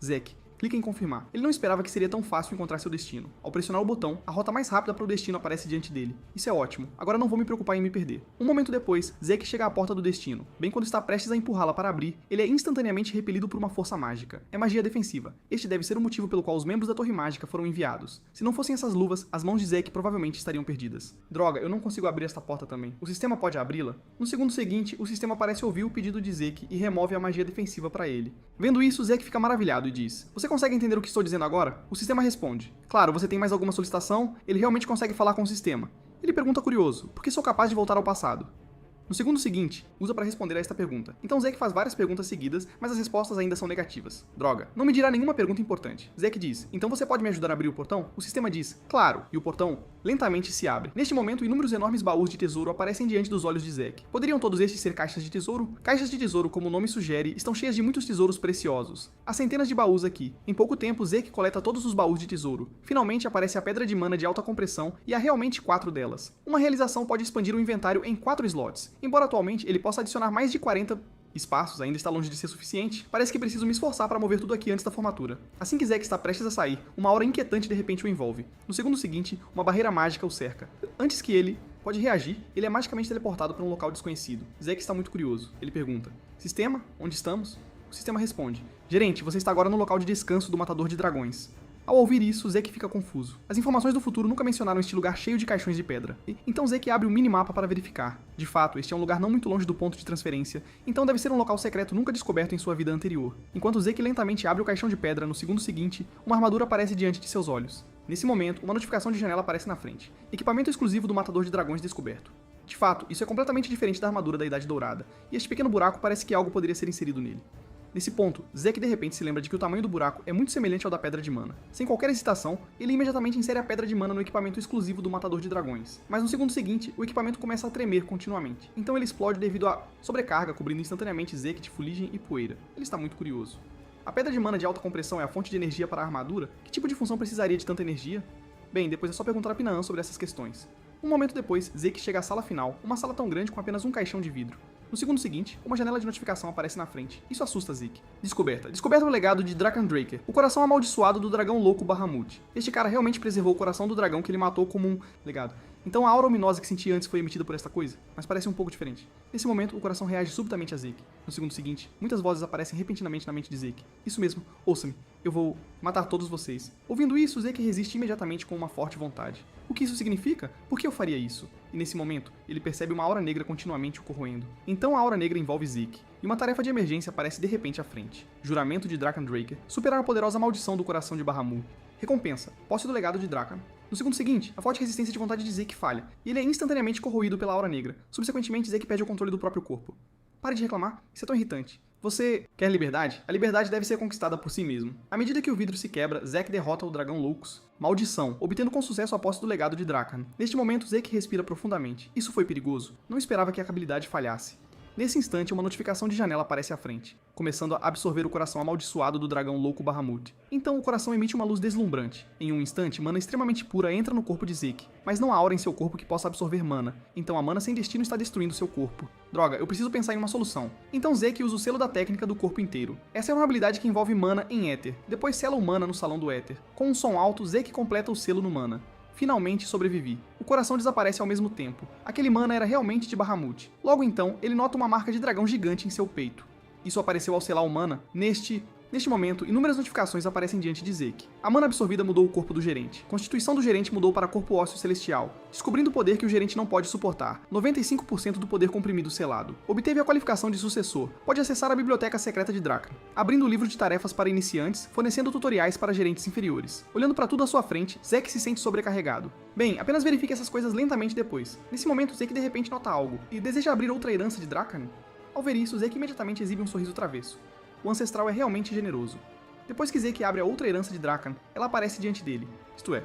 Zek. Clica em confirmar. Ele não esperava que seria tão fácil encontrar seu destino. Ao pressionar o botão, a rota mais rápida para o destino aparece diante dele. Isso é ótimo. Agora não vou me preocupar em me perder. Um momento depois, Zek chega à porta do destino. Bem quando está prestes a empurrá-la para abrir, ele é instantaneamente repelido por uma força mágica. É magia defensiva. Este deve ser o motivo pelo qual os membros da Torre Mágica foram enviados. Se não fossem essas luvas, as mãos de Zek provavelmente estariam perdidas. Droga, eu não consigo abrir esta porta também. O sistema pode abri-la? No segundo seguinte, o sistema parece ouvir o pedido de Zek e remove a magia defensiva para ele. Vendo isso, Zek fica maravilhado e diz: Você consegue entender o que estou dizendo agora? O sistema responde. Claro, você tem mais alguma solicitação? Ele realmente consegue falar com o sistema. Ele pergunta curioso, por que sou capaz de voltar ao passado? No segundo seguinte, usa para responder a esta pergunta. Então Zek faz várias perguntas seguidas, mas as respostas ainda são negativas. Droga, não me dirá nenhuma pergunta importante. Zek diz, então você pode me ajudar a abrir o portão? O sistema diz, claro, e o portão lentamente se abre. Neste momento, inúmeros enormes baús de tesouro aparecem diante dos olhos de Zek. Poderiam todos estes ser caixas de tesouro? Caixas de tesouro, como o nome sugere, estão cheias de muitos tesouros preciosos. Há centenas de baús aqui. Em pouco tempo, Zek coleta todos os baús de tesouro. Finalmente aparece a pedra de mana de alta compressão e há realmente 4 delas. Uma realização pode expandir o inventário em 4 slots. Embora atualmente ele possa adicionar mais de 40 espaços, ainda está longe de ser suficiente, parece que preciso me esforçar para mover tudo aqui antes da formatura. Assim que Zek está prestes a sair, uma aura inquietante de repente o envolve. No segundo seguinte, uma barreira mágica o cerca. Antes que ele pode reagir, ele é magicamente teleportado para um local desconhecido. Zek está muito curioso. Ele pergunta, Sistema, onde estamos? O sistema responde, Gerente, você está agora no local de descanso do Matador de Dragões. Ao ouvir isso, Zek fica confuso. As informações do futuro nunca mencionaram este lugar cheio de caixões de pedra. Então Zek abre o minimapa para verificar. De fato, este é um lugar não muito longe do ponto de transferência, então deve ser um local secreto nunca descoberto em sua vida anterior. Enquanto Zek lentamente abre o caixão de pedra no segundo seguinte, uma armadura aparece diante de seus olhos. Nesse momento, uma notificação de janela aparece na frente. Equipamento exclusivo do Matador de Dragões descoberto. De fato, isso é completamente diferente da armadura da Idade Dourada, e este pequeno buraco parece que algo poderia ser inserido nele. Nesse ponto, Zek de repente se lembra de que o tamanho do buraco é muito semelhante ao da Pedra de Mana. Sem qualquer hesitação, ele imediatamente insere a Pedra de Mana no equipamento exclusivo do Matador de Dragões. Mas no segundo seguinte, o equipamento começa a tremer continuamente. Então ele explode devido à sobrecarga, cobrindo instantaneamente Zek de fuligem e poeira. Ele está muito curioso. A pedra de mana de alta compressão é a fonte de energia para a armadura? Que tipo de função precisaria de tanta energia? Bem, depois é só perguntar a Pinaan sobre essas questões. Um momento depois, Zeke chega à sala final, uma sala tão grande com apenas um caixão de vidro. No segundo seguinte, uma janela de notificação aparece na frente. Isso assusta Zeke. Descoberta. Descoberta o legado de Drakendraker, o coração amaldiçoado do dragão louco Bahamut. Este cara realmente preservou o coração do dragão que ele matou como um legado. Então a aura ominosa que senti antes foi emitida por esta coisa? Mas parece um pouco diferente. Nesse momento, o coração reage subitamente a Zeke. No segundo seguinte, muitas vozes aparecem repentinamente na mente de Zeke. Isso mesmo, ouça-me. Eu vou matar todos vocês. Ouvindo isso, Zeke resiste imediatamente com uma forte vontade. O que isso significa? Por que eu faria isso? E nesse momento, ele percebe uma aura negra continuamente o corroendo. Então a aura negra envolve Zeke, e uma tarefa de emergência aparece de repente à frente. Juramento de Drakendraker. Superar a poderosa maldição do coração de Bahamut. Recompensa. Posse do legado de Drakan. No segundo seguinte, a forte resistência de vontade de Zeke falha, e ele é instantaneamente corroído pela aura negra. Subsequentemente, Zeke perde o controle do próprio corpo. Pare de reclamar, isso é tão irritante. Você quer liberdade? A liberdade deve ser conquistada por si mesmo. À medida que o vidro se quebra, Zeke derrota o dragão Loucos. Maldição, obtendo com sucesso a posse do legado de Drakan. Neste momento, Zeke respira profundamente. Isso foi perigoso. Não esperava que a habilidade falhasse. Nesse instante, uma notificação de janela aparece à frente, começando a absorver o coração amaldiçoado do dragão louco Bahamut. Então o coração emite uma luz deslumbrante. Em um instante, mana extremamente pura entra no corpo de Zeke, mas não há aura em seu corpo que possa absorver mana, então a mana sem destino está destruindo seu corpo. Droga, eu preciso pensar em uma solução. Então Zeke usa o selo da técnica do corpo inteiro. Essa é uma habilidade que envolve mana em éter, depois sela o mana no salão do éter. Com um som alto, Zeke completa o selo no mana. Finalmente sobrevivi. O coração desaparece ao mesmo tempo. Aquele mana era realmente de Bahamut. Logo então, ele nota uma marca de dragão gigante em seu peito. Isso apareceu ao selar o mana. Neste momento, inúmeras notificações aparecem diante de Zeke. A mana absorvida mudou o corpo do gerente. Constituição do gerente mudou para corpo ósseo celestial, descobrindo o poder que o gerente não pode suportar. 95% do poder comprimido selado. Obteve a qualificação de sucessor. Pode acessar a biblioteca secreta de Drakan. Abrindo o livro de tarefas para iniciantes, fornecendo tutoriais para gerentes inferiores. Olhando para tudo à sua frente, Zeke se sente sobrecarregado. Bem, apenas verifique essas coisas lentamente depois. Nesse momento, Zeke de repente nota algo, e deseja abrir outra herança de Drakan. Ao ver isso, Zeke imediatamente exibe um sorriso travesso. O ancestral é realmente generoso. Depois que Zeke abre a outra herança de Drakan, ela aparece diante dele. Isto é,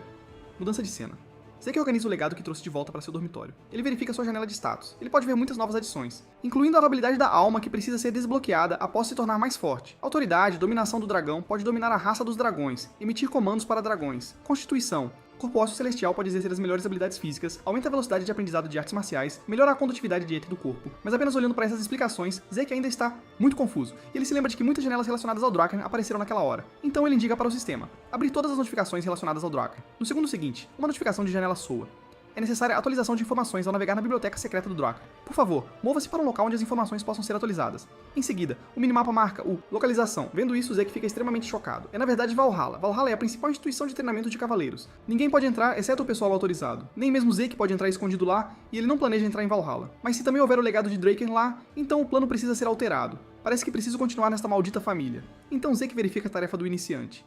mudança de cena. Zeke organiza o legado que trouxe de volta para seu dormitório. Ele verifica sua janela de status. Ele pode ver muitas novas adições, incluindo a habilidade da alma que precisa ser desbloqueada após se tornar mais forte. Autoridade, dominação do dragão, pode dominar a raça dos dragões, emitir comandos para dragões. Constituição. Corpo ósseo celestial pode exercer as melhores habilidades físicas, aumenta a velocidade de aprendizado de artes marciais, melhora a condutividade de éter do corpo. Mas apenas olhando para essas explicações, Zeke ainda está muito confuso, e ele se lembra de que muitas janelas relacionadas ao Drakan apareceram naquela hora. Então ele indica para o sistema abrir todas as notificações relacionadas ao Drakan. No segundo seguinte, uma notificação de janela soa. É necessária atualização de informações ao navegar na biblioteca secreta do Drakan. Por favor, mova-se para um local onde as informações possam ser atualizadas. Em seguida, o minimapa marca o localização. Vendo isso, Zeke fica extremamente chocado. É na verdade Valhalla. Valhalla é a principal instituição de treinamento de cavaleiros. Ninguém pode entrar, exceto o pessoal autorizado. Nem mesmo Zeke pode entrar escondido lá, e ele não planeja entrar em Valhalla. Mas se também houver o legado de Draken lá, então o plano precisa ser alterado. Parece que preciso continuar nesta maldita família. Então Zeke verifica a tarefa do iniciante.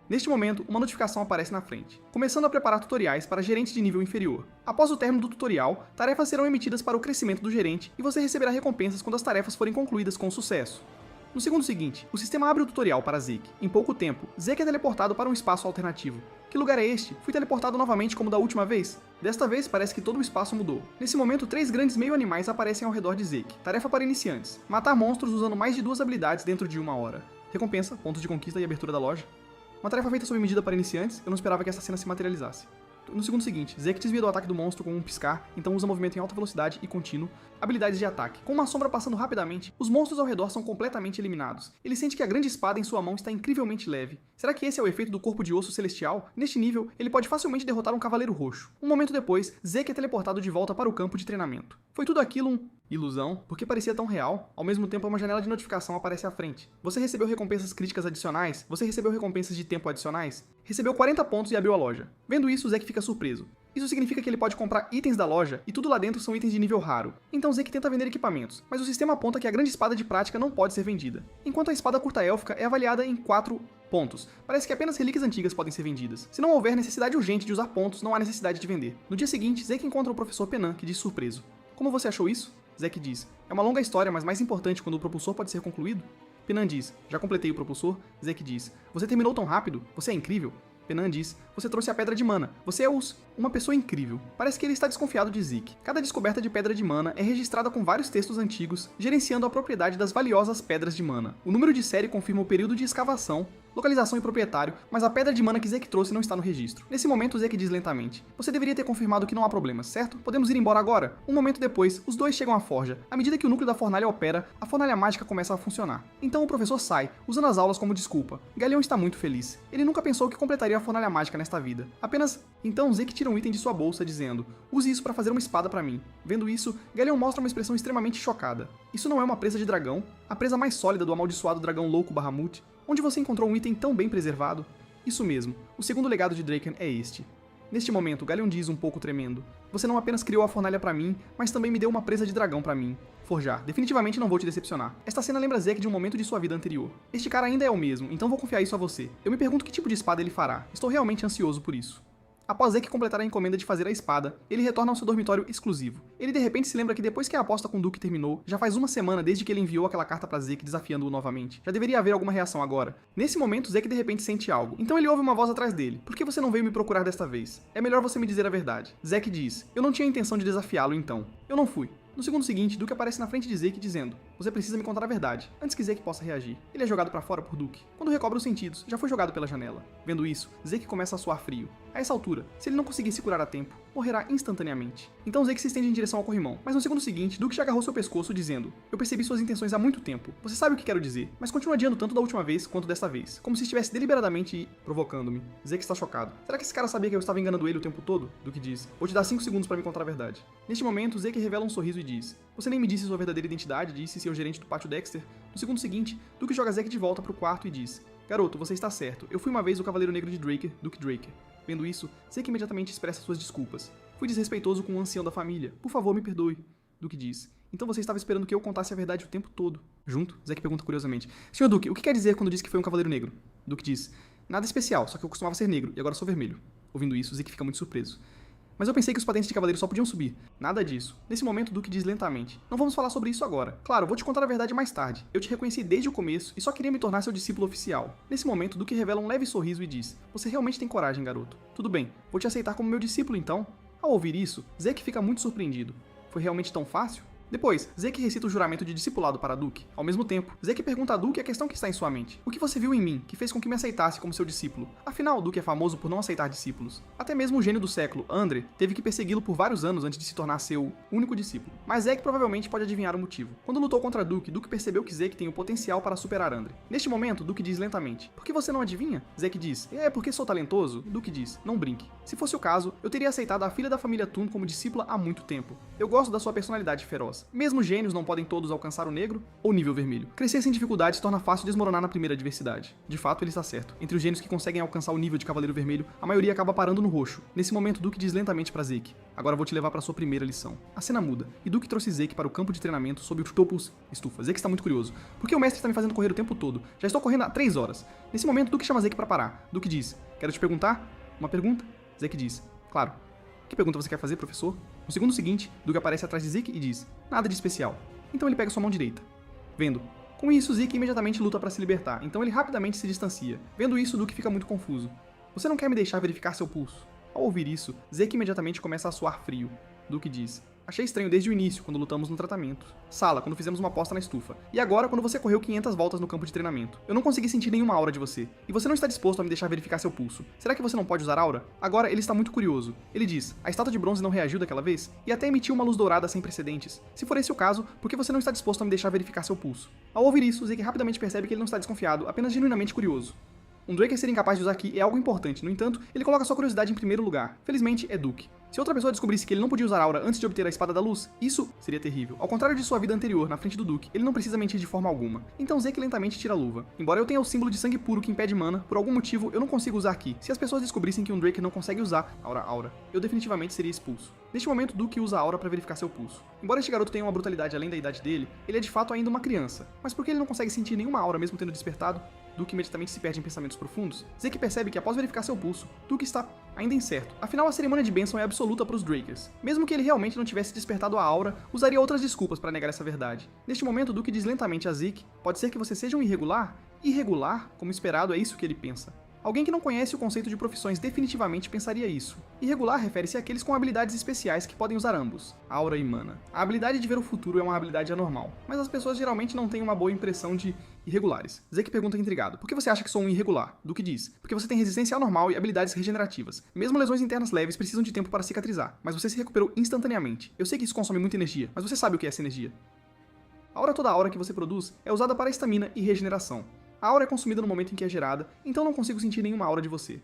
Neste momento, uma notificação aparece na frente, começando a preparar tutoriais para gerentes de nível inferior. Após o término do tutorial, tarefas serão emitidas para o crescimento do gerente e você receberá recompensas quando as tarefas forem concluídas com sucesso. No segundo seguinte, o sistema abre o tutorial para Zeke. Em pouco tempo, Zeke é teleportado para um espaço alternativo. Que lugar é este? Fui teleportado novamente como da última vez? Desta vez, parece que todo o espaço mudou. Nesse momento, 3 grandes meio-animais aparecem ao redor de Zeke. Tarefa para iniciantes. Matar monstros usando mais de 2 habilidades dentro de 1 hora. Recompensa, pontos de conquista e abertura da loja. Uma tarefa feita sob medida para iniciantes, eu não esperava que essa cena se materializasse. No segundo seguinte, Zeke desvia do ataque do monstro com um piscar, então usa movimento em alta velocidade e contínuo. Habilidades de ataque. Com uma sombra passando rapidamente, os monstros ao redor são completamente eliminados. Ele sente que a grande espada em sua mão está incrivelmente leve. Será que esse é o efeito do corpo de osso celestial? Neste nível, ele pode facilmente derrotar um cavaleiro roxo. Um momento depois, Zeke é teleportado de volta para o campo de treinamento. Foi tudo aquilo ilusão? Porque parecia tão real. Ao mesmo tempo, uma janela de notificação aparece à frente. Você recebeu recompensas críticas adicionais? Você recebeu recompensas de tempo adicionais? Recebeu 40 pontos e abriu a loja. Vendo isso, Zeke fica surpreso. Isso significa que ele pode comprar itens da loja e tudo lá dentro são itens de nível raro. Então Zeke tenta vender equipamentos, mas o sistema aponta que a grande espada de prática não pode ser vendida. Enquanto a espada curta élfica é avaliada em 4 pontos. Parece que apenas relíquias antigas podem ser vendidas. Se não houver necessidade urgente de usar pontos, não há necessidade de vender. No dia seguinte, Zeke encontra o professor Pinaan, que diz surpreso: "Como você achou isso?" Zeke diz: "É uma longa história, mas mais importante quando o propulsor pode ser concluído." Pinaan diz: "Já completei o propulsor." Zeke diz: "Você terminou tão rápido? Você é incrível." Penan diz, você trouxe a pedra de mana. Você é uma pessoa incrível. Parece que ele está desconfiado de Zeke. Cada descoberta de pedra de mana é registrada com vários textos antigos, gerenciando a propriedade das valiosas pedras de mana. O número de série confirma o período de escavação, localização e proprietário, mas a pedra de mana que Zeke trouxe não está no registro. Nesse momento, Zeke diz lentamente, você deveria ter confirmado que não há problemas, certo? Podemos ir embora agora? Um momento depois, os dois chegam à forja. À medida que o núcleo da fornalha opera, a fornalha mágica começa a funcionar. Então o professor sai, usando as aulas como desculpa. Galeon está muito feliz. Ele nunca pensou que completaria a fornalha mágica nesta vida. Apenas, então Zeke tira um item de sua bolsa, dizendo, use isso para fazer uma espada para mim. Vendo isso, Galeon mostra uma expressão extremamente chocada. Isso não é uma presa de dragão? A presa mais sólida do amaldiçoado dragão louco Bahamut? Onde você encontrou um item tão bem preservado? Isso mesmo, o segundo legado de Draken é este. Neste momento, Galeon diz um pouco tremendo, você não apenas criou a fornalha pra mim, mas também me deu uma presa de dragão pra mim. Forjar, definitivamente não vou te decepcionar. Esta cena lembra Zeke de um momento de sua vida anterior. Este cara ainda é o mesmo, então vou confiar isso a você. Eu me pergunto que tipo de espada ele fará, estou realmente ansioso por isso. Após Zeke completar a encomenda de fazer a espada, ele retorna ao seu dormitório exclusivo. Ele de repente se lembra que depois que a aposta com Duke terminou, já faz uma semana desde que ele enviou aquela carta pra Zeke desafiando-o novamente. Já deveria haver alguma reação agora. Nesse momento, Zeke de repente sente algo. Então ele ouve uma voz atrás dele. Por que você não veio me procurar desta vez? É melhor você me dizer a verdade. Zeke diz, eu não tinha intenção de desafiá-lo então. Eu não fui. No segundo seguinte, Duke aparece na frente de Zeke dizendo, você precisa me contar a verdade, antes que Zeke possa reagir. Ele é jogado pra fora por Duke. Quando recobra os sentidos, já foi jogado pela janela. Vendo isso, Zeke começa a suar frio. A essa altura, se ele não conseguir se curar a tempo, morrerá instantaneamente. Então Zeke se estende em direção ao corrimão, mas no segundo seguinte, Duke já agarrou seu pescoço dizendo, eu percebi suas intenções há muito tempo, você sabe o que quero dizer, mas continua adiando tanto da última vez quanto desta vez, como se estivesse deliberadamente provocando-me. Zeke está chocado. Será que esse cara sabia que eu estava enganando ele o tempo todo? Duke diz, vou te dar 5 segundos para me contar a verdade. Neste momento, Zeke revela um sorriso e diz, você nem me disse sua verdadeira identidade, disse ser o gerente do pátio Dexter. No segundo seguinte, Duke joga Zeke de volta pro quarto e diz, garoto, você está certo, eu fui uma vez o Cavaleiro Negro de Draker, Duke Draker. Vendo isso, Zeke imediatamente expressa suas desculpas. Fui desrespeitoso com o ancião da família. Por favor, me perdoe. Duke diz. Então você estava esperando que eu contasse a verdade o tempo todo. Junto, Zeke pergunta curiosamente. Senhor Duke, o que quer dizer quando diz que foi um Cavaleiro Negro? Duke diz. Nada especial, só que eu costumava ser negro e agora sou vermelho. Ouvindo isso, Zeke fica muito surpreso. Mas eu pensei que os patentes de cavaleiro só podiam subir. Nada disso. Nesse momento, Duke diz lentamente. Não vamos falar sobre isso agora. Claro, vou te contar a verdade mais tarde. Eu te reconheci desde o começo e só queria me tornar seu discípulo oficial. Nesse momento, Duke revela um leve sorriso e diz. Você realmente tem coragem, garoto. Tudo bem, vou te aceitar como meu discípulo então. Ao ouvir isso, Zeke fica muito surpreendido. Foi realmente tão fácil? Depois, Zeke recita o juramento de discipulado para Duke. Ao mesmo tempo, Zeke pergunta a Duke a questão que está em sua mente. O que você viu em mim, que fez com que me aceitasse como seu discípulo? Afinal, Duke é famoso por não aceitar discípulos. Até mesmo o gênio do século, Andre, teve que persegui-lo por vários anos antes de se tornar seu único discípulo. Mas Zeke provavelmente pode adivinhar o motivo. Quando lutou contra Duke, Duke percebeu que Zeke tem o potencial para superar Andre. Neste momento, Duke diz lentamente, por que você não adivinha? Zeke diz, é porque sou talentoso? Duke diz, não brinque. Se fosse o caso, eu teria aceitado a filha da família Toon como discípula há muito tempo. Eu gosto da sua personalidade feroz. Mesmo gênios não podem todos alcançar o negro ou nível vermelho. Crescer sem dificuldades torna fácil desmoronar na primeira adversidade. De fato, ele está certo. Entre os gênios que conseguem alcançar o nível de Cavaleiro Vermelho, a maioria acaba parando no roxo. Nesse momento, Duke diz lentamente para Zeke, agora vou te levar para sua primeira lição. A cena muda, e Duke trouxe Zeke para o campo de treinamento sob o topos estufa. Zeke está muito curioso. Por que o mestre está me fazendo correr o tempo todo? Já estou correndo há 3 horas. Nesse momento, Duke chama Zeke para parar. Duke diz, quero te perguntar? Uma pergunta? Zeke diz, claro. Que pergunta você quer fazer, professor? No segundo seguinte, Duke aparece atrás de Zeke e diz, nada de especial. Então ele pega sua mão direita. Vendo. Com isso, Zeke imediatamente luta para se libertar, então ele rapidamente se distancia. Vendo isso, Duke fica muito confuso. Você não quer me deixar verificar seu pulso? Ao ouvir isso, Zeke imediatamente começa a suar frio. Duke diz, achei estranho desde o início, quando lutamos no tratamento. Sala, quando fizemos uma aposta na estufa. E agora, quando você correu 500 voltas no campo de treinamento. Eu não consegui sentir nenhuma aura de você. E você não está disposto a me deixar verificar seu pulso. Será que você não pode usar aura? Agora, ele está muito curioso. Ele diz, a estátua de bronze não reagiu daquela vez? E até emitiu uma luz dourada sem precedentes. Se for esse o caso, por que você não está disposto a me deixar verificar seu pulso? Ao ouvir isso, Zeke rapidamente percebe que ele não está desconfiado, apenas genuinamente curioso. Um Draker ser incapaz de usar Ki é algo importante, no entanto, ele coloca sua curiosidade em primeiro lugar. Felizmente, é Duke. Se outra pessoa descobrisse que ele não podia usar aura antes de obter a Espada da Luz, isso seria terrível. Ao contrário de sua vida anterior, na frente do Duke, ele não precisa mentir de forma alguma. Então Zeke lentamente tira a luva. Embora eu tenha o símbolo de sangue puro que impede mana, por algum motivo eu não consigo usar Ki. Se as pessoas descobrissem que um Draker não consegue usar aura, eu definitivamente seria expulso. Neste momento, Duke usa a aura para verificar seu pulso. Embora este garoto tenha uma brutalidade além da idade dele, ele é de fato ainda uma criança. Mas por que ele não consegue sentir nenhuma aura mesmo tendo despertado? Duke imediatamente se perde em pensamentos profundos. Zeke percebe que após verificar seu pulso, Duke está ainda incerto. Afinal, a cerimônia de bênção é absoluta para os Drakers. Mesmo que ele realmente não tivesse despertado a aura, usaria outras desculpas para negar essa verdade. Neste momento, Duke diz lentamente a Zeke, pode ser que você seja um irregular? Irregular? Como esperado, é isso que ele pensa. Alguém que não conhece o conceito de profissões definitivamente pensaria isso. Irregular refere-se àqueles com habilidades especiais que podem usar ambos, aura e mana. A habilidade de ver o futuro é uma habilidade anormal, mas as pessoas geralmente não têm uma boa impressão de irregulares. Zeke pergunta intrigado: por que você acha que sou um irregular? Duke diz: porque você tem resistência anormal e habilidades regenerativas. Mesmo lesões internas leves precisam de tempo para cicatrizar, mas você se recuperou instantaneamente. Eu sei que isso consome muita energia, mas você sabe o que é essa energia. Toda a aura que você produz é usada para estamina e regeneração. A aura é consumida no momento em que é gerada, então não consigo sentir nenhuma aura de você.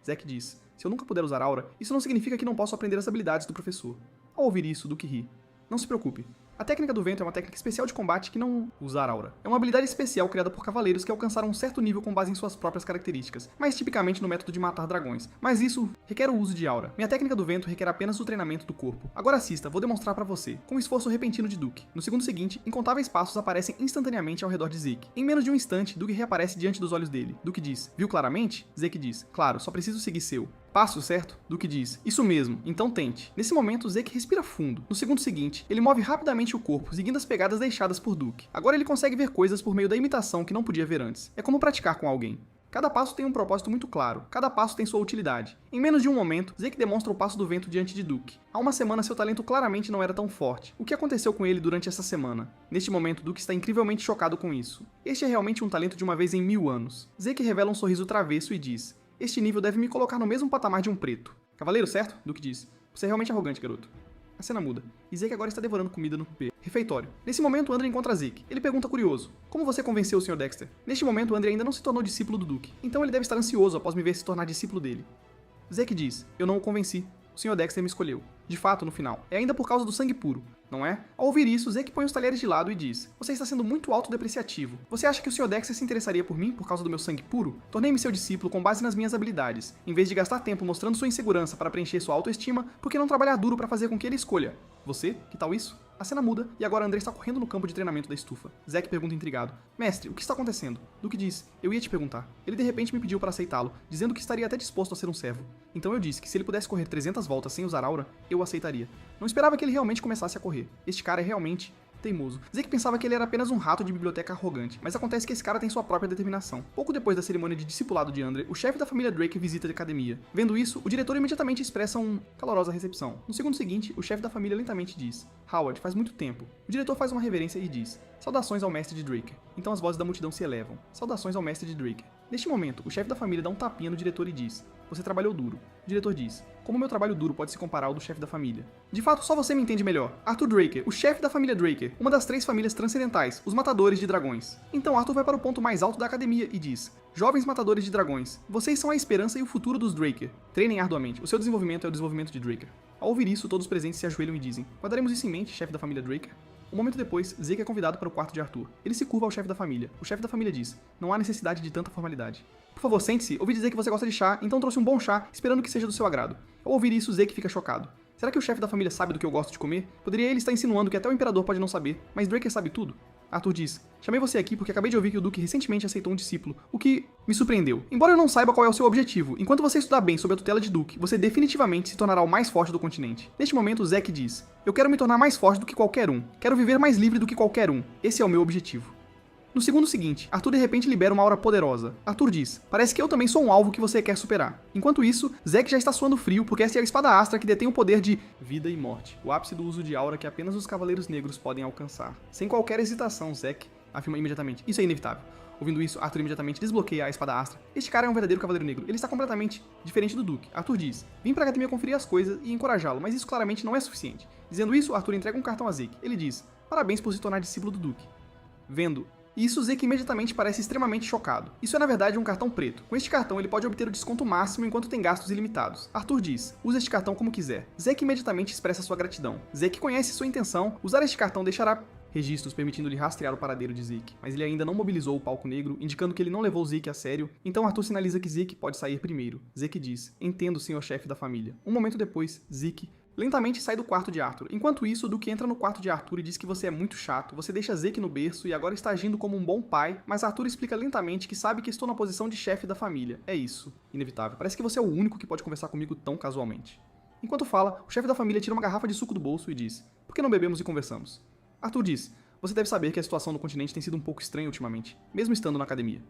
Zeke diz: se eu nunca puder usar aura, isso não significa que não posso aprender as habilidades do professor. Ao ouvir isso, Duke ri. Não se preocupe. A técnica do vento é uma técnica especial de combate que não usar aura. É uma habilidade especial criada por cavaleiros que alcançaram um certo nível com base em suas próprias características, mais tipicamente no método de matar dragões. Mas isso requer o uso de aura. Minha técnica do vento requer apenas o treinamento do corpo. Agora assista, vou demonstrar pra você, com o esforço repentino de Duke. No segundo seguinte, incontáveis passos aparecem instantaneamente ao redor de Zeke. Em menos de um instante, Duke reaparece diante dos olhos dele. Duke diz: viu claramente? Zeke diz: claro, só preciso seguir seu. Passo, certo? Duke diz: isso mesmo, então tente. Nesse momento, Zeke respira fundo. No segundo seguinte, ele move rapidamente o corpo, seguindo as pegadas deixadas por Duke. Agora ele consegue ver coisas por meio da imitação que não podia ver antes. É como praticar com alguém. Cada passo tem um propósito muito claro, cada passo tem sua utilidade. Em menos de um momento, Zeke demonstra o passo do vento diante de Duke. Há uma semana seu talento claramente não era tão forte. O que aconteceu com ele durante essa semana? Neste momento, Duke está incrivelmente chocado com isso. Este é realmente um talento de uma vez em 1000 anos. Zeke revela um sorriso travesso e diz: este nível deve me colocar no mesmo patamar de um preto. Cavaleiro, certo? Duke diz: você é realmente arrogante, garoto. A cena muda, e Zeke agora está devorando comida no refeitório. Nesse momento, Andre encontra Zeke. Ele pergunta curioso: como você convenceu o Sr. Dexter? Neste momento, Andre ainda não se tornou discípulo do Duke, então ele deve estar ansioso após me ver se tornar discípulo dele. Zeke diz: eu não o convenci. O Sr. Dexter me escolheu. De fato, no final. É ainda por causa do sangue puro, não é? Ao ouvir isso, Zeke põe os talheres de lado e diz: você está sendo muito autodepreciativo. Você acha que o Sr. Dexter se interessaria por mim por causa do meu sangue puro? Tornei-me seu discípulo com base nas minhas habilidades. Em vez de gastar tempo mostrando sua insegurança para preencher sua autoestima, por que não trabalhar duro para fazer com que ele escolha? Você? Que tal isso? A cena muda e agora André está correndo no campo de treinamento da estufa. Zeke pergunta intrigado: mestre, o que está acontecendo? Duke diz: eu ia te perguntar. Ele de repente me pediu para aceitá-lo, dizendo que estaria até disposto a ser um servo. Então eu disse que se ele pudesse correr 300 voltas sem usar aura, eu o aceitaria. Não esperava que ele realmente começasse a correr. Este cara é realmente teimoso. Zeke pensava que ele era apenas um rato de biblioteca arrogante, mas acontece que esse cara tem sua própria determinação. Pouco depois da cerimônia de discipulado de Andre, o chefe da família Drake visita a academia. Vendo isso, o diretor imediatamente expressa uma calorosa recepção. No segundo seguinte, o chefe da família lentamente diz: Howard, faz muito tempo. O diretor faz uma reverência e diz: saudações ao mestre de Drake. Então as vozes da multidão se elevam. Saudações ao mestre de Drake. Neste momento, o chefe da família dá um tapinha no diretor e diz: você trabalhou duro. O diretor diz: como meu trabalho duro pode se comparar ao do chefe da família? De fato, só você me entende melhor. Arthur Draker, o chefe da família Draker, uma das 3 famílias transcendentais, os matadores de dragões. Então Arthur vai para o ponto mais alto da academia e diz: jovens matadores de dragões, vocês são a esperança e o futuro dos Draker. Treinem arduamente, o seu desenvolvimento é o desenvolvimento de Draker. Ao ouvir isso, todos os presentes se ajoelham e dizem: guardaremos isso em mente, chefe da família Draker. Um momento depois, Zeke é convidado para o quarto de Arthur. Ele se curva ao chefe da família. O chefe da família diz: não há necessidade de tanta formalidade. Por favor, sente-se. Ouvi dizer que você gosta de chá, então trouxe um bom chá, esperando que seja do seu agrado. Ao ouvir isso, Zeke fica chocado. Será que o chefe da família sabe do que eu gosto de comer? Poderia ele estar insinuando que até o imperador pode não saber, mas Draker sabe tudo? Arthur diz: chamei você aqui porque acabei de ouvir que o Duque recentemente aceitou um discípulo, o que me surpreendeu. Embora eu não saiba qual é o seu objetivo, enquanto você estudar bem sob a tutela de Duque, você definitivamente se tornará o mais forte do continente. Neste momento, Zeke diz: eu quero me tornar mais forte do que qualquer um. Quero viver mais livre do que qualquer um. Esse é o meu objetivo. No segundo seguinte, Arthur de repente libera uma aura poderosa. Arthur diz: parece que eu também sou um alvo que você quer superar. Enquanto isso, Zeke já está suando frio porque essa é a espada Astra que detém o poder de vida e morte, o ápice do uso de aura que apenas os cavaleiros negros podem alcançar. Sem qualquer hesitação, Zeke afirma imediatamente: isso é inevitável. Ouvindo isso, Arthur imediatamente desbloqueia a espada Astra. Este cara é um verdadeiro cavaleiro negro. Ele está completamente diferente do Duque. Arthur diz: vim pra academia conferir as coisas e encorajá-lo, mas isso claramente não é suficiente. Dizendo isso, Arthur entrega um cartão a Zeke. Ele diz: parabéns por se tornar discípulo do Duque. Vendo isso, Zeke imediatamente parece extremamente chocado. Isso é na verdade um cartão preto. Com este cartão ele pode obter o desconto máximo enquanto tem gastos ilimitados. Arthur diz: use este cartão como quiser. Zeke imediatamente expressa sua gratidão. Zeke conhece sua intenção. Usar este cartão deixará registros permitindo-lhe rastrear o paradeiro de Zeke, mas ele ainda não mobilizou o palco negro, indicando que ele não levou Zeke a sério, então Arthur sinaliza que Zeke pode sair primeiro. Zeke diz: entendo, senhor chefe da família. Um momento depois, Zeke lentamente sai do quarto de Arthur. Enquanto isso, Duque entra no quarto de Arthur e diz que você é muito chato, você deixa Zeke no berço e agora está agindo como um bom pai, mas Arthur explica lentamente que sabe que estou na posição de chefe da família. É isso. Inevitável. Parece que você é o único que pode conversar comigo tão casualmente. Enquanto fala, o chefe da família tira uma garrafa de suco do bolso e diz: por que não bebemos e conversamos? Arthur diz: você deve saber que a situação no continente tem sido um pouco estranha ultimamente, mesmo estando na academia.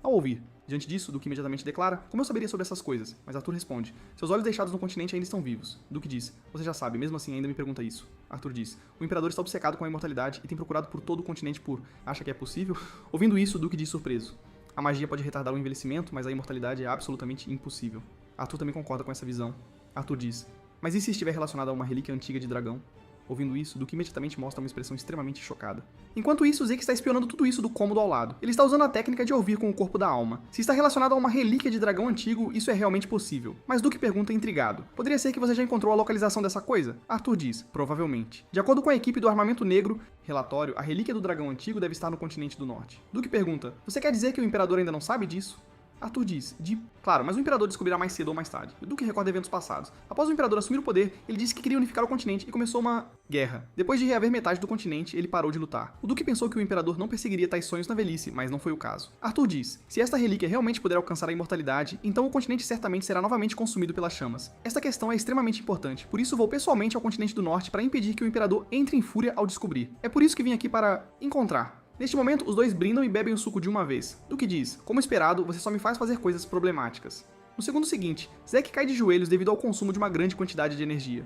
Ao ouvir diante disso, Duke imediatamente declara: como eu saberia sobre essas coisas? Mas Arthur responde: seus olhos deixados no continente ainda estão vivos. Duke diz: você já sabe, mesmo assim ainda me pergunta isso. Arthur diz: o imperador está obcecado com a imortalidade e tem procurado por todo o continente por... acha que é possível? Ouvindo isso, Duke diz surpreso: a magia pode retardar o envelhecimento, mas a imortalidade é absolutamente impossível. Arthur também concorda com essa visão. Arthur diz: mas e se estiver relacionado a uma relíquia antiga de dragão? Ouvindo isso, Duke imediatamente mostra uma expressão extremamente chocada. Enquanto isso, Zeke está espionando tudo isso do cômodo ao lado. Ele está usando a técnica de ouvir com o corpo da alma. Se está relacionado a uma relíquia de dragão antigo, isso é realmente possível. Mas Duke pergunta intrigado: poderia ser que você já encontrou a localização dessa coisa? Arthur diz: provavelmente. De acordo com a equipe do Armamento Negro, relatório, a relíquia do dragão antigo deve estar no continente do norte. Duke pergunta: você quer dizer que o imperador ainda não sabe disso? Arthur diz: claro, mas o imperador descobrirá mais cedo ou mais tarde. O Duke recorda eventos passados. Após o imperador assumir o poder, ele disse que queria unificar o continente e começou uma guerra. Depois de reaver metade do continente, ele parou de lutar. O Duke pensou que o imperador não perseguiria tais sonhos na velhice, mas não foi o caso. Arthur diz: se esta relíquia realmente puder alcançar a imortalidade, então o continente certamente será novamente consumido pelas chamas. Esta questão é extremamente importante, por isso vou pessoalmente ao continente do norte para impedir que o imperador entre em fúria ao descobrir. É por isso que vim aqui para encontrar. Neste momento, os dois brindam e bebem o suco de uma vez. Duke diz: como esperado, você só me faz fazer coisas problemáticas. No segundo seguinte, Zeke cai de joelhos devido ao consumo de uma grande quantidade de energia.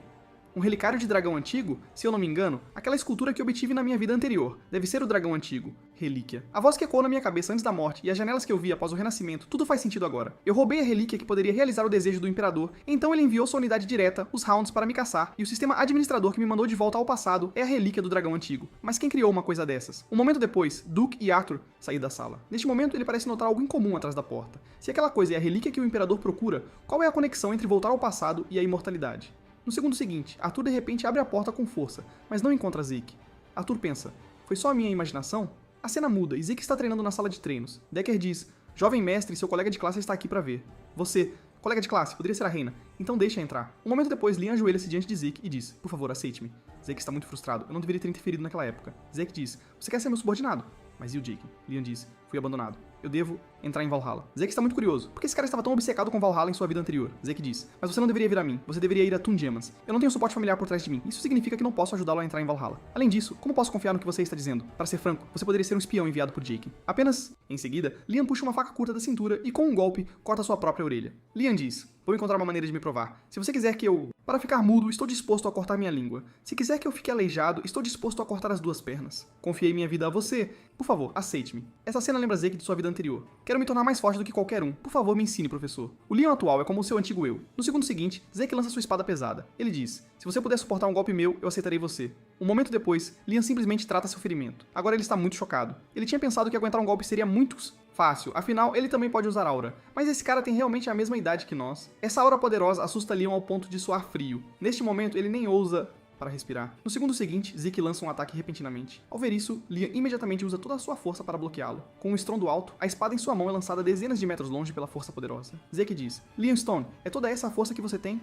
Um relicário de dragão antigo? Se eu não me engano, aquela escultura que obtive na minha vida anterior. Deve ser o dragão antigo. Relíquia. A voz que ecoou na minha cabeça antes da morte e as janelas que eu vi após o renascimento, tudo faz sentido agora. Eu roubei a relíquia que poderia realizar o desejo do imperador, então ele enviou sua unidade direta, os Hounds, para me caçar, e o sistema administrador que me mandou de volta ao passado é a relíquia do dragão antigo. Mas quem criou uma coisa dessas? Um momento depois, Duke e Arthur saíram da sala. Neste momento, ele parece notar algo incomum atrás da porta. Se aquela coisa é a relíquia que o imperador procura, qual é a conexão entre voltar ao passado e a imortalidade? No segundo seguinte, Arthur de repente abre a porta com força, mas não encontra Zeke. Arthur pensa: foi só a minha imaginação? A cena muda e Zeke está treinando na sala de treinos. Decker diz: jovem mestre, seu colega de classe está aqui para ver. Você, colega de classe, poderia ser a reina, então deixa entrar. Um momento depois, Liam ajoelha-se diante de Zeke e diz: por favor, aceite-me. Zeke está muito frustrado, eu não deveria ter interferido naquela época. Zeke diz: você quer ser meu subordinado? Mas e o Jake? Liam diz: fui abandonado. Eu devo entrar em Valhalla. Zeke está muito curioso. Por que esse cara estava tão obcecado com Valhalla em sua vida anterior? Zeke diz: mas você não deveria vir a mim. Você deveria ir a Tungemans. Eu não tenho suporte familiar por trás de mim. Isso significa que não posso ajudá-lo a entrar em Valhalla. Além disso, como posso confiar no que você está dizendo? Para ser franco, você poderia ser um espião enviado por Jake. Apenas, em seguida, Liam puxa uma faca curta da cintura e com um golpe, corta sua própria orelha. Liam diz: vou encontrar uma maneira de me provar. Se você quiser que eu... Para ficar mudo, estou disposto a cortar minha língua. Se quiser que eu fique aleijado, estou disposto a cortar as duas pernas. Confiei minha vida a você. Por favor, aceite-me. Essa cena lembra Zeke de sua vida anterior. Quero me tornar mais forte do que qualquer um. Por favor, me ensine, professor. O Liam atual é como o seu antigo eu. No segundo seguinte, Zeke lança sua espada pesada. Ele diz: se você puder suportar um golpe meu, eu aceitarei você. Um momento depois, Liam simplesmente trata seu ferimento. Agora ele está muito chocado. Ele tinha pensado que aguentar um golpe seria muito fácil, afinal, ele também pode usar aura. Mas esse cara tem realmente a mesma idade que nós. Essa aura poderosa assusta Liam ao ponto de soar frio. Neste momento, ele nem ousa para respirar. No segundo seguinte, Zeke lança um ataque repentinamente. Ao ver isso, Liam imediatamente usa toda a sua força para bloqueá-lo. Com um estrondo alto, a espada em sua mão é lançada dezenas de metros longe pela força poderosa. Zeke diz: Liam Stone, é toda essa a força que você tem?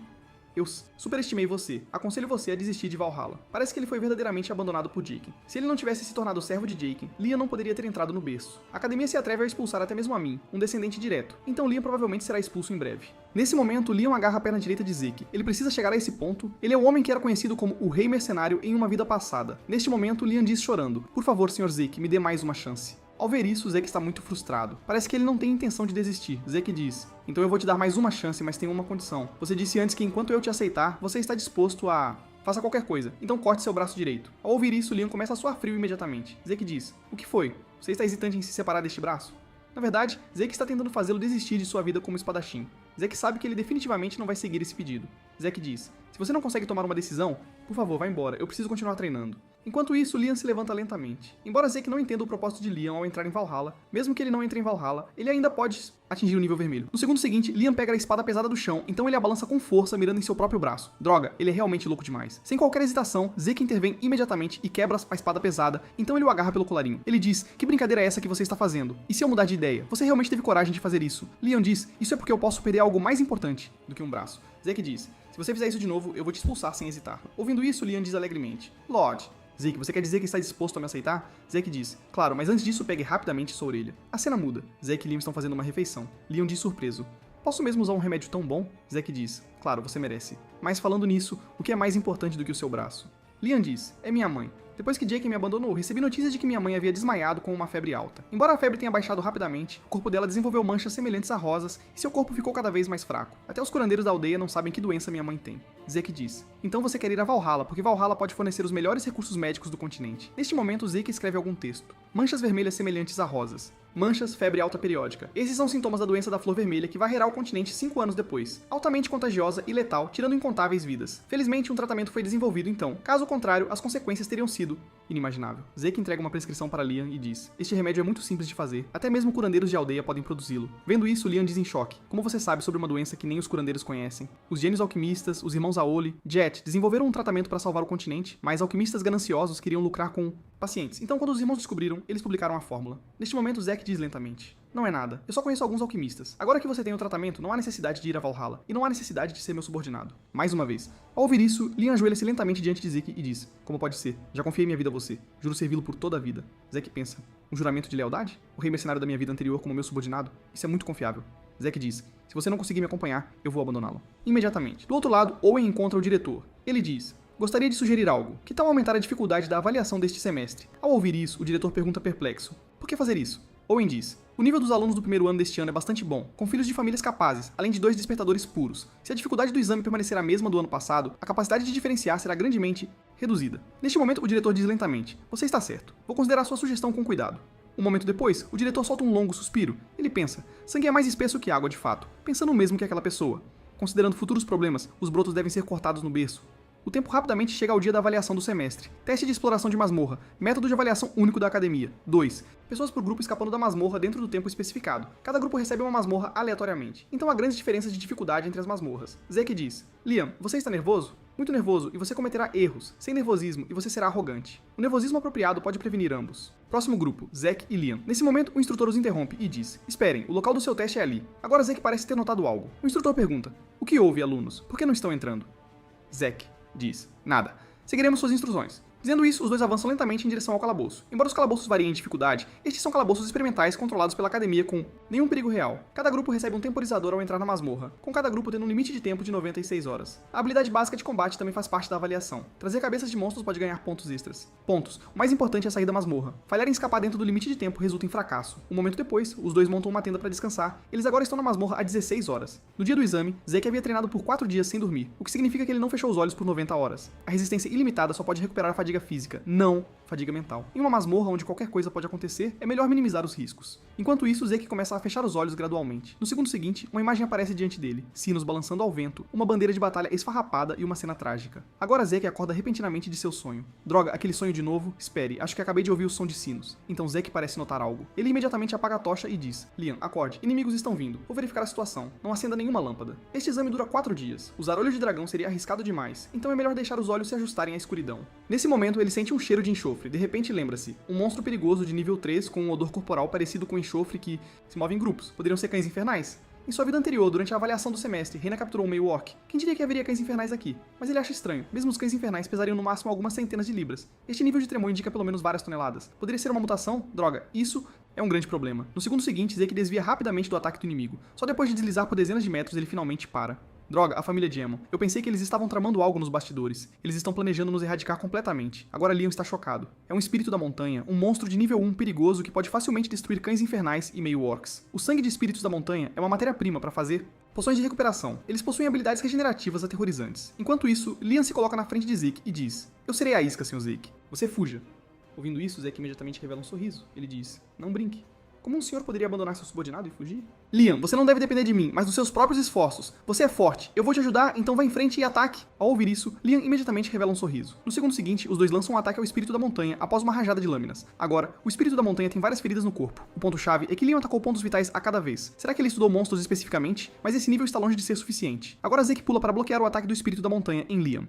Eu superestimei você. Aconselho você a desistir de Valhalla. Parece que ele foi verdadeiramente abandonado por Jake. Se ele não tivesse se tornado servo de Jake, Liam não poderia ter entrado no berço. A academia se atreve a expulsar até mesmo a mim, um descendente direto. Então Liam provavelmente será expulso em breve. Nesse momento, Liam agarra a perna direita de Zeke. Ele precisa chegar a esse ponto. Ele é o homem que era conhecido como o Rei Mercenário em uma vida passada. Neste momento, Liam diz chorando: por favor, Sr. Zeke, me dê mais uma chance. Ao ver isso, Zeke está muito frustrado. Parece que ele não tem intenção de desistir. Zeke diz: então eu vou te dar mais uma chance, mas tem uma condição. Você disse antes que enquanto eu te aceitar, você está disposto a... faça qualquer coisa, então corte seu braço direito. Ao ouvir isso, Liam começa a suar frio imediatamente. Zeke diz: o que foi? Você está hesitante em se separar deste braço? Na verdade, Zeke está tentando fazê-lo desistir de sua vida como espadachim. Zeke sabe que ele definitivamente não vai seguir esse pedido. Zeke diz: se você não consegue tomar uma decisão, por favor, vá embora, eu preciso continuar treinando. Enquanto isso, Liam se levanta lentamente. Embora Zeke não entenda o propósito de Liam ao entrar em Valhalla, mesmo que ele não entre em Valhalla, ele ainda pode atingir o nível vermelho. No segundo seguinte, Liam pega a espada pesada do chão, então ele a balança com força, mirando em seu próprio braço. Droga, ele é realmente louco demais. Sem qualquer hesitação, Zeke intervém imediatamente e quebra a espada pesada, então ele o agarra pelo colarinho. Ele diz: que brincadeira é essa que você está fazendo? E se eu mudar de ideia? Você realmente teve coragem de fazer isso? Liam diz: isso é porque eu posso perder algo mais importante do que um braço. Zeke diz: se você fizer isso de novo, eu vou te expulsar sem hesitar. Ouvindo isso, Liam diz alegremente: Lorde. Zeke, você quer dizer que está disposto a me aceitar? Zeke diz: claro, mas antes disso pegue rapidamente sua orelha. A cena muda. Zeke e Liam estão fazendo uma refeição. Liam diz surpreso: posso mesmo usar um remédio tão bom? Zeke diz: claro, você merece. Mas falando nisso, o que é mais importante do que o seu braço? Liam diz: é minha mãe. Depois que Jake me abandonou, recebi notícias de que minha mãe havia desmaiado com uma febre alta. Embora a febre tenha baixado rapidamente, o corpo dela desenvolveu manchas semelhantes a rosas e seu corpo ficou cada vez mais fraco. Até os curandeiros da aldeia não sabem que doença minha mãe tem. Zeke diz: então você quer ir a Valhalla, porque Valhalla pode fornecer os melhores recursos médicos do continente. Neste momento, Zeke escreve algum texto. Manchas vermelhas semelhantes a rosas. Manchas, febre alta periódica. Esses são sintomas da doença da flor vermelha que varrerá o continente 5 anos depois. Altamente contagiosa e letal, tirando incontáveis vidas. Felizmente, um tratamento foi desenvolvido então. Caso contrário, as consequências teriam sido inimaginável. Zeke entrega uma prescrição para Liam e diz: este remédio é muito simples de fazer. Até mesmo curandeiros de aldeia podem produzi-lo. Vendo isso, Liam diz em choque: como você sabe sobre uma doença que nem os curandeiros conhecem? Os gênios alquimistas, os irmãos Aoli, Jet, desenvolveram um tratamento para salvar o continente, mas alquimistas gananciosos queriam lucrar com pacientes. Então, quando os irmãos descobriram, eles publicaram a fórmula. Neste momento, Zeke diz lentamente: não é nada. Eu só conheço alguns alquimistas. Agora que você tem o tratamento, não há necessidade de ir a Valhalla. E não há necessidade de ser meu subordinado. Mais uma vez. Ao ouvir isso, Liam ajoelha-se lentamente diante de Zeke e diz: como pode ser? Já confiei minha vida a você. Juro servi-lo por toda a vida. Zeke pensa: um juramento de lealdade? O rei mercenário da minha vida anterior como meu subordinado? Isso é muito confiável. Zeke diz: se você não conseguir me acompanhar, eu vou abandoná-lo. Imediatamente. Do outro lado, Owen encontra o diretor. Ele diz: gostaria de sugerir algo. Que tal aumentar a dificuldade da avaliação deste semestre? Ao ouvir isso, o diretor pergunta perplexo: por que fazer isso? Owen diz: o nível dos alunos do primeiro ano deste ano é bastante bom, com filhos de famílias capazes, além de 2 despertadores puros. Se a dificuldade do exame permanecer a mesma do ano passado, a capacidade de diferenciar será grandemente reduzida. Neste momento, o diretor diz lentamente: você está certo. Vou considerar sua sugestão com cuidado. Um momento depois, o diretor solta um longo suspiro. Ele pensa: sangue é mais espesso que água de fato, pensando o mesmo que aquela pessoa. Considerando futuros problemas, os brotos devem ser cortados no berço. O tempo rapidamente chega ao dia da avaliação do semestre. Teste de exploração de masmorra. Método de avaliação único da academia. 2. Pessoas por grupo escapando da masmorra dentro do tempo especificado. Cada grupo recebe uma masmorra aleatoriamente. Então há grandes diferenças de dificuldade entre as masmorras. Zeke diz: Liam, você está nervoso? Muito nervoso, e você cometerá erros. Sem nervosismo, e você será arrogante. O nervosismo apropriado pode prevenir ambos. Próximo grupo, Zeke e Liam. Nesse momento, o instrutor os interrompe e diz: esperem, o local do seu teste é ali. Agora Zeke parece ter notado algo. O instrutor pergunta: o que houve, alunos? Por que não estão entrando? Zeke diz: nada. Seguiremos suas instruções. Dizendo isso, os dois avançam lentamente em direção ao calabouço. Embora os calabouços variem em dificuldade, estes são calabouços experimentais controlados pela academia com nenhum perigo real. Cada grupo recebe um temporizador ao entrar na masmorra, com cada grupo tendo um limite de tempo de 96 horas. A habilidade básica de combate também faz parte da avaliação. Trazer cabeças de monstros pode ganhar pontos extras. Pontos. O mais importante é sair da masmorra. Falhar em escapar dentro do limite de tempo resulta em fracasso. Um momento depois, os dois montam uma tenda para descansar. Eles agora estão na masmorra há 16 horas. No dia do exame, Zeke havia treinado por 4 dias sem dormir, o que significa que ele não fechou os olhos por 90 horas. A resistência ilimitada só pode recuperar a fadiga física, não fadiga mental. Em uma masmorra onde qualquer coisa pode acontecer, é melhor minimizar os riscos. Enquanto isso, Zeke começa a fechar os olhos gradualmente. No segundo seguinte, uma imagem aparece diante dele, sinos balançando ao vento, uma bandeira de batalha esfarrapada e uma cena trágica. Agora Zeke acorda repentinamente de seu sonho. Droga, aquele sonho de novo? Espere, acho que acabei de ouvir o som de sinos. Então Zeke parece notar algo. Ele imediatamente apaga a tocha e diz: Liam, acorde, inimigos estão vindo. Vou verificar a situação. Não acenda nenhuma lâmpada. Este exame dura 4 dias. Usar olho de dragão seria arriscado demais, então é melhor deixar os olhos se ajustarem à escuridão. Nesse momento, ele sente um cheiro de enxofre. De repente lembra-se, um monstro perigoso de nível 3 com um odor corporal parecido com enxofre que se move em grupos. Poderiam ser cães infernais? Em sua vida anterior, durante a avaliação do semestre, Reina capturou um meio orc. Quem diria que haveria cães infernais aqui? Mas ele acha estranho. Mesmo os cães infernais pesariam no máximo algumas centenas de libras. Este nível de tremor indica pelo menos várias toneladas. Poderia ser uma mutação? Droga, isso é um grande problema. No segundo seguinte, Zeke desvia rapidamente do ataque do inimigo. Só depois de deslizar por dezenas de metros, ele finalmente para. Droga, a família Diemon. Eu pensei que eles estavam tramando algo nos bastidores. Eles estão planejando nos erradicar completamente. Agora Liam está chocado. É um espírito da montanha, um monstro de nível 1 perigoso que pode facilmente destruir cães infernais e meio-orcs. O sangue de espíritos da montanha é uma matéria-prima para fazer poções de recuperação. Eles possuem habilidades regenerativas aterrorizantes. Enquanto isso, Liam se coloca na frente de Zeke e diz: eu serei a isca, Sr. Zeke. Você fuja. Ouvindo isso, Zeke imediatamente revela um sorriso. Ele diz: não brinque. Como um senhor poderia abandonar seu subordinado e fugir? Liam, você não deve depender de mim, mas dos seus próprios esforços. Você é forte. Eu vou te ajudar, então vá em frente e ataque. Ao ouvir isso, Liam imediatamente revela um sorriso. No segundo seguinte, os dois lançam um ataque ao espírito da montanha após uma rajada de lâminas. Agora, o espírito da montanha tem várias feridas no corpo. O ponto-chave é que Liam atacou pontos vitais a cada vez. Será que ele estudou monstros especificamente? Mas esse nível está longe de ser suficiente. Agora Zeke pula para bloquear o ataque do espírito da montanha em Liam.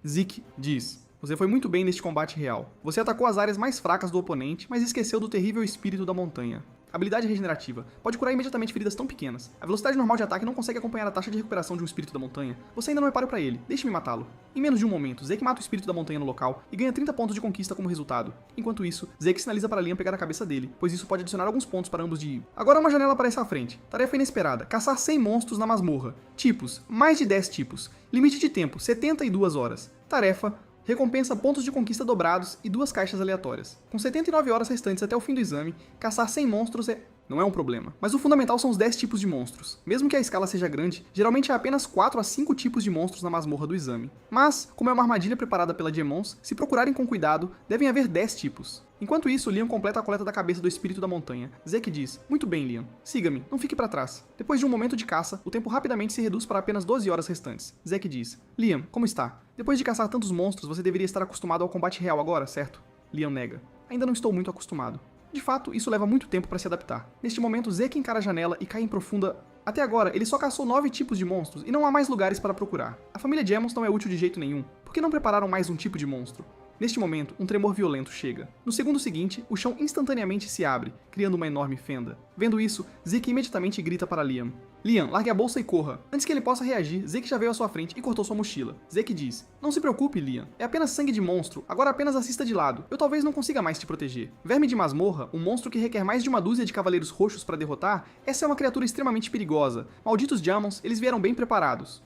Zeke diz: você foi muito bem neste combate real. Você atacou as áreas mais fracas do oponente, mas esqueceu do terrível espírito da montanha. Habilidade regenerativa. Pode curar imediatamente feridas tão pequenas. A velocidade normal de ataque não consegue acompanhar a taxa de recuperação de um espírito da montanha. Você ainda não é páreo para ele. Deixe-me matá-lo. Em menos de um momento, Zeke mata o espírito da montanha no local e ganha 30 pontos de conquista como resultado. Enquanto isso, Zeke sinaliza para Liam pegar a cabeça dele, pois isso pode adicionar alguns pontos para ambos de... Agora uma janela aparece à frente. Tarefa inesperada. Caçar 100 monstros na masmorra. Tipos. Mais de 10 tipos. Limite de tempo. 72 horas. Tarefa. Recompensa pontos de conquista dobrados e 2 caixas aleatórias. Com 79 horas restantes até o fim do exame, caçar 100 monstros não é um problema. Mas o fundamental são os 10 tipos de monstros. Mesmo que a escala seja grande, geralmente há apenas 4 a 5 tipos de monstros na masmorra do exame. Mas, como é uma armadilha preparada pela Gemons, se procurarem com cuidado, devem haver 10 tipos. Enquanto isso, Leon completa a coleta da cabeça do espírito da montanha. Zeke diz: "Muito bem, Leon. Siga-me, não fique para trás." Depois de um momento de caça, o tempo rapidamente se reduz para apenas 12 horas restantes. Zeke diz: "Liam, como está? Depois de caçar tantos monstros, você deveria estar acostumado ao combate real agora, certo?" Leon nega: "Ainda não estou muito acostumado." De fato, isso leva muito tempo para se adaptar. Neste momento, Zeke encara a janela e cai em profunda... Até agora, ele só caçou 9 tipos de monstros e não há mais lugares para procurar. A família Gemons não é útil de jeito nenhum. Por que não prepararam mais um tipo de monstro? Neste momento, um tremor violento chega. No segundo seguinte, o chão instantaneamente se abre, criando uma enorme fenda. Vendo isso, Zeke imediatamente grita para Liam: "Liam, largue a bolsa e corra." Antes que ele possa reagir, Zeke já veio à sua frente e cortou sua mochila. Zeke diz: "Não se preocupe, Liam. É apenas sangue de monstro, agora apenas assista de lado. Eu talvez não consiga mais te proteger." Verme de masmorra, um monstro que requer mais de uma dúzia de cavaleiros roxos para derrotar, essa é uma criatura extremamente perigosa. Malditos Jamons, eles vieram bem preparados.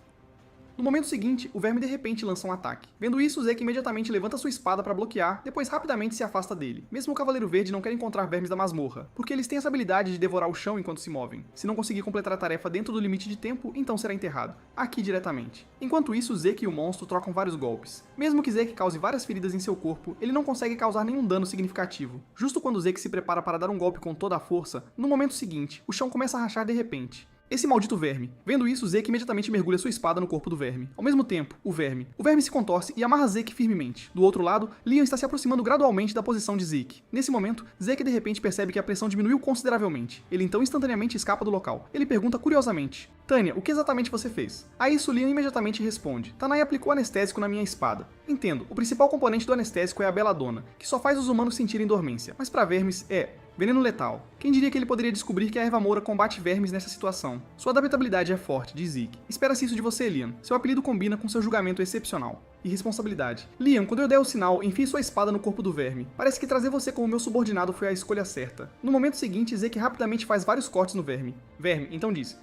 No momento seguinte, o verme de repente lança um ataque. Vendo isso, Zeke imediatamente levanta sua espada para bloquear, depois rapidamente se afasta dele. Mesmo o Cavaleiro Verde não quer encontrar vermes da masmorra, porque eles têm essa habilidade de devorar o chão enquanto se movem. Se não conseguir completar a tarefa dentro do limite de tempo, então será enterrado, aqui diretamente. Enquanto isso, Zeke e o monstro trocam vários golpes. Mesmo que Zeke cause várias feridas em seu corpo, ele não consegue causar nenhum dano significativo. Justo quando Zeke se prepara para dar um golpe com toda a força, no momento seguinte, o chão começa a rachar de repente. Esse maldito verme. Vendo isso, Zeke imediatamente mergulha sua espada no corpo do verme. Ao mesmo tempo, o verme se contorce e amarra Zeke firmemente. Do outro lado, Leon está se aproximando gradualmente da posição de Zeke. Nesse momento, Zeke de repente percebe que a pressão diminuiu consideravelmente. Ele então instantaneamente escapa do local. Ele pergunta curiosamente: "Tanya, o que exatamente você fez?" A isso, Leon imediatamente responde: "Tanai aplicou anestésico na minha espada." Entendo, o principal componente do anestésico é a beladona, que só faz os humanos sentirem dormência, mas para vermes é veneno letal. Quem diria que ele poderia descobrir que a erva moura combate vermes nessa situação? Sua adaptabilidade é forte, diz Zeke. Espera-se isso de você, Liam. Seu apelido combina com seu julgamento excepcional. E responsabilidade. Liam, quando eu der o sinal, enfie sua espada no corpo do verme. Parece que trazer você como meu subordinado foi a escolha certa. No momento seguinte, Zeke rapidamente faz vários cortes no verme. Verme, então diz: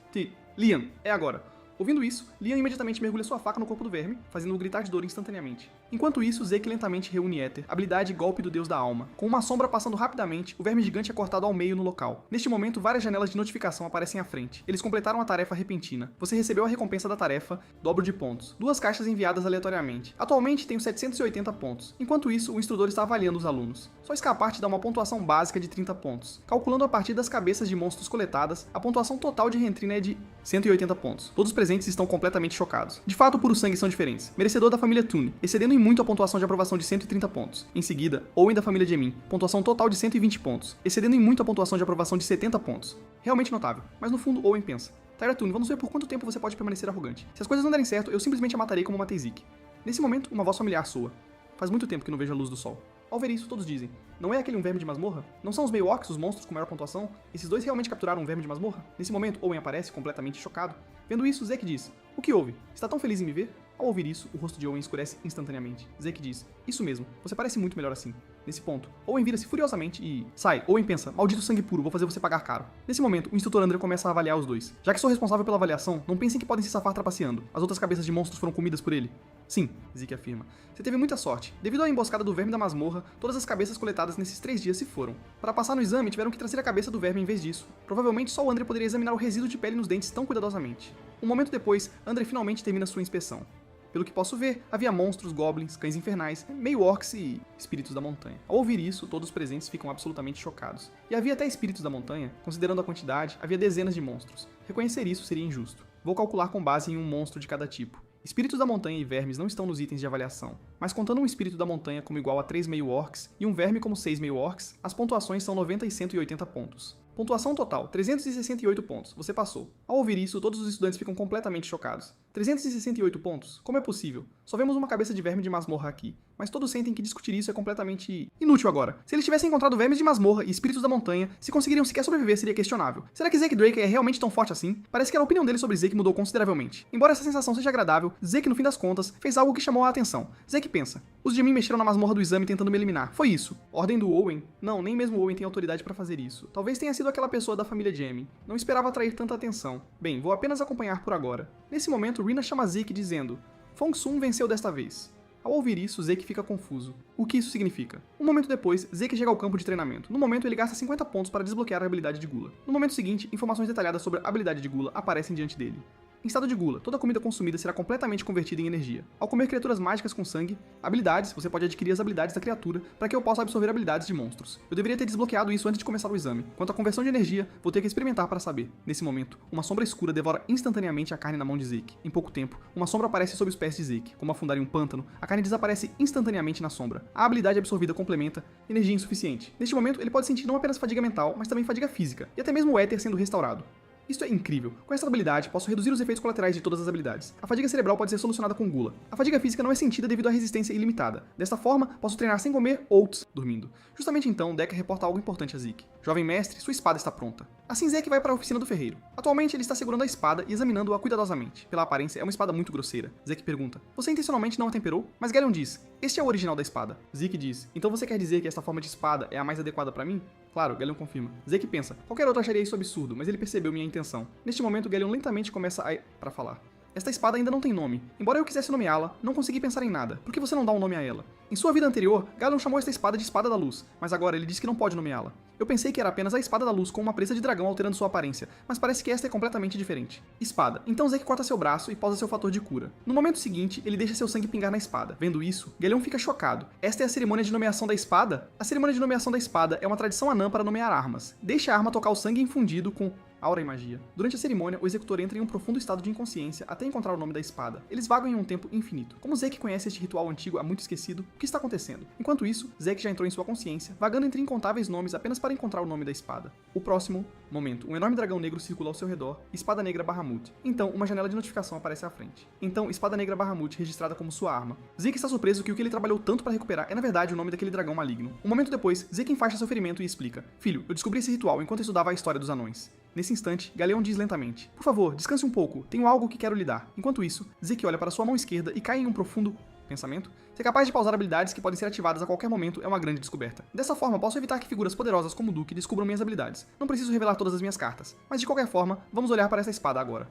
"Liam, é agora." Ouvindo isso, Liam imediatamente mergulha sua faca no corpo do verme, fazendo-o gritar de dor instantaneamente. Enquanto isso, Zeke lentamente reúne Éter, habilidade golpe do deus da alma. Com uma sombra passando rapidamente, o verme gigante é cortado ao meio no local. Neste momento, várias janelas de notificação aparecem à frente. Eles completaram a tarefa repentina. Você recebeu a recompensa da tarefa, dobro de pontos. 2 caixas enviadas aleatoriamente. Atualmente tenho 780 pontos. Enquanto isso, o instrutor está avaliando os alunos. Só escapar te dá uma pontuação básica de 30 pontos. Calculando a partir das cabeças de monstros coletadas, a pontuação total de Rentrina é de 180 pontos. Todos os presentes estão completamente chocados. De fato, o puro sangue são diferentes. Merecedor da família Toon, excedendo em muito a pontuação de aprovação de 130 pontos. Em seguida, Owen da família Gemin, pontuação total de 120 pontos, excedendo em muito a pontuação de aprovação de 70 pontos. Realmente notável. Mas no fundo, Owen pensa: "Tyra Toon, vamos ver por quanto tempo você pode permanecer arrogante. Se as coisas não derem certo, eu simplesmente a matarei como matei Zeke." Nesse momento, uma voz familiar soa. Faz muito tempo que não vejo a luz do sol. Ao ver isso, todos dizem: "Não é aquele um verme de masmorra? Não são os meio-orcs os monstros com maior pontuação? Esses dois realmente capturaram um verme de masmorra?" Nesse momento, Owen aparece, completamente chocado. Vendo isso, Zeke diz: "O que houve? Está tão feliz em me ver?" Ao ouvir isso, o rosto de Owen escurece instantaneamente. Zeke diz: "Isso mesmo, você parece muito melhor assim." Nesse ponto, Owen vira-se furiosamente e... Sai, Owen pensa: "Maldito sangue puro, vou fazer você pagar caro." Nesse momento, o instrutor André começa a avaliar os dois. "Já que sou responsável pela avaliação, não pensem que podem se safar trapaceando. As outras cabeças de monstros foram comidas por ele." "Sim," Zeke afirma. "Você teve muita sorte. Devido à emboscada do verme da masmorra, todas as cabeças coletadas nesses 3 dias se foram. Para passar no exame, tiveram que trazer a cabeça do verme em vez disso. Provavelmente só o André poderia examinar o resíduo de pele nos dentes tão cuidadosamente." Um momento depois, André finalmente termina sua inspeção. Pelo que posso ver, havia monstros, goblins, cães infernais, meio-orcs e espíritos da montanha. Ao ouvir isso, todos os presentes ficam absolutamente chocados. E havia até espíritos da montanha, considerando a quantidade, havia dezenas de monstros. Reconhecer isso seria injusto. Vou calcular com base em um monstro de cada tipo. Espíritos da montanha e vermes não estão nos itens de avaliação, mas contando um espírito da montanha como igual a 3 meio-orcs e um verme como 6 meio-orcs, as pontuações são 90 e 180 pontos. Pontuação total, 368 pontos. Você passou. Ao ouvir isso, todos os estudantes ficam completamente chocados. 368 pontos? Como é possível? Só vemos uma cabeça de verme de masmorra aqui. Mas todos sentem que discutir isso é completamente inútil agora. Se eles tivessem encontrado vermes de masmorra e espíritos da montanha, se conseguiriam sequer sobreviver seria questionável. Será que Zeke Drake é realmente tão forte assim? Parece que a opinião dele sobre Zeke mudou consideravelmente. Embora essa sensação seja agradável, Zeke, no fim das contas, fez algo que chamou a atenção. Zeke pensa: "Os Gemin mexeram na masmorra do exame tentando me eliminar. Foi isso." Ordem do Owen? Não, nem mesmo Owen tem autoridade para fazer isso. Talvez tenha sido aquela pessoa da família Gemin. Não esperava atrair tanta atenção. Bem, vou apenas acompanhar por agora. Nesse momento, Rina chama Zeke dizendo: "Fong Sun venceu desta vez." Ao ouvir isso, Zeke fica confuso. O que isso significa? Um momento depois, Zeke chega ao campo de treinamento. No momento, ele gasta 50 pontos para desbloquear a habilidade de Gula. No momento seguinte, informações detalhadas sobre a habilidade de Gula aparecem diante dele. Em estado de Gula, toda comida consumida será completamente convertida em energia. Ao comer criaturas mágicas com sangue, habilidades, você pode adquirir as habilidades da criatura para que eu possa absorver habilidades de monstros. Eu deveria ter desbloqueado isso antes de começar o exame. Quanto à conversão de energia, vou ter que experimentar para saber. Nesse momento, uma sombra escura devora instantaneamente a carne na mão de Zeke. Em pouco tempo, uma sombra aparece sob os pés de Zeke. Como afundar em um pântano, a carne desaparece instantaneamente na sombra. A habilidade absorvida complementa energia insuficiente. Neste momento, ele pode sentir não apenas fadiga mental, mas também fadiga física, e até mesmo o éter sendo restaurado. Isso é incrível. Com essa habilidade, posso reduzir os efeitos colaterais de todas as habilidades. A fadiga cerebral pode ser solucionada com Gula. A fadiga física não é sentida devido à resistência ilimitada. Desta forma, posso treinar sem comer ou dormindo. Justamente então, Decker reporta algo importante a Zeke. Jovem mestre, sua espada está pronta. Assim, Zeke vai para a oficina do ferreiro. Atualmente, ele está segurando a espada e examinando-a cuidadosamente. Pela aparência, é uma espada muito grosseira. Zeke pergunta, você intencionalmente não a temperou? Mas Galleon diz, este é o original da espada. Zeke diz, então você quer dizer que esta forma de espada é a mais adequada para mim? Claro, Galleon confirma. Zeke pensa, qualquer outro acharia isso absurdo, mas ele percebeu minha intenção. Neste momento, Galleon lentamente começa para falar. Esta espada ainda não tem nome. Embora eu quisesse nomeá-la, não consegui pensar em nada. Por que você não dá um nome a ela? Em sua vida anterior, Galleon chamou esta espada de Espada da Luz, mas agora ele diz que não pode nomeá-la. Eu pensei que era apenas a Espada da Luz com uma presa de dragão alterando sua aparência, mas parece que esta é completamente diferente. Espada. Então Zeke corta seu braço e pausa seu fator de cura. No momento seguinte, ele deixa seu sangue pingar na espada. Vendo isso, Galleon fica chocado. Esta é a cerimônia de nomeação da espada? A cerimônia de nomeação da espada é uma tradição anã para nomear armas. Deixe a arma tocar o sangue infundido com aura e magia. Durante a cerimônia, o executor entra em um profundo estado de inconsciência até encontrar o nome da espada. Eles vagam em um tempo infinito. Como Zeke conhece este ritual antigo há muito esquecido, o que está acontecendo? Enquanto isso, Zeke já entrou em sua consciência, vagando entre incontáveis nomes apenas para encontrar o nome da espada. O próximo momento, um enorme dragão negro circula ao seu redor, Espada Negra Bahamut. Então, uma janela de notificação aparece à frente. Então, Espada Negra Bahamut registrada como sua arma. Zeke está surpreso que o que ele trabalhou tanto para recuperar é na verdade o nome daquele dragão maligno. Um momento depois, Zeke enfaixa seu ferimento e explica: Filho, eu descobri esse ritual enquanto estudava a história dos anões. Nesse instante, Galleon diz lentamente, por favor, descanse um pouco, tenho algo que quero lhe dar. Enquanto isso, Zeke olha para sua mão esquerda e cai em um profundo pensamento. Ser capaz de pausar habilidades que podem ser ativadas a qualquer momento é uma grande descoberta. Dessa forma, posso evitar que figuras poderosas como Duke descubram minhas habilidades. Não preciso revelar todas as minhas cartas. Mas de qualquer forma, vamos olhar para essa espada agora.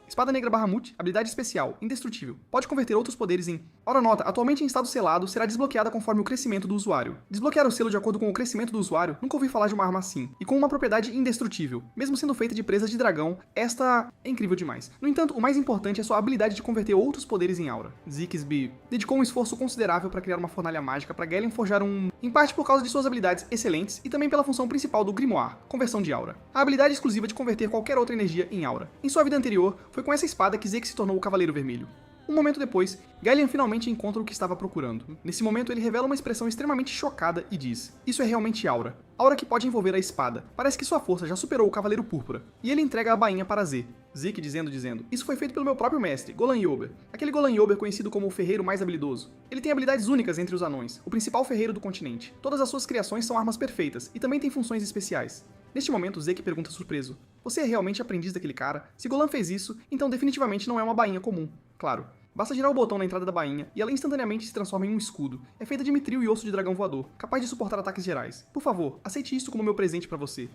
Espada Negra Bahamut, habilidade especial, indestrutível. Pode converter outros poderes em... Ora nota, atualmente em estado selado, será desbloqueada conforme o crescimento do usuário. Desbloquear o selo de acordo com o crescimento do usuário, nunca ouvi falar de uma arma assim. E com uma propriedade indestrutível. Mesmo sendo feita de presas de dragão, esta é incrível demais. No entanto, o mais importante é sua habilidade de converter outros poderes em aura. Zikesby dedicou um esforço considerável para criar uma fornalha mágica para Galleon forjar em parte por causa de suas habilidades excelentes e também pela função principal do Grimoire, conversão de aura. A habilidade exclusiva de converter qualquer outra energia em aura. Em sua vida anterior, foi com essa espada que Zeke se tornou o Cavaleiro Vermelho. Um momento depois, Galleon finalmente encontra o que estava procurando. Nesse momento, ele revela uma expressão extremamente chocada e diz: Isso é realmente aura. Aura que pode envolver a espada. Parece que sua força já superou o Cavaleiro Púrpura. E ele entrega a bainha para Z. Zeke dizendo, isso foi feito pelo meu próprio mestre, Golan Yober. Aquele Golan Yober conhecido como o ferreiro mais habilidoso. Ele tem habilidades únicas entre os anões, o principal ferreiro do continente. Todas as suas criações são armas perfeitas e também tem funções especiais. Neste momento, Zeke pergunta surpreso: Você é realmente aprendiz daquele cara? Se Golan fez isso, então definitivamente não é uma bainha comum. Claro. Basta girar o botão na entrada da bainha e ela instantaneamente se transforma em um escudo. É feita de mitril e osso de dragão voador, capaz de suportar ataques gerais. Por favor, aceite isso como meu presente para você.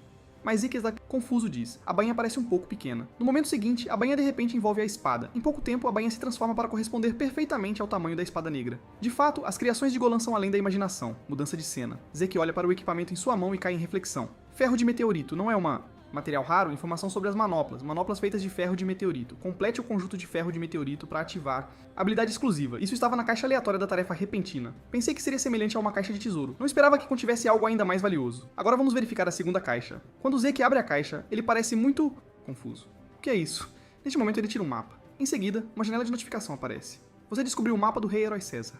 Mas Zeke está confuso diz, a bainha parece um pouco pequena. No momento seguinte, a bainha de repente envolve a espada. Em pouco tempo, a bainha se transforma para corresponder perfeitamente ao tamanho da espada negra. De fato, as criações de Golan são além da imaginação. Mudança de cena. Zeke olha para o equipamento em sua mão e cai em reflexão. Ferro de meteorito não é uma... material raro, informação sobre as manoplas feitas de ferro de meteorito. Complete o conjunto de ferro de meteorito para ativar habilidade exclusiva. Isso estava na caixa aleatória da tarefa repentina. Pensei que seria semelhante a uma caixa de tesouro. Não esperava que contivesse algo ainda mais valioso. Agora vamos verificar a segunda caixa. Quando Zeke abre a caixa, ele parece muito confuso. O que é isso? Neste momento ele tira um mapa. Em seguida, uma janela de notificação aparece. Você descobriu o mapa do Rei Herói César.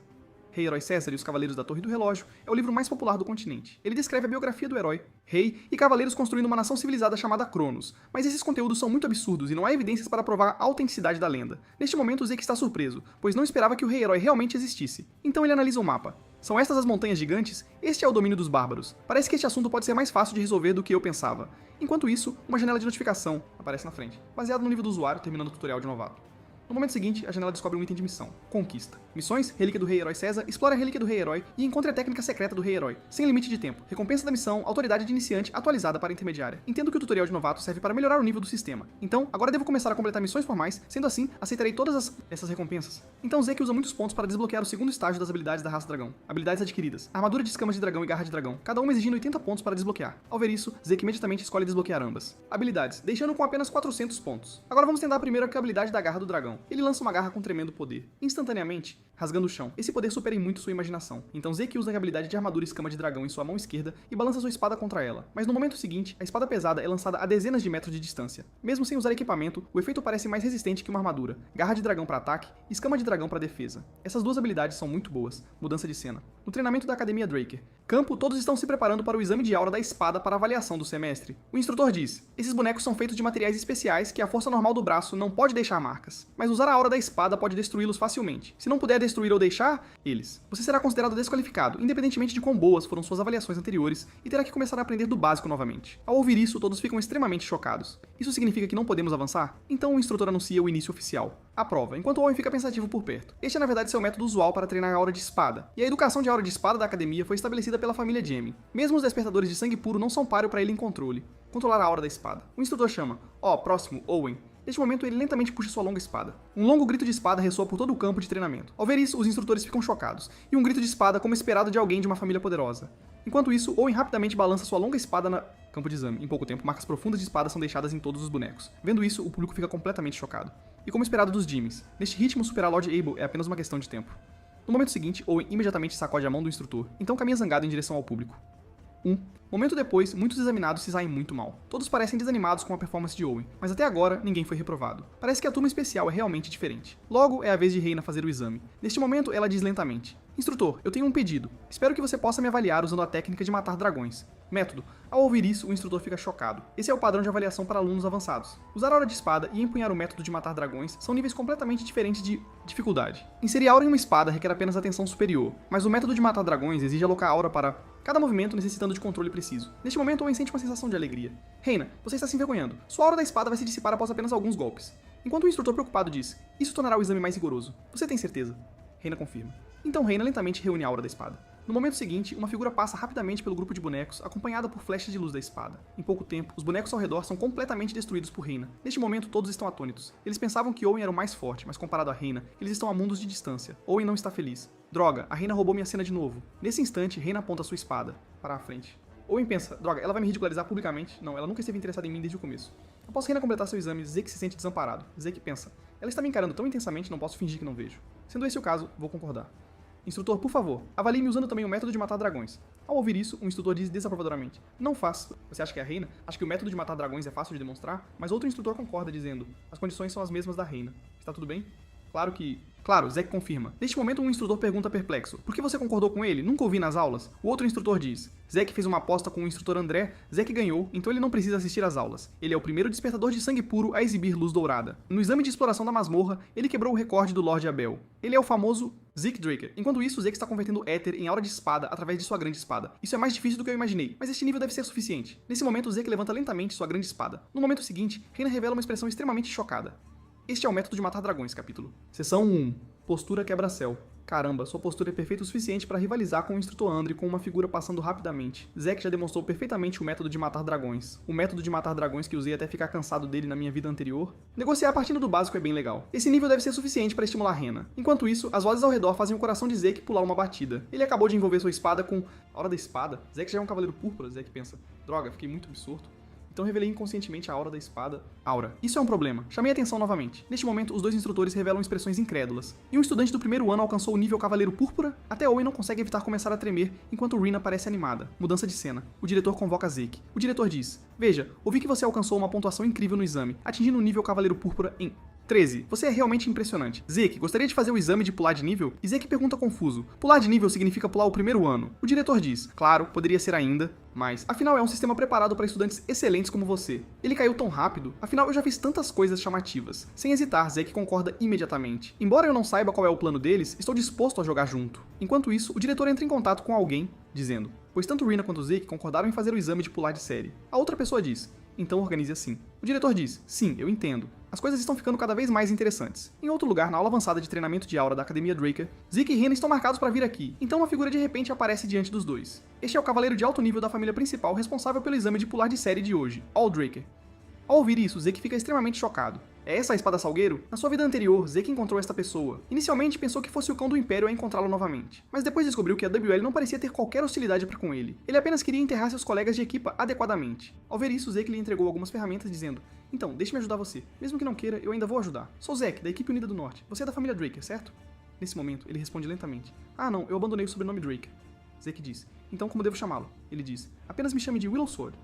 Rei Herói César e os Cavaleiros da Torre do Relógio é o livro mais popular do continente. Ele descreve a biografia do herói, rei e cavaleiros construindo uma nação civilizada chamada Cronos, mas esses conteúdos são muito absurdos e não há evidências para provar a autenticidade da lenda. Neste momento, Zeke está surpreso, pois não esperava que o Rei Herói realmente existisse. Então ele analisa o mapa. São estas as montanhas gigantes? Este é o domínio dos bárbaros. Parece que este assunto pode ser mais fácil de resolver do que eu pensava. Enquanto isso, uma janela de notificação aparece na frente, baseado no nível do usuário terminando o tutorial de novato. No momento seguinte, a janela descobre um item de missão, Conquista. Missões, Relíquia do Rei Herói César, explore a Relíquia do Rei Herói e encontre a técnica secreta do Rei Herói, sem limite de tempo. Recompensa da missão, autoridade de iniciante atualizada para intermediária. Entendo que o tutorial de novato serve para melhorar o nível do sistema. Então, agora devo começar a completar missões formais, sendo assim, aceitarei todas essas recompensas. Então Zeke usa muitos pontos para desbloquear o segundo estágio das habilidades da raça dragão. Habilidades adquiridas. Armadura de escamas de dragão e garra de dragão, cada uma exigindo 80 pontos para desbloquear. Ao ver isso, Zeke imediatamente escolhe desbloquear ambas. Habilidades, deixando com apenas 400 pontos. Agora vamos tentar primeiro a habilidade da garra do dragão. Ele lança uma garra com tremendo poder, instantaneamente, rasgando o chão. Esse poder supera em muito sua imaginação. Então Zeke usa a habilidade de armadura escama de dragão em sua mão esquerda e balança sua espada contra ela. Mas no momento seguinte, a espada pesada é lançada a dezenas de metros de distância. Mesmo sem usar equipamento, o efeito parece mais resistente que uma armadura. Garra de dragão para ataque e escama de dragão para defesa. Essas duas habilidades são muito boas. Mudança de cena. No treinamento da Academia Draker. Campo, todos estão se preparando para o exame de aura da espada para avaliação do semestre. O instrutor diz: esses bonecos são feitos de materiais especiais que a força normal do braço não pode deixar marcas. Mas usar a aura da espada pode destruí-los facilmente. Se não puder destruir ou deixar eles, você será considerado desqualificado, independentemente de quão boas foram suas avaliações anteriores, e terá que começar a aprender do básico novamente. Ao ouvir isso, todos ficam extremamente chocados. Isso significa que não podemos avançar? Então o instrutor anuncia o início oficial. A prova, enquanto o Owen fica pensativo por perto. Este é na verdade seu método usual para treinar a aura de espada, e a educação de aura de espada da academia foi estabelecida pela família Jaime. Mesmo os despertadores de sangue puro não são páreo para ele em controlar a aura da espada. O instrutor chama: próximo, Owen. Neste momento, ele lentamente puxa sua longa espada. Um longo grito de espada ressoa por todo o campo de treinamento. Ao ver isso, os instrutores ficam chocados, e um grito de espada como esperado de alguém de uma família poderosa. Enquanto isso, Owen rapidamente balança sua longa espada no campo de exame. Em pouco tempo, marcas profundas de espada são deixadas em todos os bonecos. Vendo isso, o público fica completamente chocado. E como esperado dos Jaimes, neste ritmo superar Lord Abel é apenas uma questão de tempo. No momento seguinte, Owen imediatamente sacode a mão do instrutor, então caminha zangado em direção ao público. Momento depois, muitos examinados se saem muito mal. Todos parecem desanimados com a performance de Owen, mas até agora ninguém foi reprovado. Parece que a turma especial é realmente diferente. Logo, é a vez de Reina fazer o exame. Neste momento, ela diz lentamente: instrutor, eu tenho um pedido. Espero que você possa me avaliar usando a técnica de matar dragões. Método. Ao ouvir isso, o instrutor fica chocado. Esse é o padrão de avaliação para alunos avançados. Usar a aura de espada e empunhar o método de matar dragões são níveis completamente diferentes de dificuldade. Inserir aura em uma espada requer apenas atenção superior, mas o método de matar dragões exige alocar aura para cada movimento necessitando de controle preciso. Neste momento, Owen sente uma sensação de alegria. Reina, você está se envergonhando. Sua aura da espada vai se dissipar após apenas alguns golpes. Enquanto o instrutor preocupado diz: isso tornará o exame mais rigoroso. Você tem certeza? Reina confirma. Então Reina lentamente reúne a aura da espada. No momento seguinte, uma figura passa rapidamente pelo grupo de bonecos, acompanhada por flechas de luz da espada. Em pouco tempo, os bonecos ao redor são completamente destruídos por Reina. Neste momento, todos estão atônitos. Eles pensavam que Owen era o mais forte, mas comparado a Reina, eles estão a mundos de distância. Owen não está feliz. Droga, a Reina roubou minha cena de novo. Nesse instante, Reina aponta sua espada para a frente. Owen pensa: droga, ela vai me ridicularizar publicamente? Não, ela nunca esteve interessada em mim desde o começo. Após Reina completar seu exame, Zeke se sente desamparado. Zeke pensa: ela está me encarando tão intensamente, não posso fingir que não vejo. Sendo esse o caso, vou concordar. Instrutor, por favor, avalie-me usando também o método de matar dragões. Ao ouvir isso, o instrutor diz desaprovadoramente: não faça. Você acha que é a Reina? Acha que o método de matar dragões é fácil de demonstrar? Mas outro instrutor concorda, dizendo: as condições são as mesmas da Reina. Está tudo bem? Claro, Zeke confirma. Neste momento, um instrutor pergunta perplexo: por que você concordou com ele? Nunca ouvi nas aulas? O outro instrutor diz: Zeke fez uma aposta com o instrutor André, Zeke ganhou, então ele não precisa assistir às aulas. Ele é o primeiro despertador de sangue puro a exibir luz dourada. No exame de exploração da masmorra, ele quebrou o recorde do Lord Abel. Ele é o famoso Zeke Draker. Enquanto isso, Zeke está convertendo éter em aura de espada através de sua grande espada. Isso é mais difícil do que eu imaginei, mas este nível deve ser suficiente. Nesse momento, Zeke levanta lentamente sua grande espada. No momento seguinte, Reina revela uma expressão extremamente chocada. Este é o método de matar dragões, capítulo. Seção 1. Postura quebra-céu. Caramba, sua postura é perfeita o suficiente para rivalizar com o instrutor Andre com uma figura passando rapidamente. Zeke já demonstrou perfeitamente o método de matar dragões. O método de matar dragões que usei até ficar cansado dele na minha vida anterior. Negociar partindo do básico é bem legal. Esse nível deve ser suficiente para estimular Reina. Enquanto isso, as vozes ao redor fazem o coração de Zeke pular uma batida. Ele acabou de envolver sua espada com a aura da espada. Zeke já é um cavaleiro púrpura, Zeke pensa: droga, fiquei muito absurdo. Então revelei inconscientemente a aura da espada. Aura. Isso é um problema. Chamei a atenção novamente. Neste momento, os dois instrutores revelam expressões incrédulas. E um estudante do primeiro ano alcançou o nível Cavaleiro Púrpura? Até Owen não consegue evitar começar a tremer, enquanto Reina parece animada. Mudança de cena. O diretor convoca Zeke. O diretor diz: veja, ouvi que você alcançou uma pontuação incrível no exame, atingindo o nível Cavaleiro Púrpura em 13. Você é realmente impressionante. Zeke, gostaria de fazer o exame de pular de nível? E Zeke pergunta confuso: pular de nível significa pular o primeiro ano? O diretor diz: claro, poderia ser ainda, mas afinal é um sistema preparado para estudantes excelentes como você. Ele caiu tão rápido, afinal eu já fiz tantas coisas chamativas. Sem hesitar, Zeke concorda imediatamente. Embora eu não saiba qual é o plano deles, estou disposto a jogar junto. Enquanto isso, o diretor entra em contato com alguém, dizendo: pois tanto Reina quanto Zeke concordaram em fazer o exame de pular de série. A outra pessoa diz: então organize assim. O diretor diz: sim, eu entendo. As coisas estão ficando cada vez mais interessantes. Em outro lugar, na aula avançada de treinamento de aura da Academia Draker, Zeke e Rina estão marcados para vir aqui, então uma figura de repente aparece diante dos dois. Este é o cavaleiro de alto nível da família principal responsável pelo exame de pular de série de hoje, All Draker. Ao ouvir isso, Zeke fica extremamente chocado. É essa a espada Salgueiro? Na sua vida anterior, Zeke encontrou esta pessoa. Inicialmente pensou que fosse o cão do Império a encontrá-lo novamente, mas depois descobriu que a WL não parecia ter qualquer hostilidade para com ele. Ele apenas queria enterrar seus colegas de equipa adequadamente. Ao ver isso, Zeke lhe entregou algumas ferramentas dizendo: "Então, deixe-me ajudar você. Mesmo que não queira, eu ainda vou ajudar. Sou Zack, da equipe unida do Norte. Você é da família Draker, certo?" Nesse momento, ele responde lentamente: "Ah não, eu abandonei o sobrenome Draker." Zeke diz: "Então como devo chamá-lo?" Ele diz: "Apenas me chame de Willow Sword."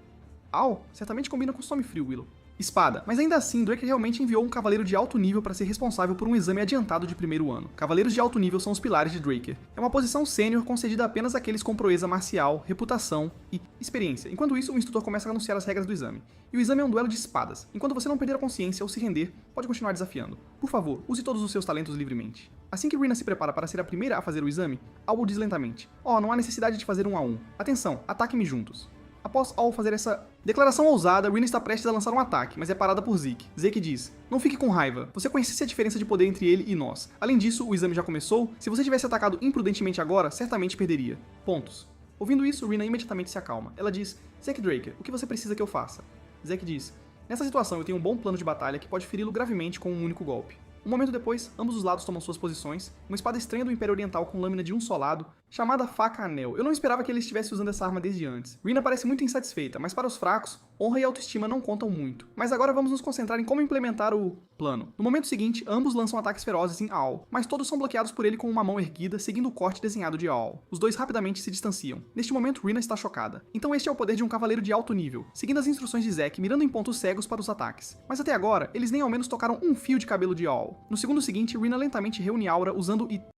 "Au, certamente combina com o nome frio, Willow." Espada, mas ainda assim, Draker realmente enviou um cavaleiro de alto nível para ser responsável por um exame adiantado de primeiro ano. Cavaleiros de alto nível são os pilares de Draker. É uma posição sênior concedida apenas àqueles com proeza marcial, reputação e experiência. Enquanto isso, o instrutor começa a anunciar as regras do exame. E o exame é um duelo de espadas. Enquanto você não perder a consciência ou se render, pode continuar desafiando. Por favor, use todos os seus talentos livremente. Assim que Rina se prepara para ser a primeira a fazer o exame, Albo diz lentamente: "Oh, não há necessidade de fazer 1 a 1. Atenção, ataque-me juntos." Após Al fazer essa declaração ousada, Rina está prestes a lançar um ataque, mas é parada por Zeke. Zeke diz: "Não fique com raiva, você conhece a diferença de poder entre ele e nós. Além disso, o exame já começou, se você tivesse atacado imprudentemente agora, certamente perderia. Pontos." Ouvindo isso, Rina imediatamente se acalma. Ela diz: "Zack Draker, o que você precisa que eu faça?" Zack diz: "Nessa situação eu tenho um bom plano de batalha que pode feri-lo gravemente com um único golpe." Um momento depois, ambos os lados tomam suas posições, uma espada estranha do Império Oriental com lâmina de um só lado, chamada Faca Anel. Eu não esperava que ele estivesse usando essa arma desde antes. Rina parece muito insatisfeita, mas para os fracos, honra e autoestima não contam muito. Mas agora vamos nos concentrar em como implementar o plano. No momento seguinte, ambos lançam ataques ferozes em Aol, mas todos são bloqueados por ele com uma mão erguida, seguindo o corte desenhado de Aol. Os dois rapidamente se distanciam. Neste momento, Rina está chocada. Então este é o poder de um cavaleiro de alto nível, seguindo as instruções de Zack, mirando em pontos cegos para os ataques. Mas até agora, eles nem ao menos tocaram um fio de cabelo de Aol. No segundo seguinte, Rina lentamente reúne aura usando